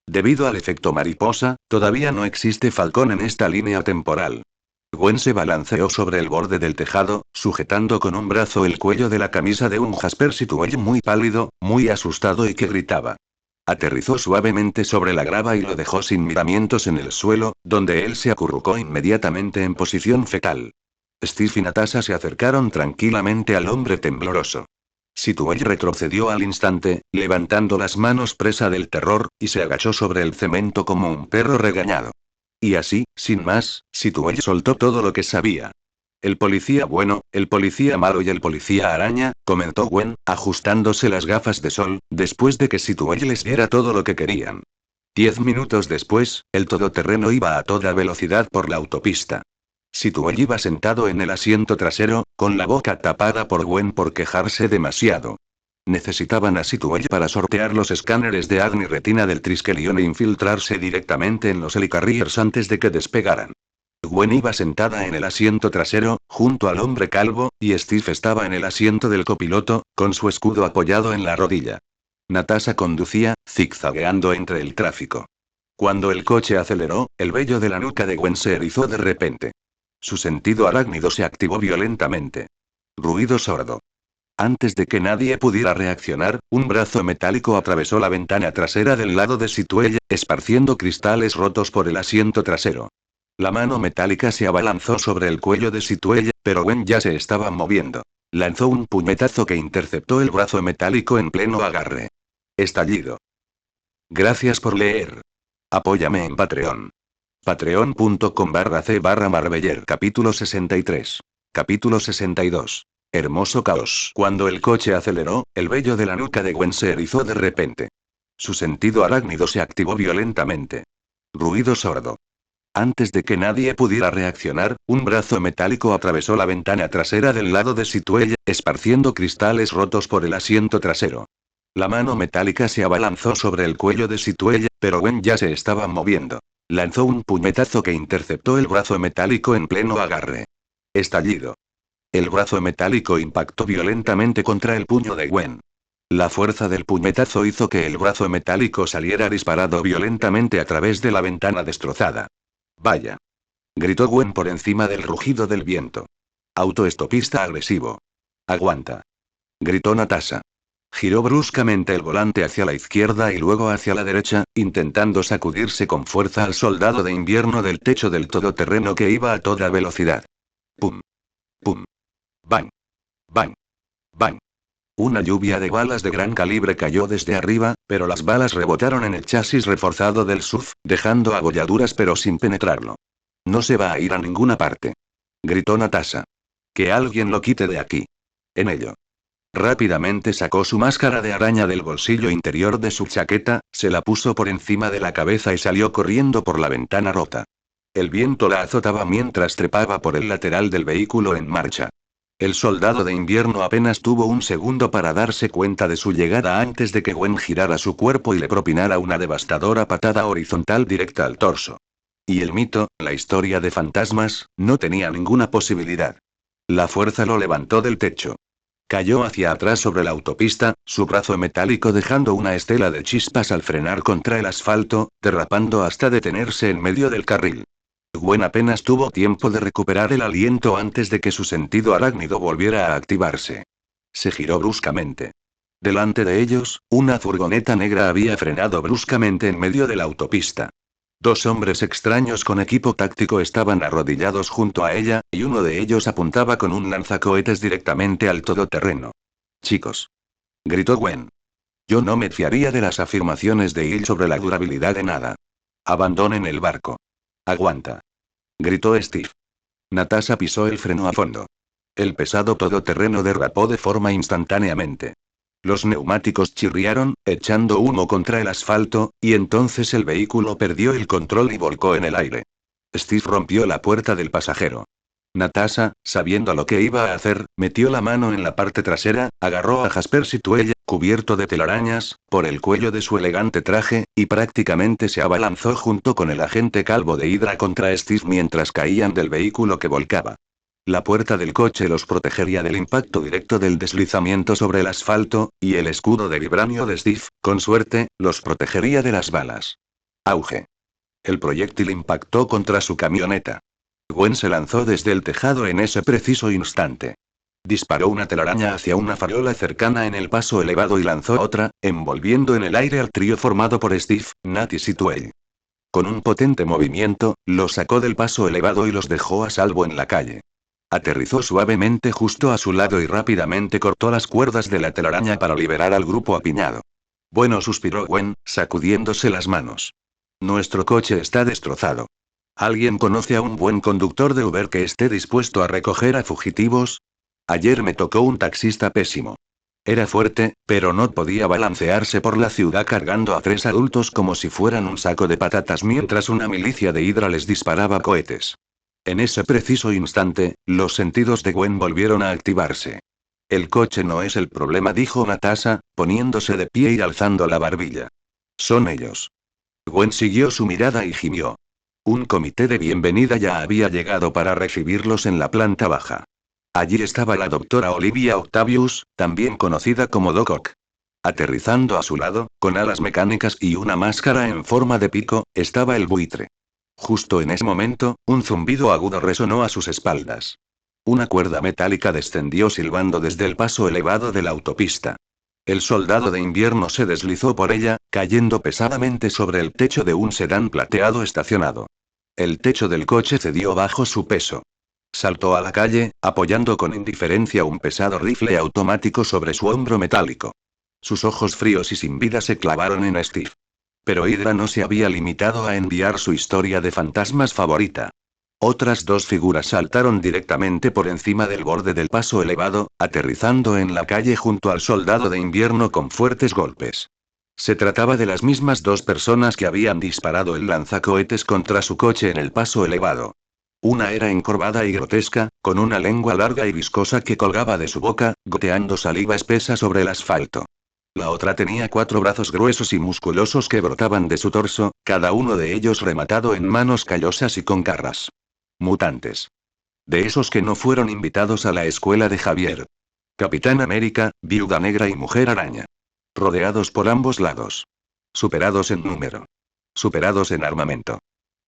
Debido al efecto mariposa, todavía no existe Falcón en esta línea temporal. Gwen se balanceó sobre el borde del tejado, sujetando con un brazo el cuello de la camisa de un Jasper Situelle muy pálido, muy asustado y que gritaba. Aterrizó suavemente sobre la grava y lo dejó sin miramientos en el suelo, donde él se acurrucó inmediatamente en posición fetal. Steve y Natasha se acercaron tranquilamente al hombre tembloroso. Situelle retrocedió al instante, levantando las manos presa del terror, y se agachó sobre el cemento como un perro regañado. Y así, sin más, Situelle soltó todo lo que sabía. El policía bueno, el policía malo y el policía araña, comentó Gwen, ajustándose las gafas de sol, después de que Situelle les diera todo lo que querían. 10 minutos después, el todoterreno iba a toda velocidad por la autopista. Situelle iba sentado en el asiento trasero, con la boca tapada por Gwen por quejarse demasiado. Necesitaban a Situelle para sortear los escáneres de ADN y retina del Triskelion e infiltrarse directamente en los Helicarriers antes de que despegaran. Gwen iba sentada en el asiento trasero, junto al hombre calvo, y Steve estaba en el asiento del copiloto, con su escudo apoyado en la rodilla. Natasha conducía, zigzagueando entre el tráfico. Cuando el coche aceleró, el vello de la nuca de Gwen se erizó de repente. Su sentido arácnido se activó violentamente. Ruido sordo. Antes de que nadie pudiera reaccionar, un brazo metálico atravesó la ventana trasera del lado de Situelle, esparciendo cristales rotos por el asiento trasero. La mano metálica se abalanzó sobre el cuello de Situelle, pero Gwen ya se estaba moviendo. Lanzó un puñetazo que interceptó el brazo metálico en pleno agarre. Estallido. Gracias por leer. Apóyame en Patreon. Patreon.com/c/Marveller. Capítulo 63. Capítulo 62. Hermoso caos. Cuando el coche aceleró, el vello de la nuca de Gwen se erizó de repente. Su sentido arácnido se activó violentamente. Ruido sordo. Antes de que nadie pudiera reaccionar, un brazo metálico atravesó la ventana trasera del lado de Situelle, esparciendo cristales rotos por el asiento trasero. La mano metálica se abalanzó sobre el cuello de Situelle, pero Gwen ya se estaba moviendo. Lanzó un puñetazo que interceptó el brazo metálico en pleno agarre. Estallido. El brazo metálico impactó violentamente contra el puño de Gwen. La fuerza del puñetazo hizo que el brazo metálico saliera disparado violentamente a través de la ventana destrozada. Vaya. Gritó Gwen por encima del rugido del viento. Autoestopista agresivo. Aguanta. Gritó Natasha. Giró bruscamente el volante hacia la izquierda y luego hacia la derecha, intentando sacudirse con fuerza al soldado de invierno del techo del todoterreno que iba a toda velocidad. Pum. Pum. Bang. Bang. Bang. Una lluvia de balas de gran calibre cayó desde arriba, pero las balas rebotaron en el chasis reforzado del SUV, dejando abolladuras pero sin penetrarlo. No se va a ir a ninguna parte. Gritó Natasha. Que alguien lo quite de aquí. En ello. Rápidamente sacó su máscara de araña del bolsillo interior de su chaqueta, se la puso por encima de la cabeza y salió corriendo por la ventana rota. El viento la azotaba mientras trepaba por el lateral del vehículo en marcha. El soldado de invierno apenas tuvo un segundo para darse cuenta de su llegada antes de que Gwen girara su cuerpo y le propinara una devastadora patada horizontal directa al torso. Y el mito, la historia de fantasmas, no tenía ninguna posibilidad. La fuerza lo levantó del techo. Cayó hacia atrás sobre la autopista, su brazo metálico dejando una estela de chispas al frenar contra el asfalto, derrapando hasta detenerse en medio del carril. Gwen apenas tuvo tiempo de recuperar el aliento antes de que su sentido arácnido volviera a activarse. Se giró bruscamente. Delante de ellos, una furgoneta negra había frenado bruscamente en medio de la autopista. Dos hombres extraños con equipo táctico estaban arrodillados junto a ella, y uno de ellos apuntaba con un lanzacohetes directamente al todoterreno. Chicos. Gritó Gwen. Yo no me fiaría de las afirmaciones de Hill sobre la durabilidad de nada. Abandonen el barco. Aguanta. Gritó Steve. Natasha pisó el freno a fondo. El pesado todoterreno derrapó de forma instantáneamente. Los neumáticos chirriaron, echando humo contra el asfalto, y entonces el vehículo perdió el control y volcó en el aire. Steve rompió la puerta del pasajero. Natasha, sabiendo lo que iba a hacer, metió la mano en la parte trasera, agarró a Jasper Sitwell, cubierto de telarañas, por el cuello de su elegante traje, y prácticamente se abalanzó junto con el agente calvo de Hydra contra Steve mientras caían del vehículo que volcaba. La puerta del coche los protegería del impacto directo del deslizamiento sobre el asfalto, y el escudo de vibranio de Steve, con suerte, los protegería de las balas. Auge. El proyectil impactó contra su camioneta. Gwen se lanzó desde el tejado en ese preciso instante. Disparó una telaraña hacia una farola cercana en el paso elevado y lanzó otra, envolviendo en el aire al trío formado por Steve, Nat y Sitwell. Con un potente movimiento, los sacó del paso elevado y los dejó a salvo en la calle. Aterrizó suavemente justo a su lado y rápidamente cortó las cuerdas de la telaraña para liberar al grupo apiñado. Bueno, suspiró Gwen, sacudiéndose las manos. Nuestro coche está destrozado. ¿Alguien conoce a un buen conductor de Uber que esté dispuesto a recoger a fugitivos? Ayer me tocó un taxista pésimo. Era fuerte, pero no podía balancearse por la ciudad cargando a 3 adultos como si fueran un saco de patatas mientras una milicia de Hydra les disparaba cohetes. En ese preciso instante, los sentidos de Gwen volvieron a activarse. El coche no es el problema, dijo Natasha, poniéndose de pie y alzando la barbilla. Son ellos. Gwen siguió su mirada y gimió. Un comité de bienvenida ya había llegado para recibirlos en la planta baja. Allí estaba la doctora Olivia Octavius, también conocida como Doc Ock. Aterrizando a su lado, con alas mecánicas y una máscara en forma de pico, estaba el buitre. Justo en ese momento, un zumbido agudo resonó a sus espaldas. Una cuerda metálica descendió silbando desde el paso elevado de la autopista. El soldado de invierno se deslizó por ella, cayendo pesadamente sobre el techo de un sedán plateado estacionado. El techo del coche cedió bajo su peso. Saltó a la calle, apoyando con indiferencia un pesado rifle automático sobre su hombro metálico. Sus ojos fríos y sin vida se clavaron en Steve. Pero Hydra no se había limitado a enviar su historia de fantasmas favorita. Otras 2 figuras saltaron directamente por encima del borde del paso elevado, aterrizando en la calle junto al soldado de invierno con fuertes golpes. Se trataba de las mismas 2 personas que habían disparado el lanzacohetes contra su coche en el paso elevado. Una era encorvada y grotesca, con una lengua larga y viscosa que colgaba de su boca, goteando saliva espesa sobre el asfalto. La otra tenía 4 brazos gruesos y musculosos que brotaban de su torso, cada uno de ellos rematado en manos callosas y con garras. Mutantes. De esos que no fueron invitados a la escuela de Javier. Capitán América, Viuda Negra y Mujer Araña. Rodeados por ambos lados. Superados en número. Superados en armamento.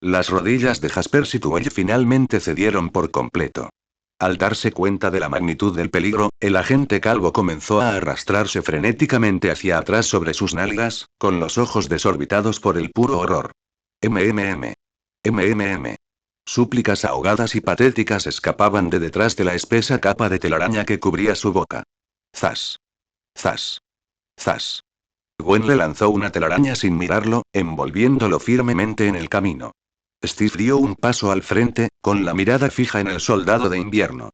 Las rodillas de Jasper Sitwell finalmente cedieron por completo. Al darse cuenta de la magnitud del peligro, el agente calvo comenzó a arrastrarse frenéticamente hacia atrás sobre sus nalgas, con los ojos desorbitados por el puro horror. MMM. MMM. Súplicas ahogadas y patéticas escapaban de detrás de la espesa capa de telaraña que cubría su boca. Zas. Zas. Zas. Gwen le lanzó una telaraña sin mirarlo, envolviéndolo firmemente en el camino. Steve dio un paso al frente, con la mirada fija en el soldado de invierno.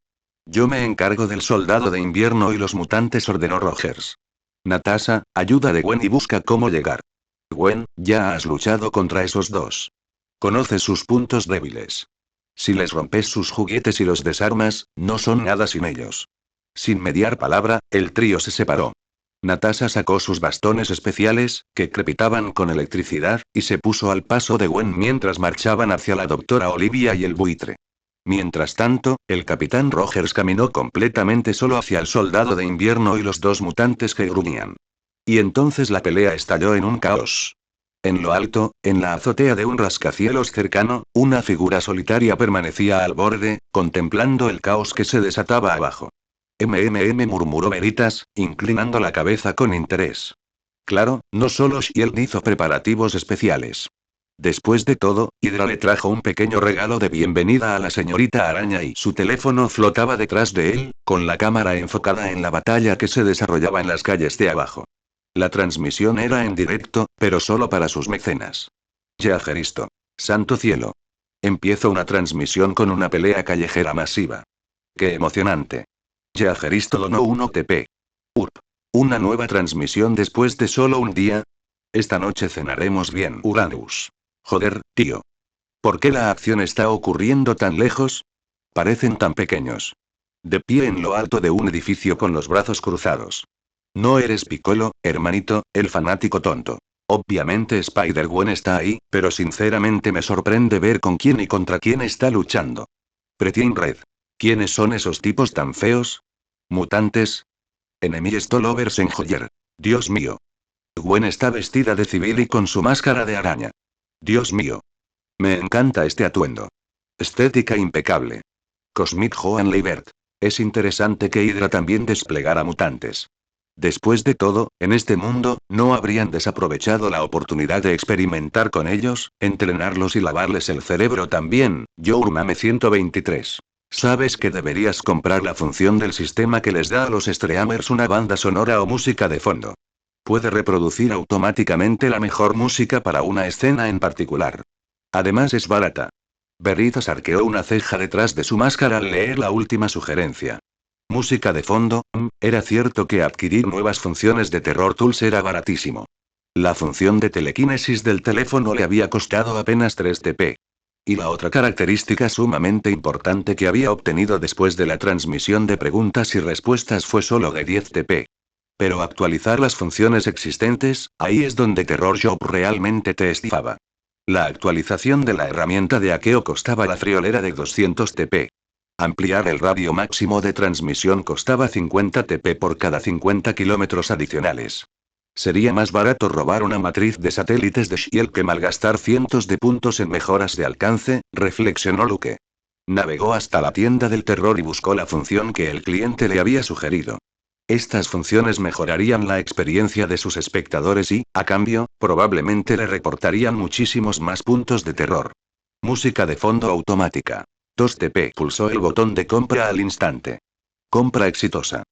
Yo me encargo del soldado de invierno y los mutantes, ordenó Rogers. Natasha, ayuda de Gwen y busca cómo llegar. Gwen, ya has luchado contra esos 2. Conoces sus puntos débiles. Si les rompes sus juguetes y los desarmas, no son nada sin ellos. Sin mediar palabra, el trío se separó. Natasha sacó sus bastones especiales, que crepitaban con electricidad, y se puso al paso de Gwen mientras marchaban hacia la doctora Olivia y el buitre. Mientras tanto, el capitán Rogers caminó completamente solo hacia el soldado de invierno y los 2 mutantes que gruñían. Y entonces la pelea estalló en un caos. En lo alto, en la azotea de un rascacielos cercano, una figura solitaria permanecía al borde, contemplando el caos que se desataba abajo. Murmuró Veritas, inclinando la cabeza con interés. Claro, no solo Shield hizo preparativos especiales. Después de todo, Hydra le trajo un pequeño regalo de bienvenida a la señorita Araña y su teléfono flotaba detrás de él, con la cámara enfocada en la batalla que se desarrollaba en las calles de abajo. La transmisión era en directo, pero solo para sus mecenas. Yeageristo. Santo cielo. Empiezo una transmisión con una pelea callejera masiva. ¡Qué emocionante! Yeageristo donó 1 TP. URP. Una nueva transmisión después de solo un día. Esta noche cenaremos bien, Uranus. Joder, tío. ¿Por qué la acción está ocurriendo tan lejos? Parecen tan pequeños. De pie en lo alto de un edificio con los brazos cruzados. No eres Piccolo, hermanito, el fanático tonto. Obviamente Spider-Gwen está ahí, pero sinceramente me sorprende ver con quién y contra quién está luchando. Pretty Red. ¿Quiénes son esos tipos tan feos? ¿Mutantes? Enemy Stolovers en Joyer. Dios mío. Gwen está vestida de civil y con su máscara de araña. Dios mío. Me encanta este atuendo. Estética impecable. Cosmic Joan Leibert. Es interesante que Hydra también desplegara mutantes. Después de todo, en este mundo, ¿no habrían desaprovechado la oportunidad de experimentar con ellos, entrenarlos y lavarles el cerebro también? Yourmame 123. ¿Sabes que deberías comprar la función del sistema que les da a los streamers una banda sonora o música de fondo? Puede reproducir automáticamente la mejor música para una escena en particular. Además es barata. Veritas arqueó una ceja detrás de su máscara al leer la última sugerencia. Música de fondo, era cierto que adquirir nuevas funciones de Terror Tools era baratísimo. La función de telequinesis del teléfono le había costado apenas 3 TP. Y la otra característica sumamente importante que había obtenido después de la transmisión de preguntas y respuestas fue solo de 10 TP. Pero actualizar las funciones existentes, ahí es donde Terror Shop realmente te estafaba. La actualización de la herramienta de hackeo costaba la friolera de 200 TP. Ampliar el radio máximo de transmisión costaba 50 TP por cada 50 kilómetros adicionales. Sería más barato robar una matriz de satélites de Shield que malgastar cientos de puntos en mejoras de alcance, reflexionó Luke. Navegó hasta la tienda del terror y buscó la función que el cliente le había sugerido. Estas funciones mejorarían la experiencia de sus espectadores y, a cambio, probablemente le reportarían muchísimos más puntos de terror. Música de fondo automática. 2 TP. Pulsó el botón de compra al instante. Compra exitosa.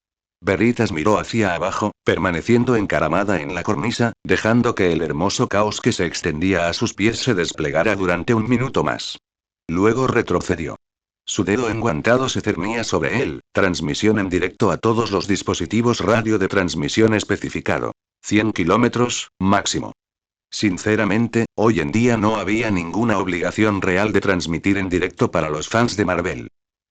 Veritas miró hacia abajo, permaneciendo encaramada en la cornisa, dejando que el hermoso caos que se extendía a sus pies se desplegara durante un minuto más. Luego retrocedió. Su dedo enguantado se cernía sobre él, transmisión en directo a todos los dispositivos radio de transmisión especificado. 100 kilómetros, máximo. Sinceramente, hoy en día no había ninguna obligación real de transmitir en directo para los fans de Marvel.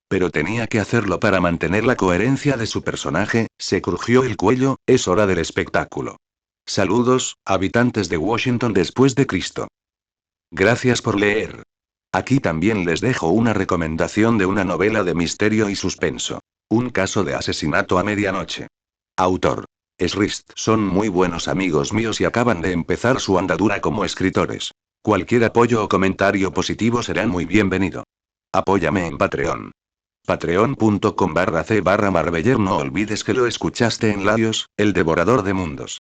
Pero tenía que hacerlo para mantener la coherencia de su personaje, se crujió el cuello, es hora del espectáculo. Saludos, habitantes de Washington después de Cristo. Gracias por leer. Aquí también les dejo una recomendación de una novela de misterio y suspenso. Un caso de asesinato a medianoche. Autor. Srist. Son muy buenos amigos míos y acaban de empezar su andadura como escritores. Cualquier apoyo o comentario positivo será muy bienvenido. Apóyame en Patreon. Patreon.com/c/Marveller. No olvides que lo escuchaste en Larios, el devorador de mundos.